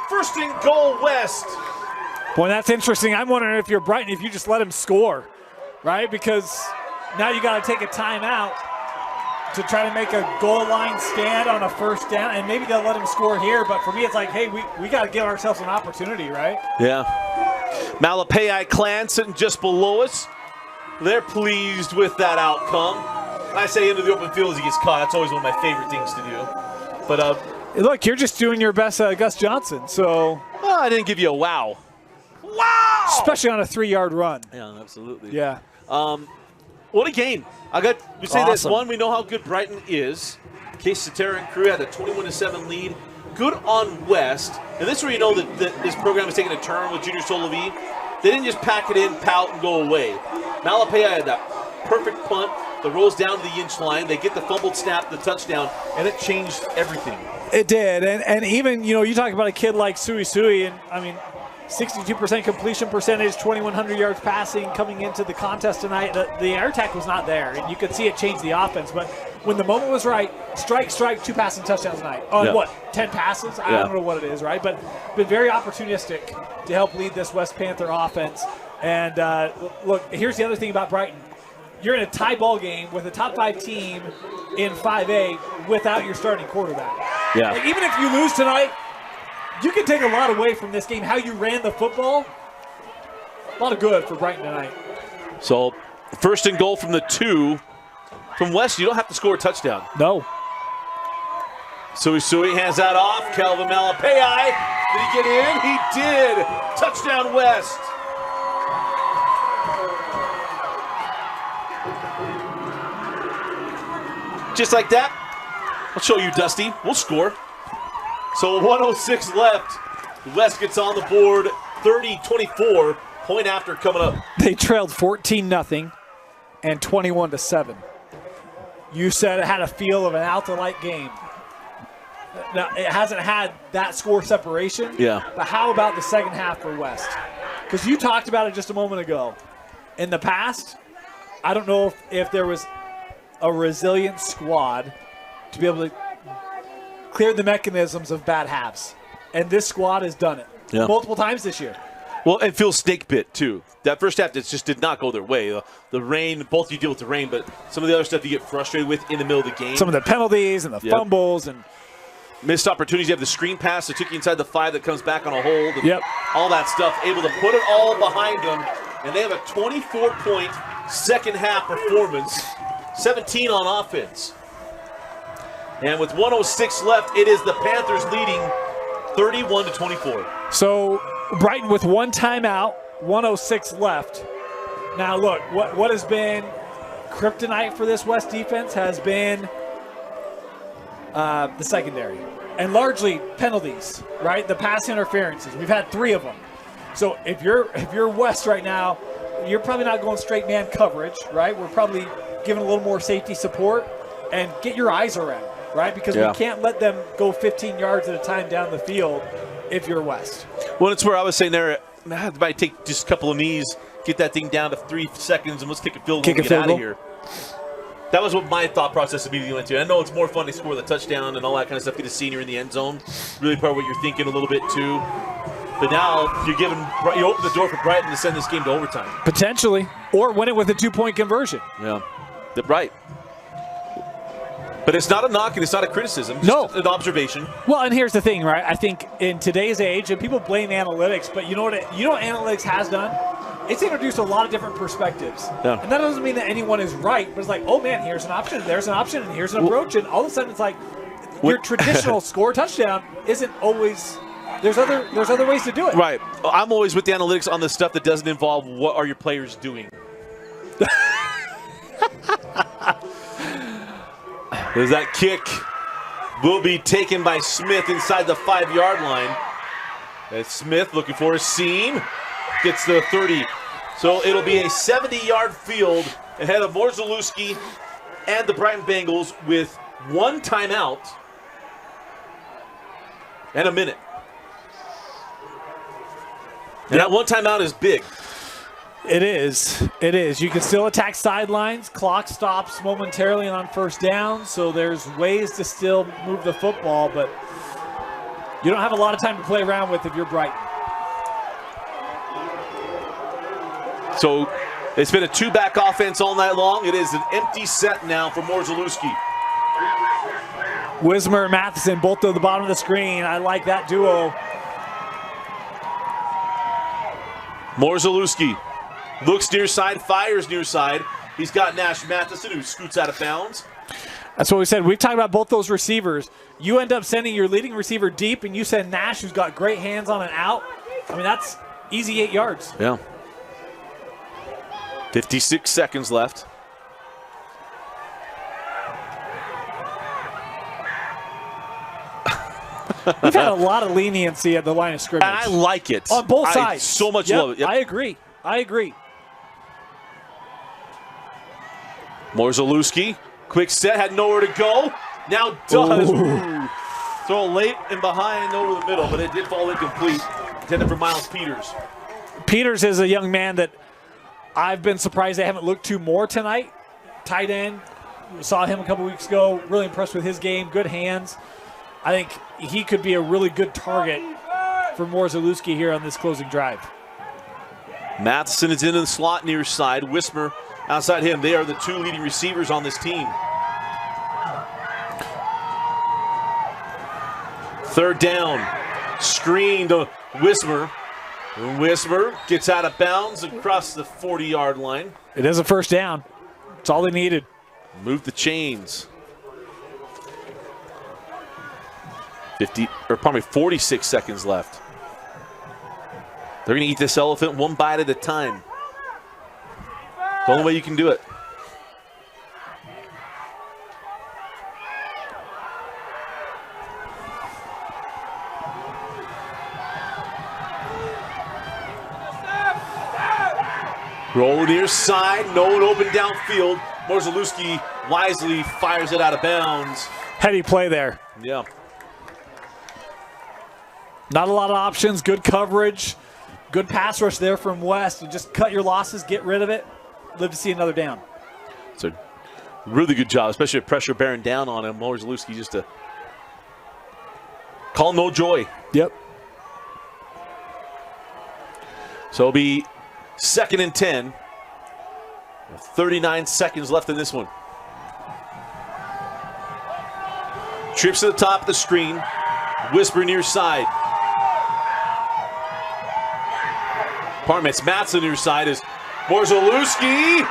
First and goal, West. Boy, that's interesting. I'm wondering if you're Brighton, if you just let him score, right? Because now you got to take a timeout to try to make a goal line stand on a first down, and maybe they'll let him score here. But for me, it's like, hey, we got to give ourselves an opportunity, right? Yeah. Malapei clan sitting just below us. They're pleased with that outcome. I say into the open field as he gets caught. That's always one of my favorite things to do. But look, you're just doing your best, Gus Johnson. So I didn't give you a wow. Wow! Especially on a 3-yard run. Yeah, absolutely. Yeah. What a game. We say this one, we know how good Brighton is. Case Cetera and crew had a 21-7 lead. Good on West. And this is where you know that this program is taking a turn with Junior Solovi. They didn't just pack it in, pout, and go away. Malapei had that perfect punt that rolls down to the inch line. They get the fumbled snap, the touchdown, and it changed everything. It did. And even, you talk about a kid like Suisui, and I mean, 62% completion percentage, 2,100 yards passing coming into the contest tonight. The air attack was not there, and you could see it change the offense. But when the moment was right, strike, 2 passing touchdowns tonight. On 10 passes? I don't know what it is, right? But been very opportunistic to help lead this West Panther offense. And look, here's the other thing about Brighton. You're in a tie ball game with a top 5 team in 5A without your starting quarterback. Yeah. Like, even if you lose tonight, you can take a lot away from this game. How you ran the football, a lot of good for Brighton tonight. So, first and goal from the 2. From West, you don't have to score a touchdown. No. Suisui hands that off. Calvin Malapei. Did he get in? He did. Touchdown, West. Just like that. I'll show you, Dusty. We'll score. So 106 left. West gets on the board. 30-24. Point after coming up. They trailed 14-0 and 21-7. You said it had a feel of an out-the-light game. Now, it hasn't had that score separation. Yeah. But how about the second half for West? Because you talked about it just a moment ago. In the past, I don't know if there was a resilient squad to be able to clear the mechanisms of bad halves. And this squad has done it multiple times this year. Well, and Phil snake bit, too. That first half just did not go their way. The rain, both you deal with the rain, but some of the other stuff you get frustrated with in the middle of the game. Some of the penalties and the fumbles and missed opportunities. You have the screen pass that took you inside the 5 that comes back on a hold. And all that stuff. Able to put it all behind them. And they have a 24-point second half performance. 17 on offense. And with 106 left, it is the Panthers leading 31-24. So Brighton with one timeout, 106 left. Now look, what has been kryptonite for this West defense has been the secondary. And largely penalties, right? The pass interferences. We've had 3 of them. So if you're West right now, you're probably not going straight man coverage, right? We're probably giving a little more safety support and get your eyes around, right? Because we can't let them go 15 yards at a time down the field if you're West. Well, it's where I was saying there, it might take just a couple of knees, get that thing down to 3 seconds, and let's kick a field goal and get out of here. That was what my thought process immediately went to. I know it's more fun to score the touchdown and all that kind of stuff, get a senior in the end zone. Really part of what you're thinking a little bit too. But now you open the door for Brighton to send this game to overtime. Potentially. Or win it with a 2-point conversion. Yeah. Right. But it's not a knock and it's not a criticism. Just an observation. Well, and here's the thing, right? I think in today's age, and people blame analytics, but you know what analytics has done? It's introduced a lot of different perspectives. Yeah. And that doesn't mean that anyone is right, but it's like, oh man, here's an option, there's an option, and here's an approach, and all of a sudden it's like your traditional score touchdown isn't always. There's other ways to do it. Right. I'm always with the analytics on the stuff that doesn't involve what are your players doing. As that kick will be taken by Smith inside the 5-yard line. As Smith looking for a seam. Gets to the 30. So it'll be a 70-yard field ahead of Morzalewski and the Brighton Bengals with 1 timeout and a minute. And that 1 timeout is big. It is. It is. You can still attack sidelines. Clock stops momentarily on first down, so there's ways to still move the football, but you don't have a lot of time to play around with if you're Brighton. So it's been a 2-back offense all night long. It is an empty set now for Morzalewski. Wismer and Matheson both to the bottom of the screen. I like that duo. Morzalewski looks near side, fires near side. He's got Nash Matheson who scoots out of bounds. That's what we said. We've talked about both those receivers. You end up sending your leading receiver deep, and you send Nash, who's got great hands on an out. I mean, that's easy 8 yards. Yeah. 56 seconds left. We've had a lot of leniency at the line of scrimmage. And I like it. On both sides. I so much love it. Yep. I agree. Morzalewski, quick set, had nowhere to go. Now does. Throw late and behind over the middle, but it did fall incomplete. Intended for Miles Peters. Peters is a young man that I've been surprised they haven't looked to more tonight. Tight end. Saw him a couple weeks ago. Really impressed with his game. Good hands. I think he could be a really good target for Morzalewski here on this closing drive. Matheson is in the slot near side. Wismer outside him. They are the 2 leading receivers on this team. 3rd down. Screen to Wismer. Wismer gets out of bounds across the 40-yard line. It is a first down. It's all they needed. Move the chains. 46 seconds left. They're going to eat this elephant 1 bite at a time. It's the only way you can do it. Roll near side, no one open downfield. Morzalewski wisely fires it out of bounds. Heady play there. Yeah. Not a lot of options, good coverage, good pass rush there from West. You just cut your losses, get rid of it, live to see another down. It's a really good job, especially with pressure bearing down on him. Morzalewski just to call no joy. Yep. So it'll be 2nd and 10. 39 seconds left in this one. Trips to the top of the screen. Wismer near side. Pardon me, it's Matheson near side as Morzalewski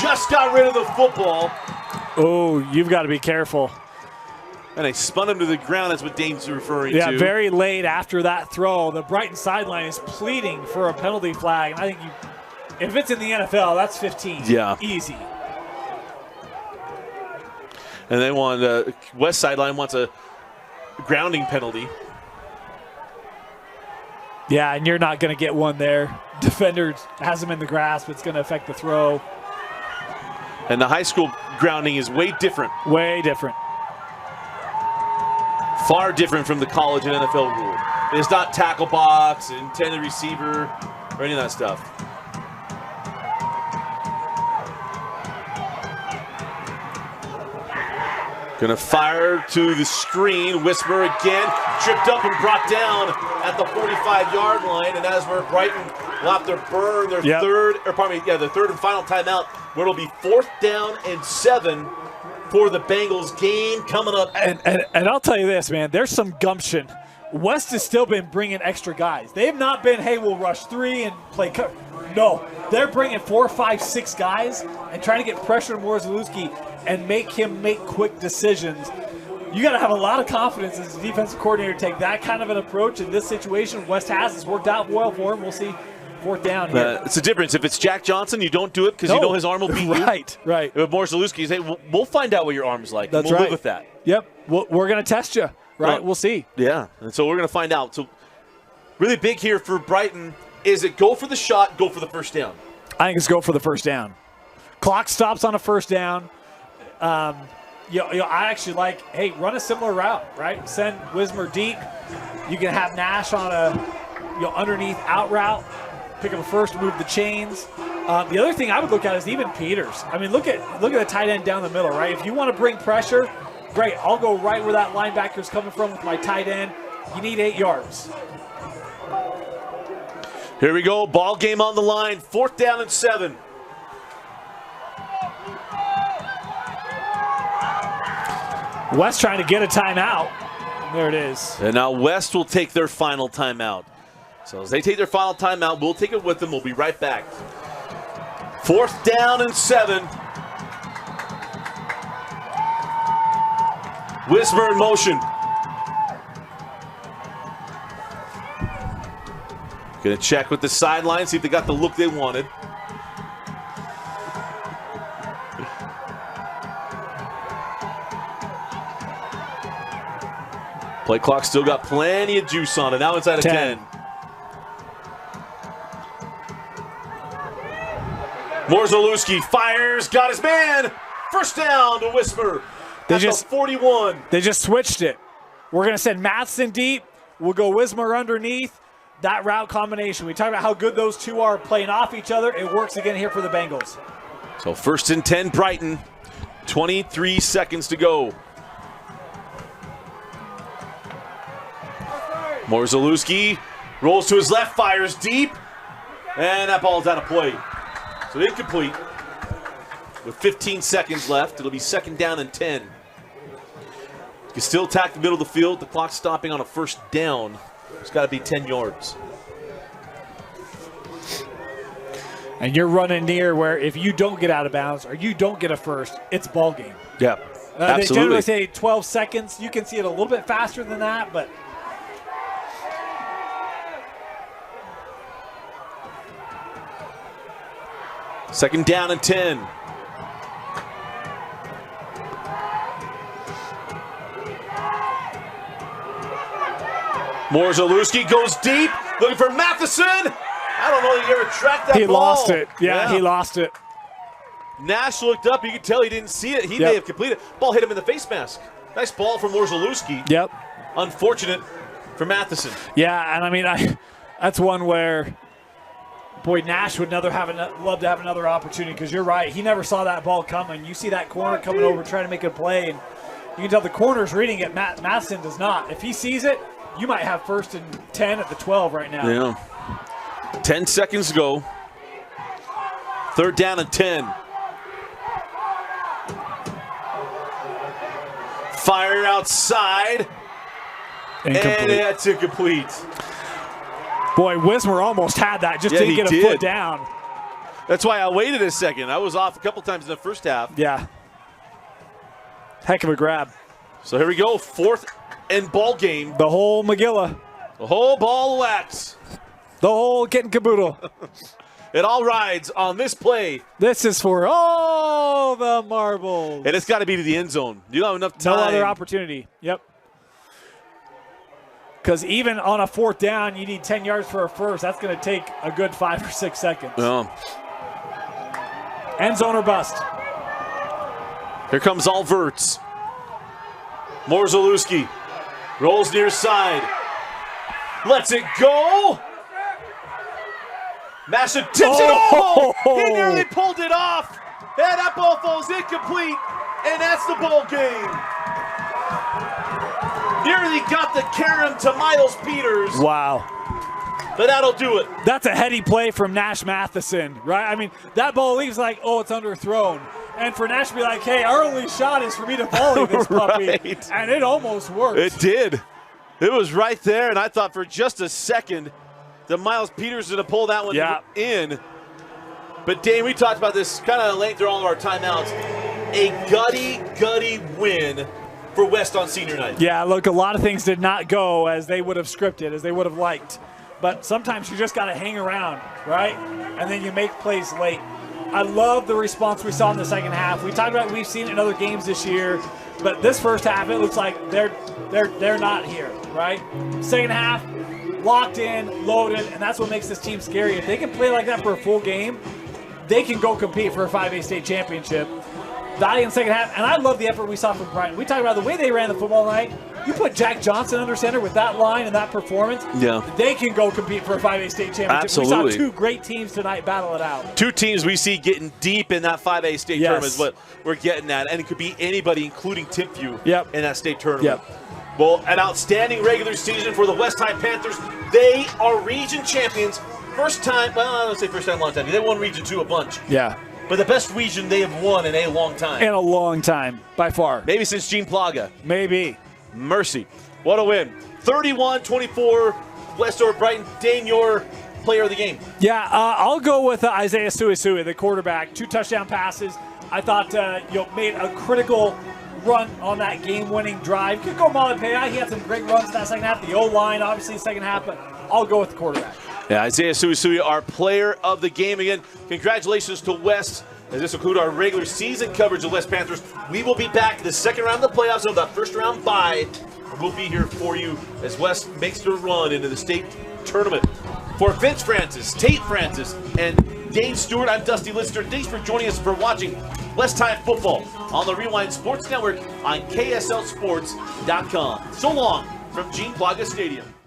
just got rid of the football. Oh, you've got to be careful. And they spun him to the ground. That's what Dane's referring to. Yeah, very late after that throw. The Brighton sideline is pleading for a penalty flag. And I think if it's in the NFL, that's 15. Yeah. Easy. And they want, West sideline wants a grounding penalty. Yeah, and you're not going to get one there. Defender has him in the grasp. It's going to affect the throw. And the high school grounding is way different. Way different. Far different from the college and NFL rule. It's not tackle box, intended receiver, or any of that stuff. Gonna fire to the screen. Wismer again, tripped up and brought down at the 45-yard line. And as we're Brighton will have to burn their third and final timeout, where it'll be 4th down and 7 for the Bengals game coming up. And I'll tell you this, man, there's some gumption. West has still been bringing extra guys. They have not been, hey, we'll rush 3 and play cover. No, they're bringing 4, 5, 6 guys and trying to get pressure on Morzalewski and make him make quick decisions. You got to have a lot of confidence as a defensive coordinator to take that kind of an approach in this situation. West has. It's worked out well for him. We'll see if 4th down here. It's a difference. If it's Jack Johnson, you don't do it because you know his arm will beat you. Right. If Morris Zalewski, you say, we'll find out what your arm's like. That's we'll right. live with that. Yep. We're going to test you, right? We'll see. Yeah, and so we're going to find out. So really big here for Brighton. Is it go for the shot, go for the first down? I think it's go for the first down. Clock stops on a first down. I actually like, hey, run a similar route, right? Send Wismer deep. You can have Nash on a underneath out route. Pick up a first, move the chains. The other thing I would look at is even Peters. I mean, look at the tight end down the middle, right? If you want to bring pressure, great. I'll go right where that linebacker's coming from with my tight end. You need 8 yards. Here we go. Ball game on the line. 4th down and 7. West trying to get a timeout. There it is. And now West will take their final timeout. So as they take their final timeout, we'll take it with them. We'll be right back. 4th down and 7. Wismer in motion. Gonna check with the sideline, see if they got the look they wanted. Play clock still got plenty of juice on it. Now it's at a 10. Zalewski fires, got his man. First down to Wismer. That's the 41. They just switched it. We're going to send Matheson deep. We'll go Wismer underneath. That route combination. We talked about how good those two are playing off each other. It works again here for the Bengals. So 1st and 10, Brighton. 23 seconds to go. Zalewski rolls to his left, fires deep, and that ball's out of play. So incomplete. With 15 seconds left, it'll be 2nd down and 10. You can still attack the middle of the field. The clock's stopping on a first down. It's got to be 10 yards. And you're running near where if you don't get out of bounds or you don't get a first, it's ball game. Yeah, absolutely. They generally say 12 seconds. You can see it a little bit faster than that, but... Second down and 10. Zalewski goes deep, looking for Matheson. I don't know that you ever tracked that ball. He lost it. Yeah, he lost it. Nash looked up. You could tell he didn't see it. He may have completed it. Ball hit him in the face mask. Nice ball from Zalewski. Yep. Unfortunate for Matheson. Yeah, and I mean, that's one where, boy, Nash would love to have another opportunity because you're right. He never saw that ball coming. You see that corner coming over trying to make a play, and you can tell the corner's reading it. Matheson does not. If he sees it, you might have 1st and 10 at the 12 right now. Yeah. 10 seconds to go. 3rd down and 10. Fire outside. Incomplete. And that's incomplete. Boy, Wismer almost had that, just didn't get a foot down. That's why I waited a second. I was off a couple times in the first half. Yeah. Heck of a grab. So here we go, 4th and ball game. The whole Magilla. The whole ball of wax. The whole kit and caboodle. It all rides on this play. This is for all the marbles. And it's got to be to the end zone. You don't have enough time. No other opportunity. Yep. Because even on a 4th down, you need 10 yards for a first. That's going to take a good 5 or 6 seconds. End zone or bust. Here comes Alverts. Zalewski rolls near side. Lets it go. Masha tips it. Oh! He nearly pulled it off. And that ball falls incomplete. And that's the ball game. Nearly got the carom to Miles Peters. Wow. But that'll do it. That's a heady play from Nash Matheson, right? I mean, that ball leaves like, oh, it's underthrown. And for Nash to be like, hey, our only shot is for me to volley this puppy. Right. And it almost worked. It did. It was right there, and I thought for just a second that Miles Peters was going to pull that one in. But, Dane, we talked about this kind of late through all of our timeouts. A gutty win for West on senior night. Yeah, look, a lot of things did not go as they would have scripted, as they would have liked. but sometimes you just got to hang around, right? And then you make plays late. I love the response we saw in the second half. We talked about we've seen it in other games this year, but this first half it looks like they're not here, right? Second half, locked in, loaded, and that's what makes this team scary. If they can play like that for a full game, they can go compete for a 5A state championship. Value in second half, and I love the effort we saw from Brighton. We talked about the way they ran the football tonight. You put Jack Johnson under center with that line and that performance, they can go compete for a 5A state championship. Absolutely. We saw two great teams tonight battle it out. Two teams we see getting deep in that 5A state tournament is what we're getting at, and it could be anybody, including Timpview, in that state tournament. Well, an outstanding regular season for the West High Panthers. They are region champions. First time, well, I don't say first time, long time. They won Region 2 a bunch. But the best region they have won in a long time. In a long time, by far. Maybe since Gene Plaga. Maybe. Mercy. What a win. 31-24, West or Brighton. Dane, your player of the game. Yeah, I'll go with Isaiah Suisui, the quarterback. 2 touchdown passes. I thought made a critical run on that game-winning drive. Could go Malapea. He had some great runs in that second half. The O-line, obviously, second half, but I'll go with the quarterback. Yeah, Isaiah Suisui, our player of the game. Again, congratulations to West, as this will conclude our regular season coverage of West Panthers. We will be back in the second round of the playoffs, so that first round bye. We'll be here for you as West makes their run into the state tournament. For Vince Francis, Tate Francis, and Dane Stewart, I'm Dusty Lister. Thanks for joining us for watching West High Football on the Rewind Sports Network on KSLSports.com. So long from Gene Plaga Stadium.